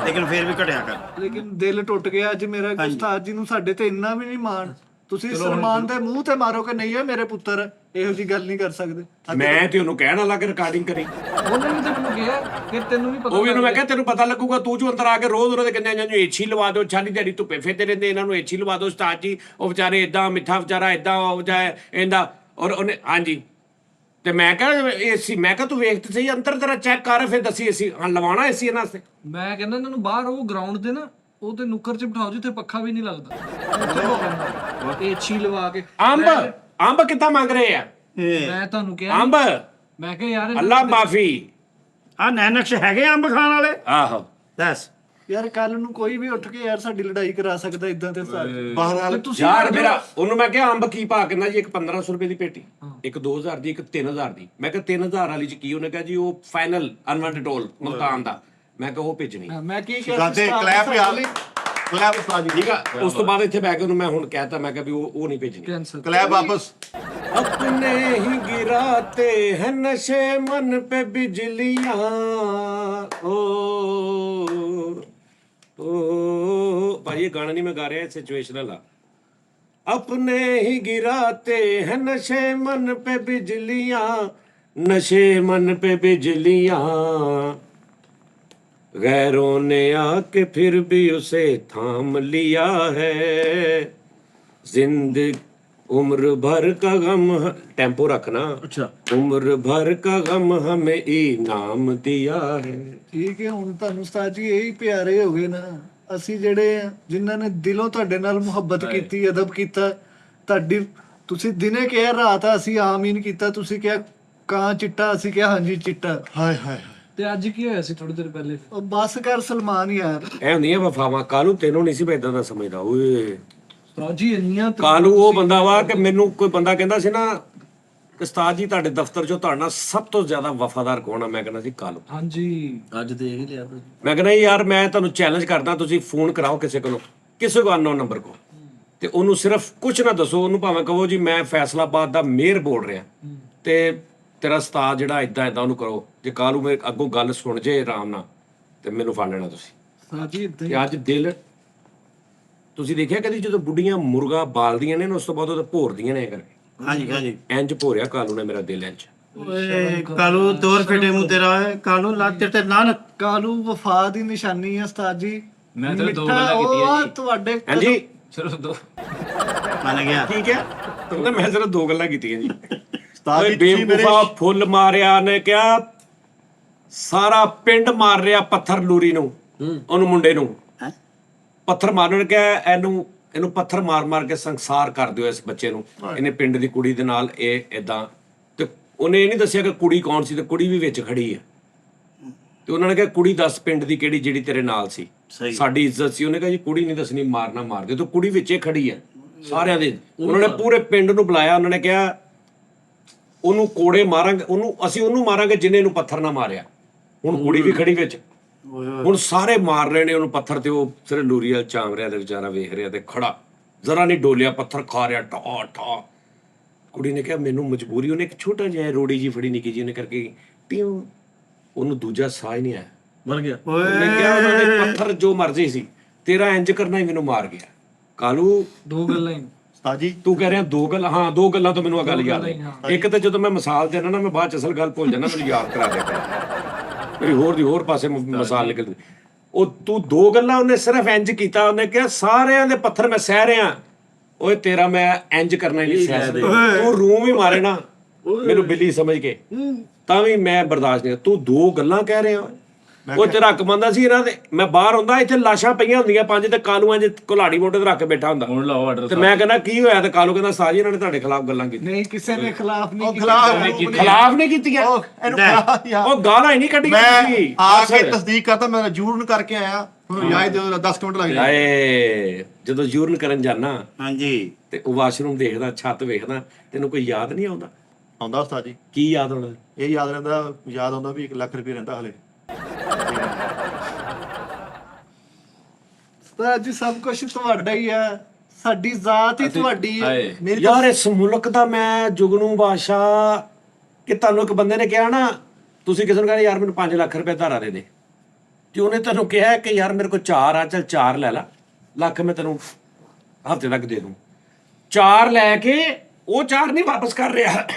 ਲੇਕਿਨ ਫੇਰ ਵੀ ਘਟਿਆ ਕਰ। ਲੇਕਿਨ ਦਿਲ ਟੁੱਟ ਗਿਆ ਅੱਜ ਮੇਰਾ, ਉਸਤਾਦ ਜੀ ਨੂੰ ਸਾਡੇ ਤੇ ਇੰਨਾ ਵੀ ਨਹੀਂ ਮਾਣ। ਤੁਸੀਂ ਸਲਮਾਨ ਦੇ ਮੂੰਹ ਤੇ ਮਾਰੋ ਕਿ ਨਹੀਂ ਹੈ ਮੇਰੇ ਪੁੱਤਰ, ਇਹੋ ਜੀ ਗੱਲ ਨਹੀਂ ਕਰ ਸਕਦੇ। ਮੈਂ ਤੇ ਉਹਨੂੰ ਕਹਿਣ ਲੱਗਾ ਰਿਕਾਰਡਿੰਗ ਕਰੀ, ਉਹਨੇ ਵੀ ਤਾਂ ਮੈਨੂੰ ਕਿਹਾ ਕਿ ਤੈਨੂੰ ਵੀ ਪਤਾ ਉਹ ਵੀ ਉਹਨੂੰ ਮੈਂ ਕਿਹਾ ਤੈਨੂੰ ਪਤਾ ਲੱਗੂਗਾ, ਤੂੰ ਜੋ ਅੰਦਰ ਆ ਕੇ ਰੋਜ਼ ਉਹਦੇ ਕਹਿੰਦੇ ਜਾਂ ਏਛੀ ਲਵਾ ਦਿਓ, ਛਾਲੀ ਦਿਹਾੜੀ ਧੁੱਪੇ ਫਿਰਦੇ ਰਹਿੰਦੇ, ਇਹਨਾਂ ਨੂੰ ਏਛੀ ਲਵਾ ਦਿਓ ਉਸਤਾਦ ਜੀ, ਉਹ ਵਿਚਾਰੇ ਇਦਾਂ ਮਿੱਠਾ ਵਿਚਾਰਾ ਇਦਾਂ ਉਹ ਜਾਏ ਇਹਦਾ, ਔਰ ਉਹਨੇ ਹਾਂਜੀ। ਤੇ ਮੈਂ ਕਿਹਾ ਏਸੀ, ਮੈਂ ਕਿਹਾ ਤੂੰ ਵੇਖ ਤੇ ਸਹੀ ਅੰਦਰ ਤੇਰਾ ਚੈੱਕ ਕਰ ਫਿਰ ਦੱਸੀ ਏਸੀ ਹਾਂ ਲਵਾਉਣਾ ਏਸੀ ਇਹਨਾਂ ਵਾਸਤੇ। ਮੈਂ ਕਹਿੰਦਾ ਇਹਨਾਂ ਨੂੰ ਬਾਹਰ ਉਹ ਗਰਾਊਂਡ ਤੇ ਨਾ ਉਹ ਤੇ ਨੁੱਕਰ 'ਚ ਬਿਠਾਓ ਜਿੱਥੇ ਪੱਖਾ ਵੀ ਨਹੀਂ ਲੱਗਦਾ, ਇਹ ਛੀ ਲਵਾ ਕੇ। ਅੰਬ ਕਿੱਦਾਂ ਮੰਗ ਰਹੇ ਆ? ਮੈਂ ਤੁਹਾਨੂੰ ਕਿਹਾ ਅੰਬ, ਮੈਂ ਕਿਹਾ ਯਾਰ ਅੱਲਾ ਮਾਫੀ। ਆ ਨੈਨਕਸ਼ ਹੈਗੇ ਅੰਬ ਖਾਣ ਵਾਲੇ? ਆਹੋ ਦੱਸ ਯਾਰ ਕੱਲ ਨੂੰ ਕੋਈ ਵੀ ਉੱਠ ਕੇ ਯਾਰ ਸਾਡੀ ਲੜਾਈ ਕਰਾ ਸਕਦਾ ਇਦਾਂ ਤੇ ਬਹਰਾਲ ਤੁਸੀਂ ਯਾਰ ਮੇਰਾ ਉਹਨੂੰ ਮੈਂ ਕਿਹਾ ਅੰਬ ਕੀ ਪਾ ਕਹਿੰਦਾ ਜੀ ਇੱਕ 1500 ਰੁਪਏ ਦੀ ਪੇਟੀ, ਇੱਕ 2000 ਦੀ, ਇੱਕ 3000 ਦੀ। ਮੈਂ ਕਿਹਾ 3000 ਵਾਲੀ ਚ ਕੀ? ਉਹਨੇ ਕਿਹਾ ਜੀ ਉਹ ਫਾਈਨਲ ਅਨਵੰਡ ਟੋਲ ਮੁਲਤਾਨ ਦਾ। ਮੈਂ ਕਿਹਾ ਉਹ ਭੇਜਣੀ। ਮੈਂ ਕੀ ਕਿਹਾ ਗਾਦੇ ਕਲੈਪ ਯਾਰ, ਕਲੈਪ ਉਸਤਾਦ ਜੀ, ਠੀਕ ਆ। ਉਸ ਤੋਂ ਬਾਅਦ ਇੱਥੇ ਬੈ ਕੇ ਉਹਨੂੰ ਮੈਂ ਹੁਣ ਕਹਿਤਾ, ਮੈਂ ਕਿਹਾ ਵੀ ਉਹ ਨਹੀਂ ਭੇਜਣੀ। ਕੈਂਸਲ। ਕਲੈਪ ਵਾਪਸ। अपने ही गिराते हैं नशे मन पे बिजलियां, भाई ये गाना नहीं मैं गा रहा, सिचुएशनल आ। अपने ही गिराते हैं नशे मन पे बिजलियां, नशे मन पे बिजलियां, गैरों ने आके फिर भी उसे थाम लिया है, जिंदगी उम्र भर का गम, टेम्पो रखना। अच्छा। उम्र भर का गम हमें इनाम दिया है। ਠੀਕ ਹੈ, ਹੁਣ ਤੁਹਾਨੂੰ ਉਸਤਾਦ ਜੀ ਇਹੀ ਪਿਆਰੇ ਹੋ ਗਏ ਨਾ। ਅਸੀਂ ਜਿਹੜੇ ਆ ਜਿਨ੍ਹਾਂ ਨੇ ਦਿਲੋਂ ਤੁਹਾਡੇ ਨਾਲ ਮੁਹੱਬਤ ਕੀਤੀ, ਅਦਬ ਕੀਤਾ, ਤੁਹਾਡੀ ਤੁਸੀਂ ਦਿਨੇ ਕਿਹਾ ਰਾਤ ਅਸੀਂ ਆਮੀਨ ਕੀਤਾ, ਤੁਸੀਂ ਕਿਹਾ ਕਾਂ ਚਿੱਟਾ, ਅਸੀਂ ਕਿਹਾ ਹਾਂਜੀ ਚਿੱਟਾ। ਹਾਏ ਹਾਏ ਤੇ ਅੱਜ ਕੀ ਹੋਇਆ ਸੀ ਥੋੜੀ ਦੇਰ ਪਹਿਲੇ? ਉਹ ਬੱਸ ਕਰ ਸਲਮਾਨ ਯਾਰ। ਇਹ ਹੁੰਦੀਆਂ ਵਫਾਵਾਂ। ਕਾਲੂ ਤੈਨੂੰ ਨਹੀਂ ਸੀ ਇਦਾਂ ਦਾ ਸਮਝਦਾ ਓਏ। ਉਸਤਾਦ ਜੀ ਇੰਨੀਆਂ ਕਾਲੂ ਉਹ ਬੰਦਾ ਵਾ ਕਿ ਮੈਨੂੰ ਕੋਈ ਬੰਦਾ ਕਹਿੰਦਾ ਸੀ ਨਾ ਉਸਤਾਦ ਜੀ ਤੁਹਾਡੇ ਦਫ਼ਤਰ ਚੋਂ ਤੁਹਾਡਾ ਨਾਲ ਸਭ ਤੋਂ ਜ਼ਿਆਦਾ ਵਫਾਦਾਰ ਕੌਣ ਆ? ਮੈਂ ਕਹਿੰਦਾ ਸੀ ਕਾਲੂ। ਹਾਂਜੀ ਅੱਜ ਦੇਖ ਹੀ ਲਿਆ ਤੁਸੀਂ। ਮੈਂ ਕਹਿੰਦਾ ਯਾਰ ਮੈਂ ਤੁਹਾਨੂੰ ਚੈਲੰਜ ਕਰਦਾ, ਤੁਸੀਂ ਫੋਨ ਕਰਾਓ ਕਿਸੇ ਕੋਲੋਂ, ਕਿਸੇ ਕੋ ਅਨਨੋਨ ਨੰਬਰ ਕੋ, ਤੇ ਉਹਨੂੰ ਸਿਰਫ ਕੁਝ ਨਾ ਦੱਸੋ, ਉਹਨੂੰ ਭਾਵੇਂ ਕਹੋ ਜੀ ਮੈਂ ਫੈਸਲਾਬਾਦ ਦਾ ਮੇਅਰ ਬੋਲ ਰਿਹਾ ਤੇ ਤੇਰਾ ਉਸਤਾਦ ਜਿਹੜਾ ਇਦਾਂ ਇਦਾਂ, ਉਹਨੂੰ ਕਰੋ। ਜੇ ਕਾਲੂ ਮੇਰੇ ਅੱਗੋਂ ਗੱਲ ਸੁਣ ਜੇ ਆਰਾਮ ਨਾਲ ਤੇ ਮੈਨੂੰ ਫੜ ਲੈਣਾ ਤੁਸੀਂ। ਉਸਤਾਦ ਜੀ ਏਦਾਂ ਹੀ ਤੇ ਅੱਜ ਦਿਲ ਤੁਸੀਂ ਦੇਖਿਆ ਕਦੀ ਜਦੋਂ ਬੁੱਢੀਆਂ ਮੁਰਗਾ ਬਾਲਦੀਆਂ ਨੇ ਨਾ ਉਸ ਤੋਂ ਬਾਅਦ ਉਹ ਭੋਰਦੀਆਂ ਨੇ ਕਰਕੇ, ਹਾਂਜੀ ਹਾਂਜੀ। ਇੰਜ ਭੋਰਿਆ ਕਾਲੂ ਨੇ ਮੇਰਾ ਦਿਲ ਇੰਜ। ਓਏ ਕਾਲੂ ਤੋਰ ਫੇਟੇ ਮੂੰਹ ਤੇਰਾ ਹੈ ਕਾਲੂ, ਲੱਤ ਤੇ ਨਾਨਕ। ਕਾਲੂ ਵਫਾ ਦੀ ਨਿਸ਼ਾਨੀ ਹੈ ਉਸਤਾਦ ਜੀ। ਮੈਂ ਤਾਂ ਦੋ ਮਿੱਠਾ ਗੱਲਾਂ ਕੀਤੀਆਂ ਉਹ ਜੀ। ਤੁਹਾਡੇ ਹਾਂਜੀ ਸਿਰਫ ਦੋ। ਮੰਨ ਗਿਆ। ਠੀਕ ਹੈ, ਕਹਿੰਦਾ ਮੈਂ ਸਿਰਫ ਦੋ ਗੱਲਾਂ ਕੀਤੀਆਂ ਜੀ। ਉਸਤਾਦ ਓਏ ਜੀ ਤੁਸੀਂ ਮੇਰੇ ਬੇਵਕੂਫਾ ਫੁੱਲ ਮਾਰਿਆ ਨੇ ਕਿਹਾ ਸਾਰਾ ਪਿੰਡ ਮਾਰ ਰਿਹਾ ਪੱਥਰ ਲੂਰੀ ਨੂੰ, ਉਹਨੂੰ ਮੁੰਡੇ ਨੂੰ ਪੱਥਰ ਮਾਰਨ ਕਿਹਾ ਇਹਨੂੰ ਪੱਥਰ ਮਾਰ ਮਾਰ ਕੇ ਸੰਸਾਰ ਕਰ ਦਿਓ ਇਸ ਬੱਚੇ ਨੂੰ, ਇਹਨੇ ਪਿੰਡ ਦੀ ਕੁੜੀ ਦੇ ਨਾਲ ਇਹ ਇਦਾਂ। ਤੇ ਉਹਨੇ ਇਹ ਨਹੀਂ ਦੱਸਿਆ ਕਿ ਕੁੜੀ ਕੌਣ ਸੀ, ਤੇ ਕੁੜੀ ਵੀ ਵਿੱਚ ਖੜੀ ਹੈ। ਤੇ ਉਹਨਾਂ ਨੇ ਕਿਹਾ ਕੁੜੀ ਦੱਸ ਪਿੰਡ ਦੀ ਕਿਹੜੀ ਜਿਹੜੀ ਤੇਰੇ ਨਾਲ ਸੀ, ਸਾਡੀ ਇੱਜ਼ਤ ਸੀ। ਉਹਨੇ ਕਿਹਾ ਜੀ ਕੁੜੀ ਨਹੀਂ ਦੱਸਣੀ, ਮਾਰਨਾ ਮਾਰ ਦਿਓ। ਤੇ ਕੁੜੀ ਵਿੱਚ ਹੀ ਖੜੀ ਹੈ ਸਾਰਿਆਂ ਦੇ। ਉਹਨਾਂ ਨੇ ਪੂਰੇ ਪਿੰਡ ਨੂੰ ਬੁਲਾਇਆ, ਉਹਨਾਂ ਨੇ ਕਿਹਾ ਉਹਨੂੰ ਕੋੜੇ ਮਾਰਾਂਗੇ, ਅਸੀਂ ਉਹਨੂੰ ਮਾਰਾਂਗੇ ਜਿਹਨੇ ਇਹਨੂੰ ਪੱਥਰ ਨਾ ਮਾਰਿਆ। ਹੁਣ ਕੁੜੀ ਵੀ ਖੜੀ ਵਿੱਚ, ਹੁਣ ਸਾਰੇ ਮਾਰ ਰਹੇ ਨੇ ਉਹਨੂੰ ਪੱਥਰ, ਤੇ ਉਹ ਸਿਰ ਲੂਰੀਅਲ ਚਾਮ ਰਿਹਾ ਤੇ ਵਿਚਾਰਾ ਵੇਖ ਰਿਹਾ ਤੇ ਖੜਾ, ਜ਼ਰਾ ਨਹੀਂ ਡੋਲਿਆ, ਪੱਥਰ ਖਾ ਰਿਹਾ ਠਾ ਠਾ। ਕੁੜੀ ਨੇ ਕਿਹਾ ਮੈਨੂੰ ਮਜਬੂਰੀ, ਉਹਨੇ ਇੱਕ ਛੋਟਾ ਜਿਹਾ ਰੋੜੀ ਜੀ ਫੜੀ ਨਿੱਕੀ ਜੀ, ਉਹਨੇ ਕਰਕੇ ਟਿਉ, ਉਹਨੂੰ ਦੂਜਾ ਸਾਹ ਹੀ ਨਹੀਂ ਆਇਆ, ਮਰ ਗਿਆ। ਉਹਨੇ ਕਿਹਾ ਉਹਨਾਂ ਦੇ ਪੱਥਰ ਜੋ ਮਰਜ਼ੀ ਸੀ, ਤੇਰਾ ਇੰਜ ਕਰਨਾ ਹੀ ਮੈਨੂੰ ਮਾਰ ਗਿਆ। ਕਾਲੂ ਦੋ ਗੱਲਾਂ ਹੀ। ਉਸਤਾਦ ਜੀ ਤੂੰ ਕਹਿ ਰਿਹਾ ਦੋ ਗੱਲਾਂ, ਹਾਂ ਦੋ ਗੱਲਾਂ ਤੋਂ ਮੈਨੂੰ ਆ ਗੱਲ ਯਾਦ ਆਈ। ਇੱਕ ਤਾਂ ਜਦੋਂ ਮੈਂ ਮਿਸਾਲ ਦੇਣਾ ਨਾ, ਮੈਂ ਬਾਅਦ ਚ ਅਸਲ ਗੱਲ ਭੁੱਲ ਜਾਣਾ, ਮੈਨੂੰ ਯਾਦ ਕਰਾ ਦੇ ਮੇਰੀ ਹੋਰ ਦੀ ਹੋਰ ਪਾਸੇ ਮਿਸਾਲ ਨਿਕਲਦੀ। ਉਹ ਤੂੰ ਦੋ ਗੱਲਾਂ ਉਹਨੇ ਸਿਰਫ ਇੰਜ ਕੀਤਾ, ਉਹਨੇ ਕਿਹਾ ਸਾਰਿਆਂ ਦੇ ਪੱਥਰ ਮੈਂ ਸਹਿ ਰਿਹਾ, ਓਏ ਤੇਰਾ ਮੈਂ ਇੰਜ ਕਰਨਾ ਹੀ ਨਹੀਂ ਸਹਿ ਸਕਦਾ। ਤੂੰ ਰੂਮ ਹੀ ਮਾਰੇ ਨਾ ਮੈਨੂੰ ਬਿੱਲੀ ਸਮਝ ਕੇ, ਤਾਂ ਵੀ ਮੈਂ ਬਰਦਾਸ਼ਤ ਨਹੀਂ। ਤੂੰ ਦੋ ਗੱਲਾਂ ਕਹਿ ਰਿਹਾ, ਉਹ ਤੇਰਾ ਹੱਕ ਮੰਨਦਾ ਸੀ ਇਹਨਾਂ ਦੇ। ਮੈਂ ਬਾਹਰ ਹੁੰਦਾ, ਇੱਥੇ ਲਾਸ਼ਾਂ ਪਈਆਂ ਹੁੰਦੀਆਂ 5, ਤੇ ਕਾਲੂ ਇੰਜ ਕੁਲਾੜੀ ਮੋਢੇ ਤੇ ਰੱਖ ਕੇ ਬੈਠਾ ਹੁੰਦਾ। ਹੁਣ ਲਾਓ ਆਰਡਰ। ਤੇ ਮੈਂ ਕਹਿੰਦਾ ਕੀ ਹੋਇਆ, ਤੇ ਕਾਲੂ ਕਹਿੰਦਾ ਸਾਜੀ ਇਹਨਾਂ ਨੇ ਤੁਹਾਡੇ ਖਿਲਾਫ ਗੱਲਾਂ ਕੀਤੀਆਂ। ਨਹੀਂ ਕਿਸੇ ਨੇ ਖਿਲਾਫ ਨਹੀਂ ਕੀਤਾ। ਖਿਲਾਫ ਨਹੀਂ ਕੀਤੀਆਂ, ਉਹ ਗਾਲਾਂ ਹੀ ਨਹੀਂ ਕੱਢੀਆਂ ਮੈਂ ਤੁਸੀਂ। ਆ ਕੇ ਤਸਦੀਕ ਕਰਤਾ, ਮੈਂ ਜੂਰਨ ਕਰਕੇ ਆਇਆ, ਹੁਣ ਯਾਦ ਦਿਓ 10 ਮਿੰਟ ਲੱਗ ਜਾਏ। ਆਏ ਜਦੋਂ ਯੂਰਨ ਕਰਨ ਜਾਣਾ ਹਾਂਜੀ। ਤੇ ਉਹ ਵਾਸ਼ਰੂਮ ਦੇਖਦਾ, ਛੱਤ ਵੇਖਦਾ, ਤੈਨੂੰ ਕੋਈ ਯਾਦ ਨਹੀਂ ਆਉਂਦਾ? ਆਉਂਦਾ ਉਸਤਾਦ ਜੀ, ਕੀ ਯਾਦ ਆਉਂਦਾ? ਇਹ ਯਾਦ ਰਹਿੰਦਾ, ਯਾਦ ਆਉਂਦਾ ਵੀ 1 ਲੱਖ ਰੁਪਏ ਰਹਿੰਦਾ ਹਲੇ। ਉਸਤਾਦ ਜੀ ਸਭ ਕੁਝ ਤੁਹਾਡਾ ਹੀ ਆ, ਸਾਡੀ ਜ਼ਾਤ ਹੀ ਤੁਹਾਡੀ ਹੈ। ਮੇਰੀ ਯਾਰ ਇਸ ਮੁਲਕ ਦਾ ਮੈਂ ਜੁਗਨੂ ਬਾਦਸ਼ਾਹ, ਕਿ ਤੁਹਾਨੂੰ ਇੱਕ ਬੰਦੇ ਨੇ ਕਿਹਾ ਨਾ, ਤੁਸੀਂ ਕਿਸੇ ਨੂੰ ਕਹਿੰਦੇ ਯਾਰ ਮੈਨੂੰ 5 ਲੱਖ ਰੁਪਏ ਧਾਰਾ ਦੇ ਦੇ, ਤੇ ਉਹਨੇ ਤੈਨੂੰ ਕਿਹਾ ਕਿ ਯਾਰ ਮੇਰੇ ਕੋਲ 4 ਆ, ਚੱਲ 4 ਲੈ ਲਾ, ਲੱਖ ਮੈਂ ਤੈਨੂੰ ਹਫ਼ਤੇ ਤੱਕ ਦੇ ਦੂੰ। 4 ਲੈ ਕੇ ਉਹ 4 ਨਹੀਂ ਵਾਪਸ ਕਰ ਰਿਹਾ,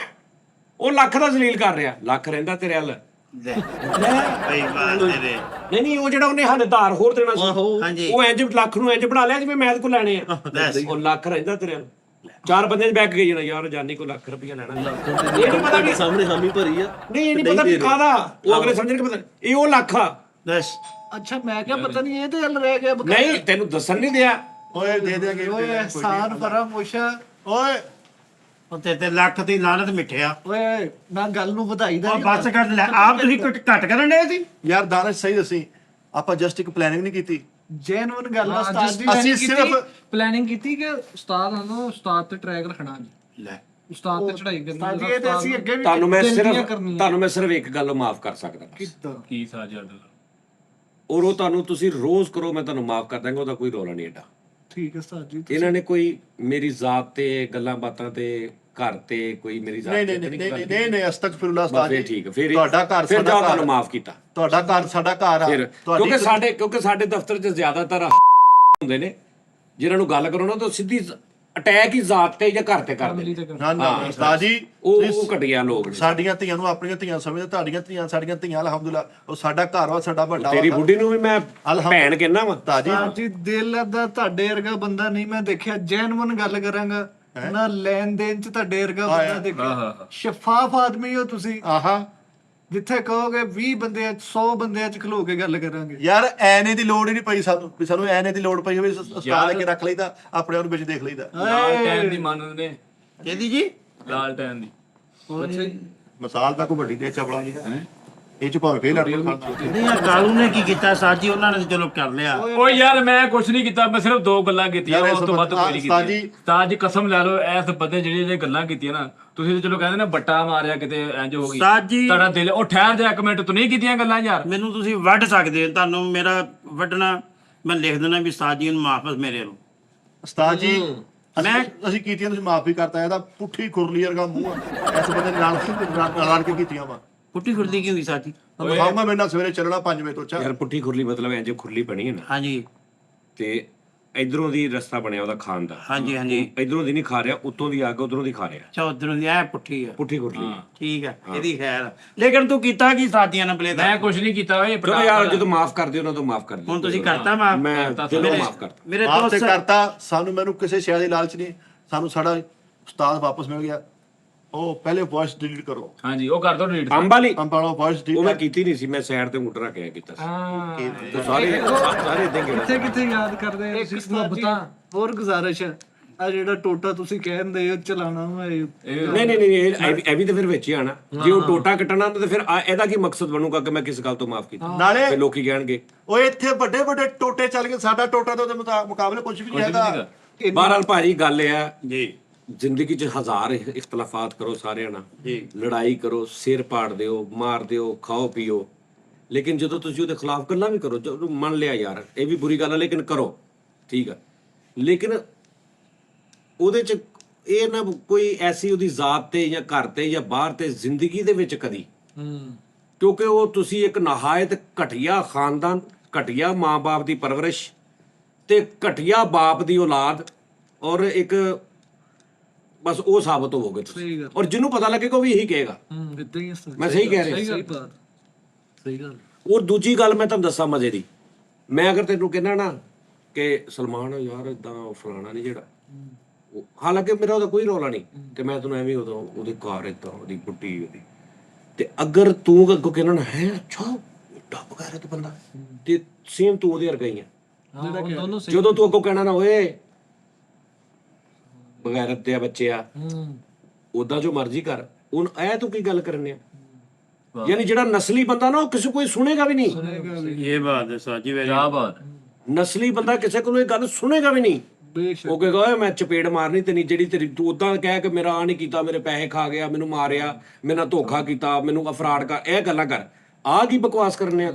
ਉਹ ਲੱਖ ਦਾ ਜ਼ਲੀਲ ਕਰ ਰਿਹਾ। ਲੱਖ ਰਹਿੰਦਾ ਤੇਰੇ ਹੱਲ। ਨਹੀਂ ਨਹੀਂ, ਉਹ ਜਿਹੜਾ ਉਹਨੇ ਹਾਲੇ ਧਾਰ ਹੋਰ ਦੇਣਾ ਸੀ, ਉਹ ਇੰਜ ਲੱਖ ਨੂੰ ਇੰਜ ਬਣਾ ਲਿਆ ਜਿਵੇਂ ਮੈਂ ਇਹਦੇ ਕੋਲ ਲੈਣੇ ਆ। ਉਹ ਲੱਖ ਰਹਿੰਦਾ ਤੇਰੇ ਹੱਲ। 4 ਬੰਦੇ ਚ ਬੈਕ ਗਈ ਜਾਣਾ ਯਾਰ, ਜਾਨੀ ਕੋ ਲੱਖ ਰੁਪਇਆ ਲੈਣਾ। ਇਹ ਨਹੀਂ ਪਤਾ ਵੀ ਸਾਹਮਣੇ ਹਾਮੀ ਭਰੀ ਆ। ਨਹੀਂ, ਇਹ ਨਹੀਂ ਪਤਾ ਵੀ ਕਾਹਦਾ। ਉਹ ਅਗਲੇ ਸਮਝਣਗੇ ਪਤਾ ਇਹ ਉਹ ਲੱਖ ਆ। ਅੱਛਾ ਮੈਂ ਕਿਹਾ ਪਤਾ ਨਹੀਂ ਇਹ ਤੇ ਹਲ ਰਹਿ ਗਿਆ ਨਹੀਂ, ਤੈਨੂੰ ਦੱਸਣ ਨਹੀਂ ਦਿਆ। ਓਏ ਦੇ ਦੇਗੇ ਓਏ ਅਹਿਸਾਨ ਫਰਾਮੋਸ਼ਾ। ਓਏ ਉਹ ਤੇ ਲੱਖ ਦੀ ਲਾਨਤ ਮਿੱਠਿਆ। ਓਏ ਮੈਂ ਗੱਲ ਨੂੰ ਵਧਾਈ ਦਾ ਉਹ ਬਸ ਕਰ ਲੈ, ਆਪ ਤੁਸੀਂ ਕੁਝ ਘੱਟ ਕਰਨ ਦੇ ਸੀ ਯਾਰ ਦਾਨਸ਼ ਸਹੀ ਦੱਸੀ, ਆਪਾਂ ਜਸਟ ਇੱਕ ਪਲੈਨਿੰਗ ਨਹੀਂ ਕੀਤੀ। ਜੈਨੂਇਨ ਗੱਲ ਆ ਉਸਤਾਦ ਜੀ। ਅਸੀਂ ਸਿਰਫ ਪਲੈਨਿੰਗ ਕੀਤੀ ਕਿ ਉਸਤਾਦ ਨੂੰ ਉਸਤਾਦ ਤੇ ਟਰੈਕ ਰੱਖਣਾ ਜੀ, ਲੈ ਉਸਤਾਦ ਤੇ ਚੜਾਈ ਕਰਨੀ। ਉਸਤਾਦ ਜੀ ਇਹ ਤੇ ਅਸੀਂ ਅੱਗੇ ਵੀ ਤੁਹਾਨੂੰ ਮੈਂ ਬੇਨਤੀਆਂ ਕਰਨੀਆਂ। ਤੁਹਾਨੂੰ ਮੈਂ ਸਿਰਫ ਇੱਕ ਗੱਲ ਮਾਫ ਕਰ ਸਕਦਾ, ਕੀ ਸਾਜਾ ਔਰ ਉਹ ਤੁਹਾਨੂੰ ਤੁਸੀਂ ਰੋਜ਼ ਕਰੋ, ਮੈਂ ਤੁਹਾਨੂੰ ਮਾਫ ਕਰ ਦਾਂਗਾ, ਉਹਦਾ ਕੋਈ ਰੌਲਾ ਨਹੀਂ ਏਡਾ। ਠੀਕ ਹੈ ਉਸਤਾਦ ਜੀ। ਇਹਨਾਂ ਨੇ ਕੋਈ ਮੇਰੀ ਜ਼ਾਤ ਤੇ ਗੱਲਾਂ ਬਾਤਾਂ ਤੇ ਘਰ ਤੇ ਕੋਈ ਮੇਰੀ ਜ਼ਾਤ ਨਹੀਂ ਤੇ ਨਹੀਂ ਨਹੀਂ ਨਹੀਂ ਗੱਲ ਨਹੀਂ ਕੀਤੀ। ਨਹੀਂ ਨਹੀਂ, ਅਸਤਗਫਿਰullah ਉਸਤਾਦ ਫਿਰ ਜੀ। ਠੀਕ ਹੈ, ਫਿਰ ਤੁਹਾਡਾ ਘਰ ਫਿਰ ਸਾਡਾ ਜਾਓ, ਘਰ ਤੁਹਾਨੂੰ ਮਾਫ ਕੀਤਾ। ਤੁਹਾਡਾ ਘਰ ਸਾਡਾ ਘਰ ਆ। ਫਿਰ ਤੁਹਾਡੀ ਕਿਉਂਕਿ ਸਾਡੇ ਦਫ਼ਤਰ 'ਚ ਜ਼ਿਆਦਾਤਰ ਹੁੰਦੇ ਨੇ ਜਿਹਨਾਂ ਨੂੰ ਗੱਲ ਕਰੋ ਨਾ ਤਾਂ ਸਿੱਧੀ ਅਟੈਕ ਹੀ ਜ਼ਾਤ ਤੇ ਜਾਂ ਘਰ ਤੇ ਕਰਦੇ ਨੇ। ਨਾ ਨਾ ਉਸਤਾਦ ਜੀ, ਉਹ ਘਟੀਆ ਲੋਕ ਨੇ। ਸਾਡੀਆਂ ਧੀਆਂ ਨੂੰ ਆਪਣੀਆਂ ਧੀਆਂ ਸਮਝਦੇ, ਤੁਹਾਡੀਆਂ ਧੀਆਂ ਸਾਡੀਆਂ ਧੀਆਂ ਅਲਹਮਦੁਲਿਲਾ। ਉਹ ਸਾਡਾ ਘਰ ਵਾ, ਸਾਡਾ ਵੱਡਾ ਤੇਰੀ ਬੁੱਢੀ ਨੂੰ ਵੀ ਮੈਂ ਭੈਣ ਕਹਿੰਦਾ ਵਾ। ਉਸਤਾਦ ਜੀ ਉਸਤਾਦ ਜੀ ਦਿਲ ਦਾ ਤੁਹਾਡੇ ਵਰਗਾ ਬੰਦਾ ਨਹੀਂ ਮੈਂ ਦੇਖਿਆ। ਜੈਨੂਇਨ ਗੱਲ ਕਰਾਂਗਾ ਨਾ, ਲੈਣ ਦੇਣ ਚ ਤੁਹਾਡੇ ਵਰਗਾ ਬੰਦਾ ਦੇਖਿਆ। ਸ਼ਫਾਫ ਆਦਮੀ ਹੋ ਤੁਸੀਂ। ਆਹਾ ਜਿੱਥੇ ਕਹੋਗੇ 20 ਬੰਦਿਆਂ ਚ 100 ਬੰਦਿਆਂ ਚ ਖਲੋ ਕੇ ਗੱਲ ਕਰਾਂਗੇ। ਯਾਰ ਐਨੇ ਦੀ ਲੋੜ ਹੀ ਨਹੀਂ ਪਈ ਸਾਨੂੰ, ਵੀ ਸਾਨੂੰ ਐਨੇ ਦੀ ਲੋੜ ਪਈ ਹੋਵੇ ਉਸਤਾਦ ਲੈ ਕੇ ਰੱਖ ਲਈਦਾ, ਆਪਣੇ ਆਪ ਨੂੰ ਵਿੱਚ ਦੇਖ ਲਈਦਾ। ਲਾਲ ਟੈਨ ਦੀ ਮੰਨਦੇ ਨੇ, ਕਹਿੰਦੀ ਜੀ ਲਾਲ ਟੈਨ ਦੀ। ਮਿਸਾਲ ਤਾਂ ਕੋਈ ਵੱਡੀ ਦੇ ਚਪਲਾ ਜੀ ਹੈ, ਇਹ ਚ ਭਾਵੇਂ ਫੇਰ ਲੜ ਪਏ। ਨਹੀਂ ਆ ਕਾਲੂ ਨੇ ਕੀ ਕੀਤਾ ਸਾਜੀ, ਉਹਨਾਂ ਨੇ ਚਲੋ ਕਰ ਲਿਆ। ਓ ਯਾਰ ਮੈਂ ਕੁਛ ਨਹੀਂ ਕੀਤਾ, ਮੈਂ ਸਿਰਫ 2 ਗੱਲਾਂ ਕੀਤੀਆਂ, ਯਾਰ, ਉਸ ਤੋਂ ਵੱਧ ਕੋਈ ਨਹੀਂ ਉਸਤਾਦ ਕੀਤੀ। ਜੀ- ਉਸਤਾਦ ਜੀ ਕਸਮ ਲੈ ਲਓ, ਐਸ ਬੰਦੇ ਜਿਹੜੇ ਗੱਲਾਂ ਕੀਤੀਆਂ ਨਾ, ਤੁਸੀਂ ਤੇ ਚਲੋ ਕਹਿੰਦੇ ਨਾ ਬੱਟਾ ਮਾਰਿਆ ਕਿਤੇ ਇੰਜ ਹੋ ਗਈ। ਉਸਤਾਦ ਜੀ- ਤੁਹਾਡਾ ਦਿਲ ਉਹ ਠਹਿਰ ਜਾ 1 ਮਿੰਟ, ਤੂੰ ਨਹੀਂ ਕੀਤੀਆਂ ਗੱਲਾਂ ਯਾਰ। ਮੈਨੂੰ ਤੁਸੀਂ ਵੱਢ ਸਕਦੇ ਹੋ, ਤੁਹਾਨੂੰ ਮੇਰਾ ਵੱਢਣਾ ਮੈਂ ਲਿਖ ਦੇਣਾ ਵੀ ਸਾਜੀ ਨੂੰ ਮਾਫ ਮੇਰੇ ਨੂੰ। ਉਸਤਾਦ ਜੀ ਮੈਂ ਅਸੀਂ ਕੀਤੀਆਂ, ਤੁਸੀਂ ਮਾਫ ਵੀ ਕਰਤਾ। ਇਹਦਾ ਪੁੱਠੀ ਖੁਰਲੀ ਵਰਗਾ ਮੂੰਹ ਆ, ਇਸ ਬੰਦੇ ਨੇ ਨਾਲ ਕੇ ਕੀਤੀਆਂ ਵਾ। ਪੁੱਟੀ ਖੁਰਦੀ ਕੀ ਹੁੰਦੀ ਸਾਜੀ? ਖਾਊਂਗਾ ਮੇਰੇ ਨਾਲ ਸਵੇਰੇ ਚੱਲਣਾ 5 ਵਜੇ ਤੋਂ ਚਾਹ। ਯਾਰ ਪੁੱਠੀ ਖੁਰਲੀ ਮਤਲਬ ਇੰਜ ਖੁਰਲੀ ਬਣੀ ਹੈ ਨਾ, ਹਾਂਜੀ ਤੇ ਇਧਰੋਂ ਦੀ ਰਸਤਾ ਬਣਿਆ ਉਹਦਾ ਖਾਣ ਦਾ। ਹਾਂਜੀ ਹਾਂਜੀ। ਇਧਰੋਂ ਦੀ ਨਹੀਂ ਖਾ ਰਿਹਾ, ਉੱਤੋਂ ਦੀ ਆ ਕੇ ਉਧਰੋਂ ਦੀ ਖਾ ਰਿਹਾ। ਚੌਧਰੋਂ ਦੀ ਐ ਪੁੱਠੀ ਆ। ਪੁੱਠੀ ਖੁਰਲੀ। ਠੀਕ ਹੈ, ਇਹਦੀ ਖੈਰ। ਲੇਕਿਨ ਤੂੰ ਕੀਤਾ ਕੀ ਸਾਜੀਆਂ ਨਾਲ ਬਲੇ ਦਾ? ਮੈਂ ਕੁਛ ਨਹੀਂ ਕੀਤਾ ਓਏ। ਚਲੋ ਯਾਰ, ਜਦੋਂ ਮਾਫ ਕਰਦੇ ਉਹਨਾਂ ਤੋਂ ਮਾਫ ਕਰ ਦਿਓ। ਹੁਣ ਤੁਸੀਂ ਕਰਤਾ ਮਾਫ? ਮੈਂ ਦਿਲੋਂ ਮਾਫ ਕਰਤਾ। ਮੇਰੇ ਮਾਫ ਤੇ ਦੋਸਤ ਕਰਤਾ ਸਾਨੂੰ, ਮੈਨੂੰ ਕਿਸੇ ਸ਼ੈ ਦੀ ਲਾਲਚ ਨਹੀਂ। ਸਾਨੂੰ ਸਾਡਾ ਉਸਤਾਦ ਵਾਪਸ ਮਿਲ ਗਿਆ। ਉਹ ਪਹਿਲੇ ਵੌਇਸ ਡਿਲੀਟ ਕਰੋ, ਹਾਂਜੀ, ਉਹ ਕਰ ਦੋ ਡਿਲੀਟ। ਅੰਬ ਵਾਲੀ ਅੰਬਾਲਾ ਵੌਇਸ ਉਹ ਮੈਂ ਡਿਲੀਟ। ਕੀਤੀ ਨਹੀਂ ਸੀ, ਮੈਂ ਸਾਈਡ ਤੇ ਮੁੱਢ ਰੱਖ ਕੇ ਕੀਤਾ ਸੀ। ਹਾਂ, ਤੇ ਸਾਰੇ ਇਦਾਂ ਕਿੱਥੇ ਕਿੱਥੇ ਯਾਦ ਕਰਦੇ ਆ ਤੁਸੀਂ ਮੁਹੱਬਤਾਂ। ਹੋਰ ਗੁਜ਼ਾਰਿਸ਼ ਹੈ, ਆ ਜਿਹੜਾ ਟੋਟਾ ਤੁਸੀਂ ਕਹਿੰਦੇ ਹੋ ਚਲਾਣਾ ਵਾ ਇਹ ਨਹੀਂ ਨਹੀਂ ਨਹੀਂ, ਇਹ ਵੀ ਤਾਂ ਫਿਰ ਵਿੱਚ ਹੀ ਆਣਾ। ਜੇ ਉਹ ਟੋਟਾ ਕੱਟਣਾ ਤਾਂ ਫਿਰ ਇਹਦਾ ਕੀ ਮਕਸਦ ਬਣੂਗਾ ਕਿ ਮੈਂ ਕਿਸ ਗੱਲ ਤੋਂ ਮਾਫ ਕੀਤਾ? ਨਾਲੇ ਫਿਰ ਲੋਕੀ ਕਹਿਣਗੇ ਓਏ ਇੱਥੇ ਵੱਡੇ ਵੱਡੇ ਟੋਟੇ ਚੱਲ ਗਏ, ਸਾਡਾ ਟੋਟਾ ਤਾਂ ਉਹਦੇ ਮੁਕਾਬਲੇ ਕੁਝ ਵੀ ਨਹੀਂ ਹੈਗਾ। ਬਹਰਹਾਲ ਭਾਜੀ ਗੱਲ ਇਹ ਆ, ਜੀ ਜ਼ਿੰਦਗੀ 'ਚ ਹਜ਼ਾਰ ਇਖਤਲਾਫਾਤ ਕਰੋ ਸਾਰਿਆਂ ਨਾਲ, ਲੜਾਈ ਕਰੋ, ਸਿਰ ਪਾੜ ਦਿਓ, ਮਾਰ ਦਿਓ, ਖਾਓ ਪੀਓ, ਲੇਕਿਨ ਜਦੋਂ ਤੁਸੀਂ ਉਹਦੇ ਖਿਲਾਫ ਗੱਲਾਂ ਵੀ ਕਰੋ, ਜਦੋਂ ਮੰਨ ਲਿਆ ਯਾਰ ਇਹ ਵੀ ਬੁਰੀ ਗੱਲ ਹੈ ਲੇਕਿਨ ਕਰੋ, ਠੀਕ ਆ, ਲੇਕਿਨ ਉਹਦੇ 'ਚ ਇਹ ਨਾ ਕੋਈ ਐਸੀ ਉਹਦੀ ਜ਼ਾਤ ਤੇ ਜਾਂ ਘਰ ਤੇ ਜਾਂ ਬਾਹਰ ਤੇ ਜ਼ਿੰਦਗੀ ਦੇ ਵਿੱਚ ਕਦੀ, ਕਿਉਂਕਿ ਉਹ ਤੁਸੀਂ ਇੱਕ ਨਹਾਇਤ ਘਟੀਆ ਖਾਨਦਾਨ, ਘਟੀਆ ਮਾਂ-ਬਾਪ ਦੀ ਪਰਵਰਿਸ਼ ਤੇ ਘਟੀਆ ਬਾਪ ਦੀ ਔਲਾਦ, ਔਰ ਇੱਕ ਬਸ ਉਹ ਸਾਬਤ ਹੋਵੋਗੇ ਤੁਸੀਂ। ਔਰ ਜਿਹਨੂੰ ਪਤਾ ਲੱਗੇਗਾ ਉਹ ਵੀ ਇਹੀ ਕਹੇਗਾ। ਇਦਾਂ ਹੀ ਮੈਂ ਸਹੀ ਕਹਿ ਰਿਹਾ? ਸਹੀ ਬਾਤ, ਸਹੀ ਗੱਲ। ਔਰ ਦੂਜੀ ਗੱਲ ਮੈਂ ਤੁਹਾਨੂੰ ਦੱਸਾਂ ਮਜ਼ੇ ਦੀ, ਮੈਂ ਅਗਰ ਤੈਨੂੰ ਕਹਿੰਦਾ ਨਾ ਕਿ ਸਲਮਾਨ ਯਾਰ ਇਦਾਂ ਫਲਾਣਾ ਨਹੀਂ ਜਿਹੜਾ, ਹਾਲਾਂਕਿ ਮੇਰਾ ਉਹਦਾ ਕੋਈ ਰੌਲਾ ਨਹੀਂ, ਤੇ ਮੈਂ ਤੈਨੂੰ ਐਵੇਂ ਉਦੋਂ ਉਹਦੀ ਕਾਰ ਇਦਾਂ, ਉਹਦੀ ਬੁੱਢੀ ਉਹਦੀ, ਤੇ ਅਗਰ ਤੂੰ ਅੱਗੋਂ ਕਹਿਣਾ ਨਾ ਹੈ ਅੱਛਾ ਏਡਾ ਬਗੈਰਤ ਬੰਦਾ, ਤੇ ਸੇਮ ਤੂੰ ਉਹਦੇ ਵਰਗਾ ਹੀ ਆ। ਜਦੋਂ ਤੂੰ ਅੱਗੋਂ ਕਹਿਣਾ ਨਾ ਓਏ ਬਗੈਰਤ ਦੇ ਬੱਚੇ ਆ, ਉਦਾਂ ਜੋ ਮਰਜ਼ੀ ਕਰ, ਹੁਣ ਇਹ ਤੂੰ ਕੀ ਗੱਲ ਕਰਨੇ ਆ? ਯਾਨੀ ਜਿਹੜਾ ਨਸਲੀ ਬੰਦਾ ਨਾ ਉਹ ਕਿਸੇ ਕੋਈ ਸੁਣੇਗਾ ਵੀ ਨਹੀਂ। ਇਹ ਬਾਤ ਹੈ ਸਾਜੀ ਵੇਰੀ। ਕਿਆ ਬਾਤ। ਨਸਲੀ ਬੰਦਾ ਕਿਸੇ ਕੋਲੋਂ ਇਹ ਗੱਲ ਸੁਣੇਗਾ ਵੀ ਨਹੀਂ। ਬੇਸ਼ੱਕ ਉਹ ਕਹੇਗਾ ਓਏ ਮੈਂ ਚਪੇੜ ਮਾਰਨੀ ਤੇ ਨਹੀਂ, ਜਿਹੜੀ ਤੇਰੀ ਤੂੰ ਉਦਾਂ ਕਹਿ ਕੇ ਮੇਰਾ ਆ ਨਹੀਂ ਕੀਤਾ, ਮੇਰੇ ਪੈਸੇ ਖਾ ਗਿਆ, ਮੈਨੂੰ ਮਾਰਿਆ, ਮੇਰੇ ਨਾਲ ਧੋਖਾ ਕੀਤਾ, ਮੈਨੂੰ ਅਫਰਾਡ ਕਰ, ਇਹ ਗੱਲਾਂ ਕਰ, ਆਹ ਕੀ ਬਕਵਾਸ ਕਰਨੇ ਆ?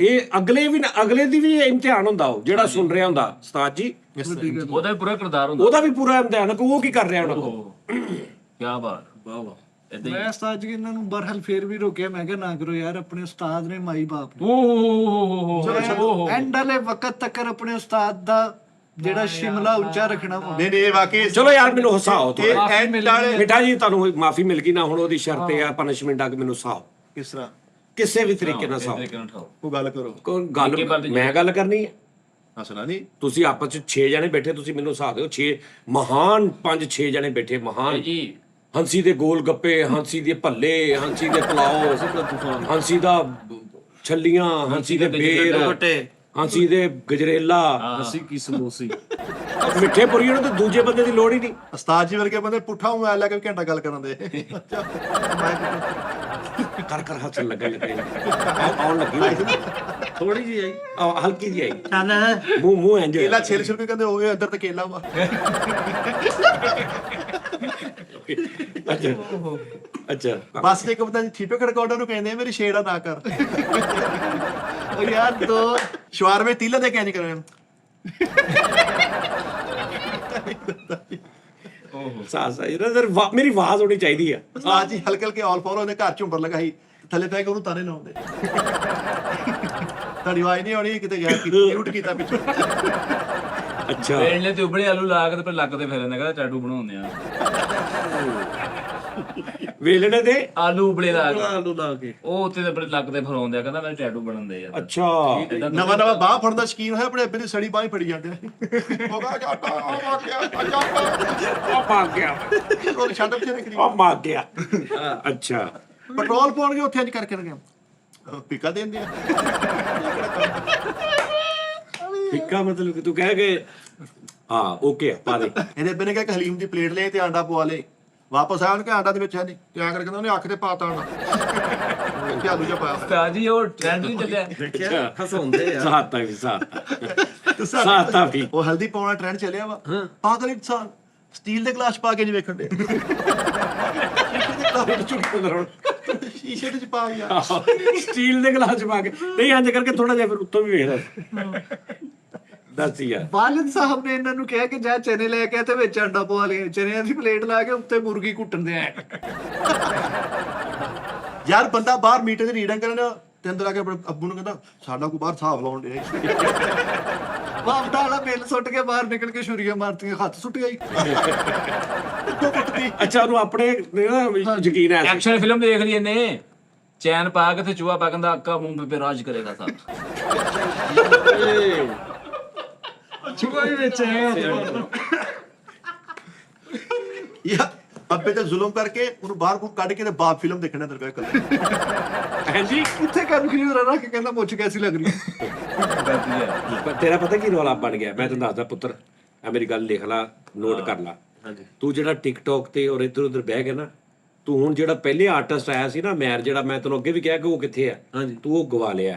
ਇਹ ਅਗਲੇ ਦੀ ਵੀ ਇਮਤਿਹਾਨ ਹੁੰਦਾ, ਉਹ ਜਿਹੜਾ ਸੁਣ ਰਿਹਾ ਹੁੰਦਾ ਉਸਤਾਦ ਜੀ, ਉਹਦਾ ਵੀ ਪੂਰਾ ਕਿਰਦਾਰ ਹੁੰਦਾ। ਉਹਦਾ ਵੀ ਪੂਰਾ ਇਮਤਿਹਾਨ ਕਿ ਉਹ ਕੀ ਕਰ ਰਿਹਾ ਉਹਨਾਂ ਕੋਲ। ਕਿਆ ਬਾਤ, ਵਾਹ ਵਾਹ। ਮੈਂ ਉਸਤਾਦ ਜੀ ਇਹਨਾਂ ਨੂੰ ਬਰਹਲ ਫੇਰ ਵੀ ਰੋਕਿਆ, ਮੈਂ ਕਿਹਾ ਨਾ ਕਰੋ ਯਾਰ, ਆਪਣੇ ਉਸਤਾਦ ਨੇ ਮਾਈ ਬਾਪ ਨੇ। ਓਹ ਐਂਡ ਵਾਲੇ ਵਕਤ ਤੱਕ ਆਪਣੇ ਉਸਤਾਦ ਦਾ ਜਿਹੜਾ ਸ਼ਿਮਲਾ ਉੱਚਾ ਰੱਖਣਾ ਵਾ। ਨਹੀਂ ਨਹੀਂ ਵਾਕਈ ਚਲੋ ਯਾਰ ਮੈਨੂੰ ਹਸਾਓ ਇਹ ਥੋੜਾ ਐਂਡ ਵਾਲੇ ਮਿੱਠਾ ਜੀ, ਤੁਹਾਨੂੰ ਮਾਫੀ ਮਿਲ ਗਈ ਨਾ, ਹੁਣ ਉਹਦੀ ਸ਼ਰਤ ਇਹ ਆ ਪਨਿਸ਼ਮੈਂਟ ਆ ਕਿ ਮੈਨੂੰ ਹਸਾਓ ਕਿਸ ਤਰ੍ਹਾਂ ਕਿਸੇ ਵੀ ਤਰੀਕੇ ਨਾਲ ਹਸਾਓ। ਉਹ ਗੱਲ ਕਰੋ ਕੋਈ ਗੱਲ ਮੈਂ ਗੱਲ ਕਰਨੀ ਹੈ, ਹੱਸਣਾ ਨਹੀਂ। ਤੁਸੀਂ ਆਪਸ ਚ 6 ਜਣੇ ਬੈਠੇ, ਤੁਸੀਂ ਮੈਨੂੰ ਹਸਾ ਦਿਓ। 6 ਮਹਾਨ 5-6 ਜਣੇ ਬੈਠੇ ਮਹਾਨ ਜੀ ਹੰਸੀ ਦੇ ਗੋਲ ਗੱਪੇ, ਹੰਸੀ ਦੇ ਭੱਲੇ, ਹੰਸੀ ਦੇ ਪਲਾਓ, ਹੰਸੀ ਦਾ ਛੱਲੀਆਂ, ਹੰਸੀ ਦੇ ਬੇਰ, ਹੰਸੀ ਦੇ ਗਜਰੇਲਾ, ਅਸੀਂ ਕੀ ਸਮੋਸੀ ਮਿੱਠੇ ਪੁਰੀਆਂ ਨੂੰ ਤਾਂ ਦੂਜੇ ਬੰਦੇ ਦੀ ਲੋੜ ਹੀ ਨਹੀਂ। ਉਸਤਾਦ ਜੀ ਵਰਗੇ ਬੰਦੇ ਪੁੱਠਾ ਮੋਬਾਈਲ ਲੈ ਕੇ ਘੰਟਾ ਗੱਲ ਕਰਨ ਦੇ। ਕਰ ਕਰ ਹੱਸਣ ਲੱਗਾ ਆਉਣ ਲੱਗੀ ਥੋੜੀ ਜਿਹੀ ਆਈ ਹਲਕੀ ਜਿਹੀ ਆਈ, ਮੂੰਹ ਇੰਜ ਕੇਲਾ ਛਿਲ ਛਿਲ ਕੇ ਕਹਿੰਦੇ ਹੋ ਗਏ ਅੰਦਰ ਤੇ ਕੇਲਾ ਵਾ। ਅੱਛਾ ਅੱਛਾ ਬਸ ਇੱਕ ਬੰਦਾ ਠੀਪੇ ਖੜਕਾਉਂਦਾ ਨੂੰ ਕਹਿੰਦੇ ਆ ਮੇਰੀ ਛੇੜਾ ਨਾ ਕਰ। ਉਹ ਯਾਰ ਦੋ ਸ਼ਵਾਰਮੇ ਤੀਲਾ ਦੇ ਕਹਿੰਦੇ ਕਰਨ ਸਾਸਾ ਇਹਦਾ ਮੇਰੀ ਆਵਾਜ਼ ਹੋਣੀ ਚਾਹੀਦੀ ਆ। ਉਸਤਾਦ ਜੀ ਹਲਕੇ ਹਲਕੇ ਆਲ ਫੋਲੋ ਦੇ ਘਰ ਝੁੰਬਰ ਲਗਾਈ ਥੱਲੇ ਪੈ ਕੇ ਉਹਨੂੰ ਤਾਨੇ ਲਾਉਂਦੇ। ਤੁਹਾਡੀ ਆਵਾਜ਼ ਨਹੀਂ ਆਉਣੀ ਕਿਤੇ ਗਿਆ ਮਿਊਟ ਕੀਤਾ ਪਿੱਛੋਂ। ਅੱਛਾ ਵੇਲਣੇ ਤੇ ਉਬਲੇ ਆਲੂ ਲਾ ਕੇ ਤੇ ਫਿਰ ਲੱਕ ਤੇ ਫਿਰ ਕਹਿੰਦਾ ਟੈਟੂ ਬਣਾਉਂਦੇ ਆ। ਵੇਲਣੇ ਦੇ ਆਲੂ ਉਬਲੇ ਲਾ ਕੇ ਆਲੂ ਲਾ ਕੇ ਉਹ ਉੱਤੇ ਤੇ ਆਪਣੇ ਲੱਕ ਤੇ ਫਰਾਉਂਦੇ ਆ, ਕਹਿੰਦਾ ਮੇਰੇ ਟੈਟੂ ਬਣਨ ਆ। ਅੱਛਾ ਨਵਾਂ ਨਵਾਂ ਬਾਹ ਫੜਨ ਦਾ ਸ਼ਕੀਨ ਹੋਇਆ ਆਪਣੇ ਅੱਬੇ ਦੀ ਸੜੀ ਬਾਹ ਹੀ ਫੜੀ ਜਾਂਦੇ ਨੇ। ਹੋਗਾ ਜਾਟਾ ਆ ਗਿਆ ਉਹ ਛੱਡ ਪਿੱਛੇ ਕਰੀ ਆ ਮਾਰ ਗਿਆ। ਅੱਛਾ ਪੈਟਰੋਲ ਪਾਉਣਗੇ ਉੱਥੇ ਅੱਜ ਕਰਕੇ ਗਏ ਪਿਕਾ ਦੇਂਦੇ ਆ। ਫਿੱਕਾ ਮਤਲਬ ਕਿ ਤੂੰ ਕਹਿ ਕੇ ਹਾਂ ਓਕੇ ਪਾ ਦੇ। ਇਹਦੇ ਅੱਬੇ ਨੇ ਕਿਹਾ ਕਿ ਹਲੀਮ ਦੀ ਪਲੇਟ ਲੈ ਤੇ ਆਂਡਾ ਪਵਾ ਲੈ। ਵਾਪਸ ਆਇਆ ਉਹਨੇ ਕਿ ਆਂਡਾ ਦੇ ਵਿੱਚ ਹੈ ਨਹੀਂ ਤੇ ਆ ਕਰਕੇ ਉਹਨੇ ਅੱਖ ਤੇ ਪਾਤਾ ਆਂਡਾ ਤੇ ਆਲੂ ਜਿਹਾ ਪਾਇਆ ਤਾਂ ਜੀ ਉਹ ਟ੍ਰੈਂਡ ਨਹੀਂ ਚੱਲਿਆ। ਦੇਖਿਆ ਹਸਾਉਂਦੇ ਆ। ਸਾਤਾ ਵੀ ਸਾਤਾ ਵੀ ਉਹ ਹਲਦੀ ਪਾਉਣਾ ਟ੍ਰੈਂਡ ਚੱਲਿਆ ਵਾ। ਪਾਗਲ ਇਨਸਾਨ ਸਟੀਲ ਦੇ ਗਲਾਸ ਪਾ ਕੇ ਨਹੀਂ ਵੇਖਣ ਦੇ ਸ਼ੀਸ਼ੇ ਦੇ ਚ ਪਾ ਗਿਆ। ਸਟੀਲ ਦੇ ਗਲਾਸ ਪਾ ਕੇ ਨਹੀਂ ਇੰਜ ਕਰਕੇ ਥੋੜਾ ਜਿਹਾ ਫਿਰ ਉੱਤੋਂ ਵੀ ਵੇਖਦਾ। ਦੱਸ ਯਾਰ ਵਾਲਿਦ ਸਾਹਿਬ ਨੇ ਇਹਨਾਂ ਨੂੰ ਕਿਹਾ ਕਿ ਜਾ ਚਨੇ ਲੈ ਕੇ ਤੇ ਵਿੱਚ ਅੰਡਾ ਪਵਾ ਲਿਆ। ਚਨਿਆਂ ਦੀ ਪਲੇਟ ਲਾ ਕੇ ਉੱਤੇ ਮੁਰਗੀ ਕੁੱਟਣਦੇ ਆ। ਯਾਰ ਬੰਦਾ ਬਾਹਰ ਮੀਟਰ ਦੀ ਰੀਡਿੰਗ ਕਰਨ ਤੇ ਅੰਦਰ ਆ ਕੇ ਆਪਣੇ ਅੱਬੂ ਨੂੰ ਕਹਿੰਦਾ ਸਾਡਾ ਕੋਈ ਬਾਹਰ ਹਿਸਾਬ ਲਾਉਣ ਡਿਆ। ਵਾਪਟਾ ਵਾਲਾ ਬਿੱਲ ਸੁੱਟ ਕੇ ਬਾਹਰ ਨਿਕਲ ਕੇ ਛੁਰੀਆਂ ਮਾਰਤੀਆਂ, ਹੱਥ ਸੁੱਟ ਗਈ। ਅੱਛਾ ਉਹਨੂੰ ਆਪਣੇ ਯਕੀਨ ਹੈ ਐਕਸ਼ਨ ਫਿਲਮ ਦੇਖ ਲਈ ਇਹਨੇ, ਚੈਨ ਪਾ ਕੇ ਤੇ ਚੂਹਾ ਪਾ ਕਹਿੰਦਾ ਅੱਕਾ ਮੂੰਹ ਤੇ ਰਾਜ ਕਰੇਗਾ ਸਾਬ। ਚੁਗਾ ਹੀ ਵਿੱਚ ਯਾ ਅੱਬੇ ਤੇ ਜ਼ੁਲਮ ਕਰਕੇ ਉਹਨੂੰ ਬਾਹਰ ਕੋ ਕੱਢ ਕੇ ਤੇ ਬਾਪ ਫਿਲਮ ਦੇਖਣਾ ਅੰਦਰ ਬੈ ਕੱਲ। ਹਾਂਜੀ ਕਿੱਥੇ ਕਨਫਿਊਜ਼ ਰੱਖ ਕੇ ਕਹਿੰਦਾ ਮੁੱਛ ਕੈਸੀ ਲੱਗ ਰਹੀ ਹੈ। ਤੇਰਾ ਪਤਾ ਕੀ ਰੌਲਾ ਬਣ ਗਿਆ, ਮੈਂ ਤੈਨੂੰ ਦੱਸਦਾ ਪੁੱਤਰ, ਆ ਮੇਰੀ ਗੱਲ ਲਿਖ ਲਾ, ਨੋਟ ਕਰ ਲਾ। ਤੂੰ ਜਿਹੜਾ ਟਿਕਟੌਕ ਤੇ ਔਰ ਇੱਧਰ ਉੱਧਰ ਬਹਿ ਗਿਆ ਨਾ, ਤੂੰ ਹੁਣ ਜਿਹੜਾ ਪਹਿਲੇ ਆਰਟਿਸਟ ਆਇਆ ਸੀ ਨਾ ਮੈਰ, ਜਿਹੜਾ ਮੈਂ ਤੈਨੂੰ ਅੱਗੇ ਵੀ ਕਿਹਾ ਕਿ ਉਹ ਕਿੱਥੇ ਆ, ਤੂੰ ਉਹ ਗਵਾ ਲਿਆ।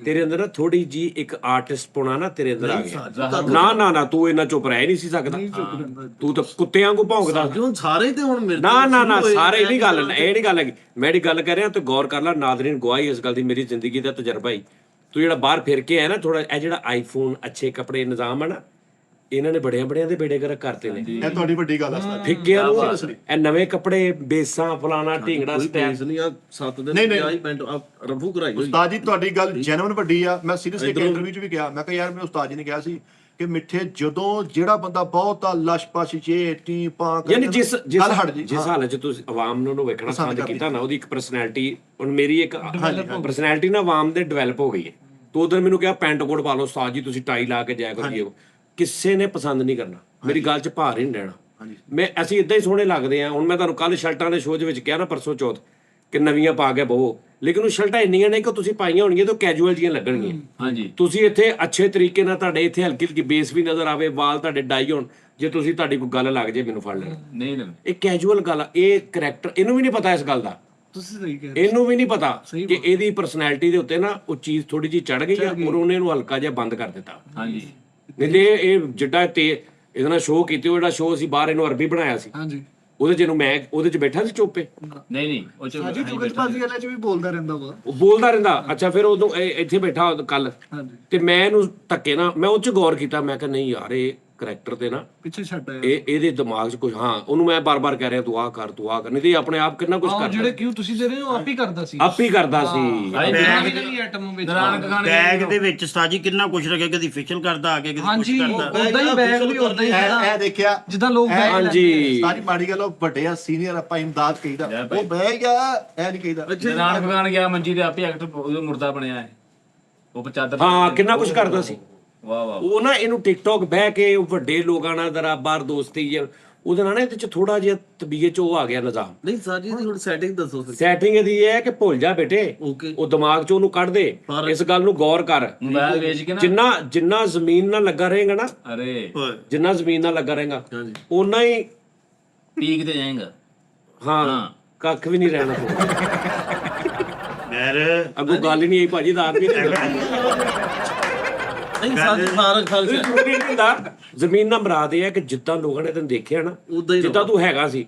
ਤੇਰੇ ਅੰਦਰ ਨਾ ਥੋੜੀ ਜੀ ਇੱਕ ਆਰਟਿਸਟ ਪੁਣਾ ਨਾ ਤੇਰੇ ਅੰਦਰ ਆ ਗਿਆ। ਨਾ ਨਾ ਨਾ ਤੂੰ ਇੰਨਾ ਚੁੱਪ ਰਹਿ ਨਹੀਂ ਸੀ ਸਕਦਾ, ਤੂੰ ਤਾਂ ਕੁੱਤਿਆਂ ਵਾਂਗੂ ਭੌਂਕਦਾ। ਹੁਣ ਸਾਰੇ ਤੇ ਹੁਣ ਮੇਰੇ ਨਾ ਨਾ ਨਾ ਸਾਰੇ ਨਹੀਂ ਗੱਲ, ਇਹ ਨਹੀਂ ਗੱਲ ਹੈਗੀ। ਮੈਂ ਜਿਹੜੀ ਗੱਲ ਕਰ ਰਿਹਾ ਤੇ ਗੌਰ ਕਰ ਲੈ, ਨਾਜ਼ਰੀਨ ਗਵਾਹੀ ਇਸ ਗੱਲ ਦੀ, ਮੇਰੀ ਜ਼ਿੰਦਗੀ ਦਾ ਤਜਰਬਾ ਹੀ। ਤੂੰ ਜਿਹੜਾ ਬਾਹਰ ਫਿਰ ਕੇ ਆਇਆ ਨਾ, ਥੋੜਾ ਇਹ ਜਿਹੜਾ ਆਈਫੋਨ ਅੱਛੇ ਕੱਪੜੇ ਨਿਜ਼ਾਮ ਹੈ ਨਾ, ਇਹਨਾਂ ਨੇ ਬੜਿਆਂ ਦੇ ਬੇੜੇ ਗਰਕ ਕਰਤੇ ਨੇ। ਇਹ ਤੁਹਾਡੀ ਵੱਡੀ ਗੱਲ ਆ। ਫਿੱਕਿਆਂ ਨੂੰ ਇਹ ਨਵੇਂ ਕੱਪੜੇ, ਬੇਸਾਂ, ਫਲਾਣਾ ਢੀਂਗੜਾ ਸਟੈਂਡ ਨਹੀਂ ਆ 7 ਦਿਨ ਆਈ ਪੈਂਟ ਰਫੂ ਕਰਾਈ ਹੋਈ। ਉਸਤਾਦ ਜੀ ਤੁਹਾਡੀ ਗੱਲ ਜੈਨੂਇਨ ਵੱਡੀ ਆ। ਮੈਂ ਸੀਰੀਅਸਲੀ ਇੱਕ ਇੰਟਰਵਿਊ 'ਚ ਵੀ ਕਿਹਾ, ਮੈਂ ਕਿਹਾ ਯਾਰ ਮੈਨੂੰ ਉਸਤਾਦ ਜੀ ਨੇ ਕਿਹਾ ਸੀ ਕਿ ਮਿੱਠੇ ਜਦੋਂ ਜਿਹੜਾ ਬੰਦਾ ਬਹੁਤਾ ਲਸ਼ਪਸ਼ ਜੇ ਟੀ ਪਾ ਯਾਨੀ ਜਿਸ ਹਾਲਤ 'ਚ ਤੁਸੀਂ ਆਵਾਮ ਨੂੰ ਵੇਖਣਾ ਪਸੰਦ ਕੀਤਾ ਨਾ, ਉਹਦੀ ਇੱਕ ਪਰਸਨੈਲਿਟੀ, ਹੁਣ ਮੇਰੀ ਇੱਕ ਪਰਸਨੈਲਿਟੀ ਨਾ ਆਵਾਮ ਦੇ ਡਿਵੈਲਪ ਹੋ ਗਈ ਹੈ। ਤੋ ਉਦੋਂ ਮੈਨੂੰ ਕਿਹਾ ਪੈਂਟ ਕੋਟ ਪਾ ਲਓ ਉਸਤਾਦ ਜੀ, ਤੁਸੀਂ ਟਾਈ ਲਾ ਕੇ ਜਾਇਆ ਕਰੋ। ਕਿਸੇ ਨੇ ਪਸੰਦ ਨਹੀਂ ਕਰਨਾ, ਮੇਰੀ ਗੱਲ 'ਚ ਭਾਰ ਹੀ ਨਹੀਂ ਰਹਿਣਾ। ਅਸੀਂ ਇਦਾਂ ਹੀ ਸੋਹਣੇ ਲੱਗਦੇ ਆ। ਹੁਣ ਮੈਂ ਤੁਹਾਨੂੰ ਕੱਲ ਸ਼ਰਟਾਂ ਦੇ ਸ਼ੋਅ ਦੇ ਵਿੱਚ ਕਿਹਾ ਨਾ ਪਰਸੋਂ ਚੌਥ ਕਿ ਨਵੀਆਂ ਪਾ ਕੇ ਬਹੋ, ਲੇਕਿਨ ਉਹ ਸ਼ਰਟਾਂ ਇੰਨੀਆਂ ਨੇ ਕਿ ਤੁਸੀਂ ਪਾਈਆਂ ਹੋਣਗੀਆਂ ਤਾਂ ਕੈਜੂਅਲ ਜੀਆਂ ਲੱਗਣਗੀਆਂ। ਹਾਂਜੀ ਤੁਸੀਂ ਇੱਥੇ ਅੱਛੇ ਤਰੀਕੇ ਨਾਲ, ਤੁਹਾਡੇ ਇੱਥੇ ਹਲਕੀ ਹਲਕੀ ਬੇਸ ਵੀ ਨਜ਼ਰ ਆਵੇ, ਵਾਲ ਤੁਹਾਡੇ ਡਾਈ ਹੋਣ, ਜੇ ਤੁਸੀਂ ਤੁਹਾਡੀ ਕੋਈ ਗੱਲ ਲੱਗ ਜੇ ਮੈਨੂੰ ਫੜ ਲੈਣਾ। ਨਹੀਂ ਇਹ ਕੈਜੂਅਲ ਗੱਲ ਆ, ਇਹ ਕਰੈਕਟਰ, ਇਹਨੂੰ ਵੀ ਨਹੀਂ ਪਤਾ ਇਸ ਗੱਲ ਦਾ। ਤੁਸੀਂ ਸਹੀ ਕਹਿ ਇਹਨੂੰ ਵੀ ਨਹੀਂ ਪਤਾ ਕਿ ਇਹਦੀ ਪਰਸਨੈਲਿਟੀ ਦੇ ਉੱਤੇ ਨਾ ਉਹ ਚੀਜ਼ ਥੋੜੀ ਜਿਹੀ ਚੜ ਗਈ ਆ, ਔਰ ਉਹਨੇ ਇਹਨੂੰ ਹਲਕਾ ਜਿਹਾ ਬੰਦ ਕਰ ਦਿੱਤਾ। ਹਾਂਜੀ ਨਹੀਂ ਇਹ ਜਿੱਡਾ ਤੇ ਇਹਦੇ ਨਾਲ ਸ਼ੋਅ ਕੀਤੇ, ਉਹ ਜਿਹੜਾ ਸ਼ੋਅ ਸੀ ਬਾਹਰ ਇਹਨੂੰ ਅਰਬੀ ਬਣਾਇਆ ਸੀ, ਹਾਂਜੀ ਉਹਦੇ 'ਚ ਇਹਨੂੰ ਮੈਂ ਉਹਦੇ 'ਚ ਬੈਠਾ ਸੀ ਚੁੱਪੇ। ਨਹੀਂ ਉਹ ਚ ਸਾਜੀ ਚੁਗਲਬਾਜ਼ੀ ਵਾਲੇ ਚ ਵੀ ਬੋਲਦਾ ਰਹਿੰਦਾ ਵਾ। ਉਹ ਬੋਲਦਾ ਰਹਿੰਦਾ। ਅੱਛਾ ਫਿਰ ਉਦੋਂ ਇੱਥੇ ਬੈਠਾ ਕੱਲ, ਹਾਂਜੀ ਤੇ ਮੈਂ ਇਹਨੂੰ ਧੱਕੇ ਨਾਲ, ਮੈਂ ਉਹ 'ਚ ਗੌਰ ਕੀਤਾ, ਮੈਂ ਕਿਹਾ ਨਹੀਂ ਯਾਰ ਇਹ ਕਰੈਕਟਰ ਤੇ ਨਾ ਪਿੱਛੇ ਛੱਡ ਆਇਆ ਇਹਦੇ ਦਿਮਾਗ 'ਚ ਕੁਝ, ਹਾਂ ਉਹਨੂੰ ਮੈਂ ਬਾਰ-ਬਾਰ ਕਹਿ ਰਿਹਾ ਤੂੰ ਆਹ ਕਰ ਤੂੰ ਆਹ ਕਰ, ਨਹੀਂ ਤੇ ਇਹ ਆਪਣੇ ਆਪ ਕਿੰਨਾ ਕੁਝ ਹਾਂ ਕਰਦਾ, ਜਿਹੜੇ ਕਿਉਂ ਤੁਸੀਂ ਦੇ ਰਹੇ ਹੋ ਆਪ ਹੀ ਕਰਦਾ ਸੀ ਆਪ ਹੀ ਕਰਦਾ ਸੀ। ਐਟਮ ਵਿੱਚ ਬੈਗ ਦੇ ਵਿੱਚ ਸਾਜੀ ਕਿੰਨਾ ਕੁਛ ਰੱਖਿਆ, ਕਦੀ ਫਿਸ਼ਲ ਕਰਦਾ ਆ ਕੇ, ਕਦੀ ਕੁਛ ਹਾਂਜੀ ਕਰਦਾ। ਉਦਾਂ ਹੀ ਬੈਗ ਵੀ ਉਦਾਂ ਹੀ ਇਹ ਦੇਖਿਆ ਜਿੱਦਾਂ ਲੋਕ ਬੈਗ ਹਾਂਜੀ ਸਾਰੀ ਮਾੜੀ ਗੱਲ, ਉਹ ਵੱਡੇ ਆ ਸੀਨੀਅਰ ਆਪਾਂ ਇਮਦਾਦ ਕਹੀਦਾ, ਉਹ ਬਹਿ ਗਿਆ ਇਹ ਨਹੀਂ ਕਹੀਦਾ। ਦਰਾਨ ਬਗਾਨ ਗਿਆ ਮੰਜੀ ਦੇ ਆਪੇ ਐਕਟਰ ਮੁਰਦਾ ਬਣਿਆ ਹੈ ਉਹ ਚਾਦਰ ਹਾਂ ਕਿੰਨਾ ਕੁਝ ਕਰਦਾ ਸੀ ਵਾਹ ਵਾਹ ਉਹ ਨਾ। ਇਹਨੂੰ ਟਿਕਟੌਕ ਬਹਿ ਕੇ ਉਹ ਵੱਡੇ ਲੋਕਾਂ ਨਾਲ ਦਰਾਬਾਰ ਦੋਸਤੀ ਜਾਂ ਉਹਦੇ ਨਾਲ ਨਾ ਇਹਦੇ ਚ ਥੋੜਾ ਜਿਹਾ ਤਬੀਅਤ ਚ ਉਹ ਆ ਗਿਆ ਨਿਜ਼ਾਮ। ਨਹੀਂ ਸਰ ਜੀ ਦੀ ਹੁਣ ਸੈਟਿੰਗ ਦੱਸੋ ਫਿਰ। ਸੈਟਿੰਗ ਇਹਦੀ ਇਹ ਹੈ ਕਿ ਭੁੱਲ ਜਾ ਬੇਟੇ, Okay. ਉਹ ਦਿਮਾਗ 'ਚ ਉਹਨੂੰ ਕੱਢ ਦੇ, ਇਸ ਗੱਲ ਨੂੰ ਗੌਰ ਕਰ। ਮੋਬਾਈਲ ਵੇਚ ਕੇ ਨਾ ਜਿੰਨਾ ਜ਼ਮੀਨ ਨਾਲ ਲੱਗਾ ਰਹੇਗਾ ਨਾ, ਅਰੇ ਜਿੰਨਾ ਜ਼ਮੀਨ ਨਾਲ ਲੱਗਾ ਰਹੇਗਾ ਓਨਾ ਹੀ ਪੀਕ ਤੇ ਜਾਏਗਾ। ਹਾਂ ਕੱਖ ਵੀ ਨਹੀਂ ਰਹਿਣਾ ਯਾਰ ਅੱਗੋਂ ਗੱਲ ਹੀ ਨਹੀਂ ਆਈ ਭਾਜੀ ਦਾ ਆਦਮੀ ਨਹੀਂ ਸਰ ਜੀ ਸਾਰਾ ਖਾਲ ਜ਼ਰੂਰੀ ਨਹੀਂ ਹੁੰਦਾ। ਜ਼ਮੀਨ ਨਾਲ ਮੁਰਾਦ ਇਹ ਹੈ ਕਿ ਜਿੱਦਾਂ ਲੋਕਾਂ ਨੇ ਤੈਨੂੰ ਦੇਖਿਆ ਨਾ, ਉਦਾਂ ਹੀ ਜਿੱਦਾਂ ਤੂੰ ਹੈਗਾ ਸੀ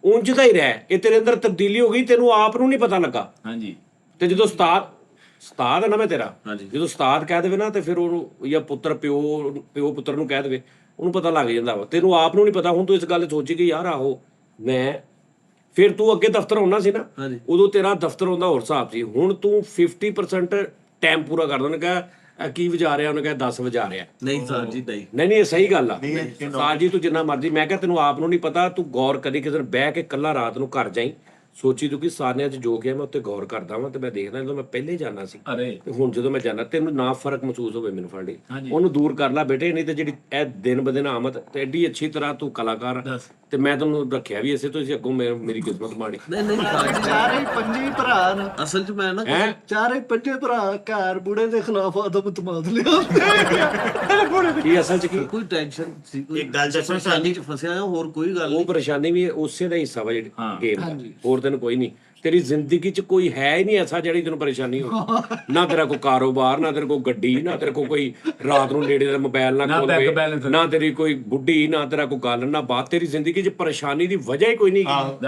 ਉਂਝ ਦਾ ਹੀ ਰਹਿ। ਇਹ ਤੇਰੇ ਅੰਦਰ ਤਬਦੀਲੀ ਹੋ ਗਈ, ਤੈਨੂੰ ਆਪ ਨੂੰ ਨਹੀਂ ਪਤਾ ਲੱਗਾ। ਹਾਂਜੀ ਤੇ ਜਦੋਂ ਉਸਤਾਦ ਹੈ ਨਾ ਮੈਂ ਤੇਰਾ, ਜਦੋਂ ਉਸਤਾਦ ਕਹਿ ਦੇਵੇ ਨਾ ਤੇ ਫਿਰ ਉਹਨੂੰ ਜਾਂ ਪੁੱਤਰ ਪਿਓ ਪੁੱਤਰ ਨੂੰ ਕਹਿ ਦੇਵੇ, ਉਹਨੂੰ ਪਤਾ ਲੱਗ ਜਾਂਦਾ ਵਾ। ਤੈਨੂੰ ਆਪ ਨੂੰ ਨਹੀਂ ਪਤਾ। ਹੁਣ ਤੂੰ ਇਸ ਗੱਲ ਸੋਚੀ ਕਿ ਯਾਰ ਆਹੋ ਮੈਂ, ਫਿਰ ਤੂੰ ਅੱਗੇ ਦਫ਼ਤਰ ਆਉਣਾ ਸੀ ਨਾ, ਉਦੋਂ ਤੇਰਾ ਦਫ਼ਤਰ ਆਉਂਦਾ ਹੋਰ ਹਿਸਾਬ ਸੀ। ਹੁਣ ਤੂੰ 50% ਟਾਈਮ ਪੂਰਾ ਕਰਦਾ। ਉਹਨੇ ਕਿਹਾ ਕੀ ਵਜਾ ਰਿਹਾ, ਉਹਨੇ ਕਿਹਾ 10 ਵਜਾ ਰਿਹਾ। ਨਹੀਂ ਸਰ ਜੀ ਨਹੀਂ ਨਹੀਂ ਇਹ ਸਹੀ ਗੱਲ ਆ ਉਸਤਾਦ ਜੀ, ਤੂੰ ਜਿੰਨਾ ਮਰਜ਼ੀ, ਮੈਂ ਕਿਹਾ ਤੈਨੂੰ ਆਪ ਨੂੰ ਨਹੀਂ ਪਤਾ, ਤੂੰ ਗੌਰ ਕਰੀ ਕਿਸੇ ਦਿਨ ਬਹਿ ਕੇ ਇਕੱਲਾ ਰਾਤ ਨੂੰ ਘਰ ਜਾਈ, ਸੋਚੀ ਤੂੰ ਕਿ ਸਾਰਿਆਂ 'ਚ ਜੋ ਗਿਆ ਮੈਂ ਉੱਤੇ ਗੌਰ ਕਰਦਾ ਵਾਂ ਤੇ ਮੈਂ ਦੇਖਦਾ ਜਦੋਂ ਮੈਂ ਪਹਿਲੇ ਜਾਣਾ ਸੀ ਅਰੇ ਤੇ ਹੁਣ ਜਦੋਂ ਮੈਂ ਜਾਣਾ ਤੈਨੂੰ ਨਾ ਫਰਕ ਮਹਿਸੂਸ ਹੋਵੇ ਮੈਨੂੰ ਫੜ ਲਈ, ਉਹਨੂੰ ਦੂਰ ਕਰ ਲੈ ਬੇਟੇ। ਨਹੀਂ ਤੇ ਜਿਹੜੀ ਇਹ ਦਿਨ ਬ ਦਿਨ ਆਮਦ ਤੇ ਐਡੀ ਅੱਛੀ ਤਰ੍ਹਾਂ ਤੂੰ ਕਲਾਕਾਰ ਆ, ਤੇ ਮੈਂ ਤੈਨੂੰ ਰੱਖਿਆ ਵੀ ਇਸੇ ਤੋਂ ਸੀ, ਅੱਗੋਂ ਮੇਰੀ ਕਿਸਮਤ ਮਾੜੀ। ਨਹੀਂ ਸਰ ਜੀ ਚਾਰੇ ਹੀ ਪੰਜੇ ਭਰਾ ਨੇ, ਅਸਲ 'ਚ ਮੈਂ ਨਾ ਚਾਰੇ ਪੰਜੇ ਭਰਾ ਘਰ ਬੁੜੇ ਦੇ ਖਿਲਾਫ ਆਦਮ ਤਮਾਦ ਲਿਆ। ਕੀ ਅਸਲ 'ਚ ਕੀ ਕੋਈ ਟੈਨਸ਼ਨ ਸੀ, ਕੋਈ ਇੱਕ ਗੱਲ ਦੱਸਾਂ ਪਰੇਸ਼ਾਨੀ 'ਚ ਫਸਿਆ ਹਾਂ, ਹੋਰ ਕੋਈ ਗੱਲ ਉਹ ਪਰੇਸ਼ਾਨੀ ਵੀ ਉਸੇ ਦਾ ਹਿੱਸਾ ਵਾ ਜਿਹੜੀ ਗੇਮ ਦਾ, ਹੋਰ ਤੈਨੂੰ ਕੋਈ ਨਹੀਂ। ਤੇਰੀ ਜ਼ਿੰਦਗੀ 'ਚ ਕੋਈ ਹੈ ਹੀ ਨਹੀਂ ਐਸਾ ਜਿਹੜੀ ਤੈਨੂੰ ਪਰੇਸ਼ਾਨੀ ਹੋਵੇ। ਨਾ ਤੇਰਾ ਕੋਈ ਕਾਰੋਬਾਰ, ਨਾ ਤੇਰੇ ਕੋਈ ਗੱਡੀ, ਨਾ ਤੇਰੇ ਕੋਈ ਰਾਤ ਨੂੰ ਨੇੜੇ ਦਾ ਮੋਬਾਈਲ ਨਾ ਖੋਲਵੇ, ਨਾ ਤੇਰੀ ਕੋਈ ਬੁੱਢੀ, ਨਾ ਤੇਰਾ ਕੋਈ ਗੱਲ ਨਾ ਬਾਤ। ਤੇਰੀ ਜ਼ਿੰਦਗੀ 'ਚ ਪਰੇਸ਼ਾਨੀ ਦੀ ਵਜ੍ਹਾ ਹੀ ਕੋਈ ਨਹੀਂ।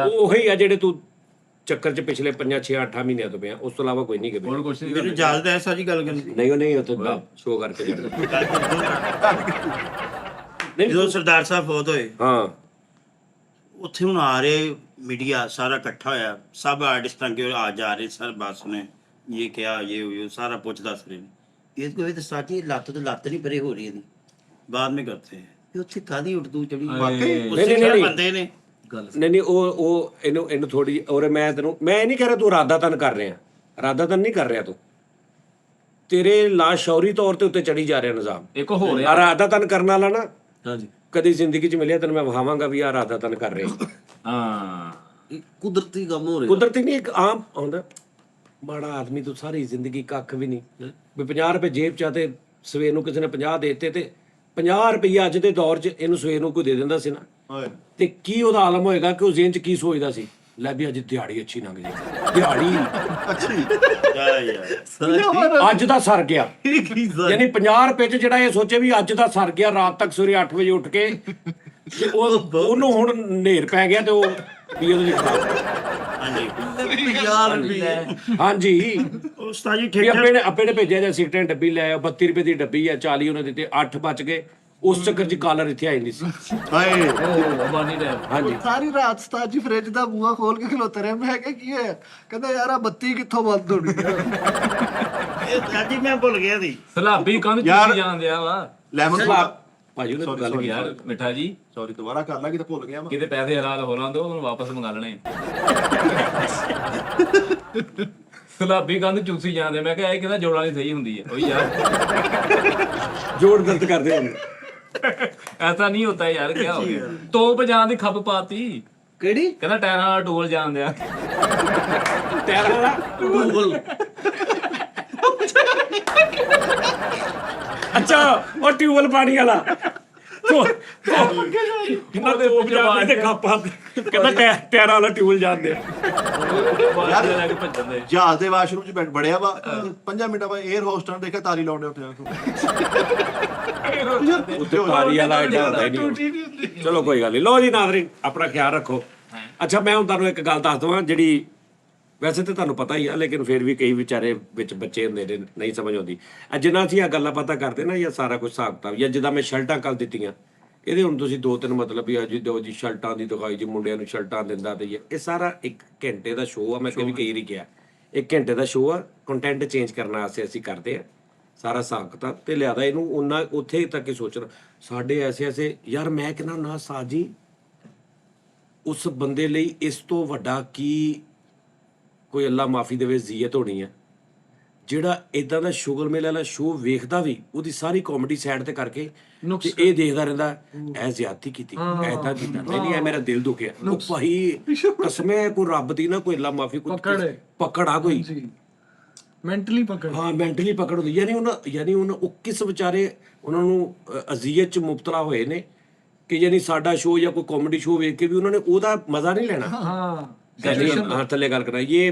ਉਹ ਹੀ ਆ ਜਿਹੜੇ ਤੂੰ ਚੱਕਰ 'ਚ ਪਿਛਲੇ 5 6 8 ਮਹੀਨਿਆਂ ਤੋਂ ਪਿਆ, ਉਸ ਤੋਂ ਇਲਾਵਾ ਕੋਈ ਨਹੀਂ ਕਿ ਹੋਰ ਕੁਛ ਨਹੀਂ ਮੈਨੂੰ ਇਜਾਜ਼ਤ ਹੈ ਸਾਜੀ ਗੱਲ ਕਰਨ ਦੀ। ਨਹੀਂ ਉਹ ਨਹੀਂ ਉੱਥੇ ਸ਼ੋਅ ਕਰਕੇ ਜਾਂਦਾ। ਜਦੋਂ ਸਰਦਾਰ ਸਾਹਿਬ ਫੌਤ ਹੋਏ, ਹਾਂ ਉੱਥੇ ਹੁਣ ਆ ਰਹੇ मीडिया सारा इकट्ठा होया, सब आर्टिस्टां के आ जा रहे सर, बस ने ये क्या ये सारा पूछ दस रहे हैं। इसको तो साची लत नहीं परे हो रही है, बाद में करते हैं। ये उत्थे कादी उर्दू चढ़ी नहीं बंदे ने ਨਹੀਂ ਉਹ ਇਹਨੂੰ ਥੋੜੀ। ਔਰ ਮੈਂ ਨਹੀਂ ਕਹਿ ਰਿਹਾ ਤੂੰ ਇਰਾਦਾਤਨ ਕਰ ਰਿਹਾ, ਇਰਾਦਾਤਨ ਨਹੀਂ ਕਰ ਰਿਹਾ ਤੂੰ, ਤੇਰੇ ਲਾਸ਼ੌਰੀ ਤੌਰ ਤੇ ਉੱਤੇ ਚੜੀ ਜਾ ਰਿਹਾ ਨਿਜ਼ਾਮ। ਇੱਕ ਹੋ ਰਿਹਾ ਇਰਾਦਾਤਨ ਕਰਨ ਵਾਲਾ ਨਾ ਹਾਂਜੀ ਕਦੀ ਜ਼ਿੰਦਗੀ 'ਚ ਮਿਲਿਆ ਤੈਨੂੰ ਮੈਂ ਵਿਖਾਵਾਂਗਾ ਵੀ ਆ ਇਰਾਦਾਤਨ ਕਰ ਰਿਹਾ। ਹਾਂ ਇਹ ਕੁਦਰਤੀ ਕੰਮ ਹੋ ਰਿਹਾ। ਕੁਦਰਤੀ ਨਹੀਂ, ਇੱਕ ਆਮ ਆਉਂਦਾ ਮਾੜਾ ਆਦਮੀ ਤੂੰ ਸਾਰੀ ਜ਼ਿੰਦਗੀ ਕੱਖ ਵੀ ਨਹੀਂ ਵੀ 50 ਰੁਪਏ ਜੇਬ 'ਚ ਆ ਤੇ ਸਵੇਰ ਨੂੰ ਕਿਸੇ ਨੇ 50 ਦੇ ਦਿੱਤੇ ਤੇ 50 ਰੁਪਏ ਅੱਜ ਦੇ ਦੌਰ 'ਚ ਇਹਨੂੰ ਸਵੇਰ ਨੂੰ ਕੋਈ ਦੇ ਦਿੰਦਾ ਸੀ ਨਾ, ਤੇ ਕੀ ਉਹਦਾ ਆਲਮ ਹੋਏਗਾ ਕਿ ਉਹ ਜ਼ਿਹਨ 'ਚ ਕੀ ਸੋਚਦਾ ਸੀ, ਲੈ ਵੀ ਅੱਜ ਦਿਹਾੜੀ ਅੱਛੀ ਲੰਘ ਜੇ, ਦਿਹਾੜੀ ਅੱਜ ਦਾ ਸਰ ਗਿਆ। ਯਾਨੀ 50 ਰੁਪਏ 'ਚ ਜਿਹੜਾ ਇਹ ਸੋਚੇ ਵੀ ਅੱਜ ਦਾ ਸਰ ਗਿਆ, ਰਾਤ ਤੱਕ ਸਵੇਰੇ 8 ਵਜੇ ਉੱਠ ਕੇ ਤੇ ਉਹਨੂੰ ਹੁਣ ਹਨੇਰ ਪੈ ਗਿਆ ਤੇ ਉਹ ਵੀ ਉਹਦੇ ਲਈ ਹਾਂਜੀ ਉਸਤਾਦ ਜੀ ਵੀ ਠੀਕ ਆਪੇ ਨੇ ਭੇਜਿਆ ਜਾਂ ਸਿਗਰਟਾਂ ਡੱਬੀ ਲੈ ਆਓ, 32 ਰੁਪਏ ਦੀ ਡੱਬੀ ਆ, 40 ਉਹਨੇ ਦਿੱਤੇ, 8 ਬਚ ਗਏ। ਉਸ ਚੱਕਰ 'ਚ ਕਾਲਰ ਇੱਥੇ ਆ ਜਾਂਦੀ ਸੀ। ਹਾਏ ਉਹ ਬਾਨੀ ਦਾ ਹਾਂਜੀ ਸਾਰੀ ਰਾਤ ਉਸਤਾਦ ਜੀ ਫ੍ਰਿਜ ਦਾ ਬੂਹਾ ਖੋਲ ਕੇ ਖਲੋਤੇ ਰਹੇ। ਮੈਂ ਕਿਹਾ ਕੀ ਹੋਇਆ? ਕਹਿੰਦਾ ਯਾਰ ਆ ਬੱਤੀ ਕਿੱਥੋਂ ਬੰਦ ਹੋਣੀ ਆ। ਸਾਜੀ ਮੈਂ ਭੁੱਲ ਗਿਆ ਸੀ। ਸਲਾਬੀ ਕੰਨ ਚੁੱਕੀ ਜਾਂਦਿਆ ਵਾ ਲੈਮਨ ਭਾਜੀ ਉਹਨੇ ਗੱਲ ਕੀ ਯਾਰ ਮਿੱਠਾ ਜੀ, ਸੌਰੀ ਦੁਬਾਰਾ ਕਰ ਲਾ, ਕਿਤੇ ਭੁੱਲ ਗਿਆ ਮੈਂ। ਕਿਤੇ ਪੈਸੇ ਹਲਾਲ ਹੋ ਲਾਂ ਦੋ ਉਹਨੂੰ ਵਾਪਸ ਮੰਗਾ ਲੈਣੇ। ਸਲਾਬੀ ਕੰਨ ਚੂਸੀ ਜਾਂਦੇ। ਮੈਂ ਕਿਹਾ ਇਹ ਕਿਹਦਾ ਜੋੜਾਂ ਨਹੀਂ ਸਹੀ ਹੁੰਦੀ ਹੈ। ਉਹੀ ਯਾਰ ਜੋੜ ਗਲਤ ਕਰਦੇ ਹੁੰਦੇ। ਐਸਾ ਨਹੀਂ ਹੁੰਦਾ ਯਾਰ, ਕੀ ਹੋ ਗਿਆ? ਤੋਪ ਜਾਣ ਦੀ ਖੱਪ ਪਾਤੀ। ਕਿਹੜੀ? ਕਹਿੰਦਾ ਟਾਇਰਾਂ ਵਾਲਾ ਟੋਲ ਜਾਂਦਿਆ। ਟਾਇਰਾਂ ਵਾਲਾ ਗੂਗਲ ਅੱਛਾ ਉਹ ਟਿਊਬਲ ਪਾਣੀ ਵਾਲਾ ਕਿੰਨਾ ਦੇ ਪੰਜਾਬ ਦੇ ਕਾਪਾ ਕਹਿੰਦਾ ਟਾਇਰਾਂ ਵਾਲਾ ਟਿਊਬਲ ਜਾਂਦੇ ਆ। ਯਾਰ ਲੈ ਕੇ ਭੱਜਣ ਦੇ। ਜਹਾਜ਼ ਦੇ ਵਾਸ਼ਰੂਮ 'ਚ ਬੜਿਆ ਵਾ 5 ਮਿੰਟਾਂ ਬਾਅਦ 에ਅਰ ਹੋਸਟਰ ਨੇ ਦੇਖਿਆ ਤਾਰੀ ਲਾਉਂਦੇ ਉੱਥੇ ਉੱਤੇ ਤਾਰੀ ਵਾਲਾ ਐਡਾ ਹੁੰਦਾ ਹੀ ਨਹੀਂ। ਚਲੋ ਕੋਈ ਗੱਲ ਨਹੀਂ। ਲੋ ਜੀ ਨਾਜ਼ਰੀਨ ਆਪਣਾ ਖਿਆਲ ਰੱਖੋ। ਅੱਛਾ ਮੈਂ ਹੁਣ ਤੁਹਾਨੂੰ ਇੱਕ ਗੱਲ ਦੱਸ ਦਵਾਂ ਜਿਹੜੀ ਵੈਸੇ ਤਾਂ ਤੁਹਾਨੂੰ ਪਤਾ ਹੀ ਆ, ਲੇਕਿਨ ਫਿਰ ਵੀ ਕਈ ਵਿਚਾਰੇ ਵਿੱਚ ਬੱਚੇ ਹੁੰਦੇ ਨੇ ਨਹੀਂ ਸਮਝ ਆਉਂਦੀ। ਜਿੰਨਾ ਅਸੀਂ ਆ ਗੱਲਾਂ ਪਤਾ ਕਰਦੇ ਨਾ, ਜਾਂ ਸਾਰਾ ਕੁਝ ਹਿਸਾਬ ਕਿਤਾਬ, ਜਾਂ ਜਿੱਦਾਂ ਮੈਂ ਸ਼ਰਟਾਂ ਕੱਲ ਦਿੱਤੀਆਂ, ਇਹਦੇ ਹੁਣ ਤੁਸੀਂ 2-3 ਮਤਲਬ ਵੀ ਅੱਜ ਦੋ ਜੀ ਸ਼ਰਟਾਂ ਦੀ ਦਿਖਾਈ ਜੀ, ਮੁੰਡਿਆਂ ਨੂੰ ਸ਼ਰਟਾਂ ਦਿੰਦਾ ਤੇ ਇਹ ਸਾਰਾ 1 ਘੰਟੇ ਦਾ ਸ਼ੋਅ ਆ। ਮੈਂ ਕਦੇ ਕਈ ਵਾਰੀ ਕਿਹਾ 1 ਘੰਟੇ ਦਾ ਸ਼ੋਅ ਆ, ਕੰਟੈਂਟ ਚੇਂਜ ਕਰਨ ਵਾਸਤੇ ਅਸੀਂ ਕਰਦੇ ਆ ਸਾਰਾ ਹਿਸਾਬ ਕਿਤਾਬ ਤੇ ਲਿਆਦਾ ਇਹਨੂੰ ਉਹਨਾਂ ਉੱਥੇ ਤੱਕ ਹੀ ਸੋਚਣਾ ਸਾਡੇ ਐਸੇ ਯਾਰ। ਮੈਂ ਕਹਿੰਦਾ ਨਾ ਸਾਜ ਜੀ ਉਸ ਬੰਦੇ ਲਈ ਇਸ ਤੋਂ ਵੱਡਾ ਕੀ ਕੋਈ ਅੱਲਾ ਮਾਫੀ ਦੇਵੇ ਜ਼ੀਅਤ ਹੋਣੀ ਆ ਜਿਹੜਾ ਇਦਾਂ ਦਾ ਸ਼ੁਗਰ ਮੇਲੇ ਵਾਲਾ ਸ਼ੋਅ ਵੇਖਦਾ ਵੀ ਉਹਦੀ ਸਾਰੀ ਕਾਮੇਡੀ ਸਾਈਡ ਤੇ ਕਰਕੇ ਤੇ ਇਹ ਦੇਖਦਾ ਰਹਿੰਦਾ ਐ ਜ਼ਿਆਦਤੀ ਕੀਤੀ ਐਦਾਂ ਕੀਤਾ ਨਹੀਂ ਐ ਮੇਰਾ ਦਿਲ ਦੁਖਿਆ। ਉਹ ਭਾਈ ਕਸਮੇ ਕੋਈ ਰੱਬ ਦੀ ਨਾ ਕੋਈ ਅੱਲਾ ਮਾਫੀ ਕੋਈ ਪਕੜ ਆ ਕੋਈ ਮੈਂਟਲੀ ਪਕੜ। ਹਾਂ ਮੈਂਟਲੀ ਪਕੜ ਹੁੰਦੀ ਯਾਨੀ ਉਹਨਾਂ ਉਹ ਕਿਸ ਵਿਚਾਰੇ ਉਹਨਾਂ ਨੂੰ ਅਜ਼ੀਅਤ ਚ ਮੁਬਤਲਾ ਹੋਏ ਨੇ ਕਿ ਯਾਨੀ ਸਾਡਾ ਸ਼ੋਅ ਜਾਂ ਕੋਈ ਕਾਮੇਡੀ ਸ਼ੋਅ ਵੇਖ ਕੇ ਵੀ ਉਹਨਾਂ ਨੇ ਉਹਦਾ ਮਜ਼ਾ नहीं लेना। हाँ थल्ले गल करना ये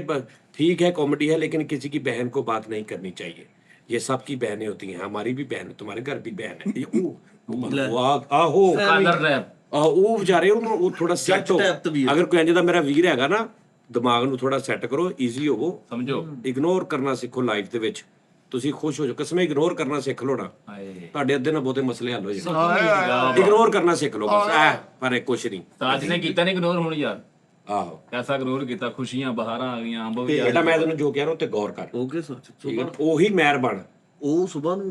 ठीक है कॉमेडी है लेकिन किसी की बहन को बात नहीं करनी चाहिए। ये सबकी बहनें होती हैं, हमारी भी बहन है, तुम्हारे घर भी बहन है। आहो ਉਹ ਵਿਚਾਰੇ ਉਹਨੂੰ ਥੋੜਾ ਸੈੱਟ ਹੋ। ਅਗਰ ਕੋਈ ਇੰਜ ਦਾ ਮੇਰਾ ਵੀਰ ਹੈਗਾ ਨਾ ਦਿਮਾਗ ਨੂੰ ਥੋੜਾ ਸੈੱਟ ਕਰੋ, ਈਜ਼ੀ ਹੋਵੋ, ਸਮਝੋ, ਇਗਨੋਰ ਕਰਨਾ ਸਿੱਖੋ ਲਾਈਫ ਦੇ ਵਿੱਚ। ਤੁਸੀਂ ਖੁਸ਼ ਹੋ ਜਾਓ, ਕਸਮੇ ਇਗਨੋਰ ਕਰਨਾ ਸਿੱਖ ਲਓ ਨਾ, ਤੁਹਾਡੇ ਅੱਧੇ ਨਾਲ ਬਹੁਤੇ ਮਸਲੇ ਹੱਲ ਹੋ ਜਾਣਗੇ। ਇਗਨੋਰ ਕਰਨਾ ਸਿੱਖ ਲਓ ਬਸ ਐ, ਪਰ ਕੁਛ ਨਹੀਂ। ਸਾਜ ਨੇ ਕੀਤਾ ਨਹੀਂ ਇਗਨੋਰ ਹੁਣ ਯਾਰ, ਆਹੋ ਐਸਾ ਇਗਨੋਰ ਕੀਤਾ, ਖੁਸ਼ੀਆਂ ਬਹਾਰਾਂ ਆ ਗਈਆਂ, ਅੰਬ ਵੀ ਬੇਟਾ ਮੈਂ ਤੈਨੂੰ ਜੋ ਕਹਿ ਰਿਹਾ ਤੇ ਗੌਰ ਕਰ। ਓਕੇ ਸਰ, ਠੀਕ ਹੈ, ਉਹੀ ਮੈਰ ਬਣ। ਉਹ ਸੁਬਾਹ ਨੂੰ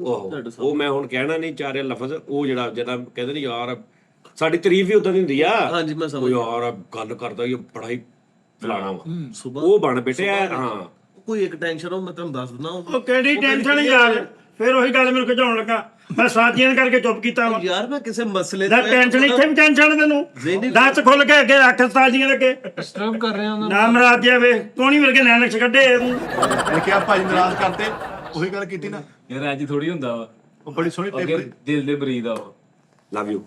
ਉਹ ਮੈਂ ਹੁਣ ਕਹਿਣਾ ਨਹੀਂ ਚਾਹ ਰਿਹਾ ਲਫ਼ਜ਼, ਉਹ ਜਿਹੜਾ ਕਹਿੰਦੇ ਨਹੀਂ ਯਾਰ ਸਾਡੀ ਤਾਰੀਫ ਵੀ ਉਦਾਂ ਦੀ ਹੁੰਦੀ ਆ। ਹਾਂਜੀ ਮੈਂ ਸਮਝ ਯਾਰ ਗੱਲ ਕਰਦਾ ਇਹ ਬੜਾ ਹੀ ਫਲਾਣਾ ਵਾ, ਉਹ ਬਣ ਬੇਟੇ। ਹਾਂ ਕੋਈ ਇੱਕ ਟੈਨਸ਼ਨ ਹੋ ਮੈਂ ਤੁਹਾਨੂੰ ਦੱਸ ਦਿੰਦਾ। ਉਹ ਕਿਹੜੀ ਟੈਨਸ਼ਨ ਯਾਰ, ਫਿਰ ਉਹੀ ਗੱਲ ਮੈਨੂੰ ਖਿਚਾਉਣ ਲੱਗਾ। ਮੈਂ ਸਾਥੀਆਂ ਕਰਕੇ ਚੁੱਪ ਕੀਤਾ ਵਾ ਯਾਰ ਮੈਂ ਕਿਸੇ ਮਸਲੇ ਦਾ ਟੈਨਸ਼ਨ, ਇੱਥੇ ਵੀ ਟੈਨਸ਼ਨ ਤੈਨੂੰ ਦੱਸ ਖੁੱਲ ਕੇ ਅੱਗੇ ਰੱਖ ਸਾਥੀਆਂ ਦੇ ਅੱਗੇ। ਡਿਸਟਰਬ ਕਰ ਰਹੇ ਉਹਨਾਂ ਨਾ ਮਰਾਦ ਜਾਵੇ ਕੋਣੀ ਵਰਗੇ ਨੈਣਕ ਕੱਢੇ ਤੂੰ। ਇਹਨੇ ਕਿਹਾ ਭਾਜੀ ਨਾਰਾਜ਼ ਕਰਤੇ, ਉਹੀ ਗੱਲ ਕੀਤੀ ਨਾ। ਯਾਰ ਅੱਜ ਥੋੜੀ ਹੁੰਦਾ ਵਾ, ਉਹ ਬੜੀ ਸੋਹਣੀ ਅੱਗੇ ਦਿਲ ਦੇ ਮਰੀਦ ਆ ਉਹ। Love you.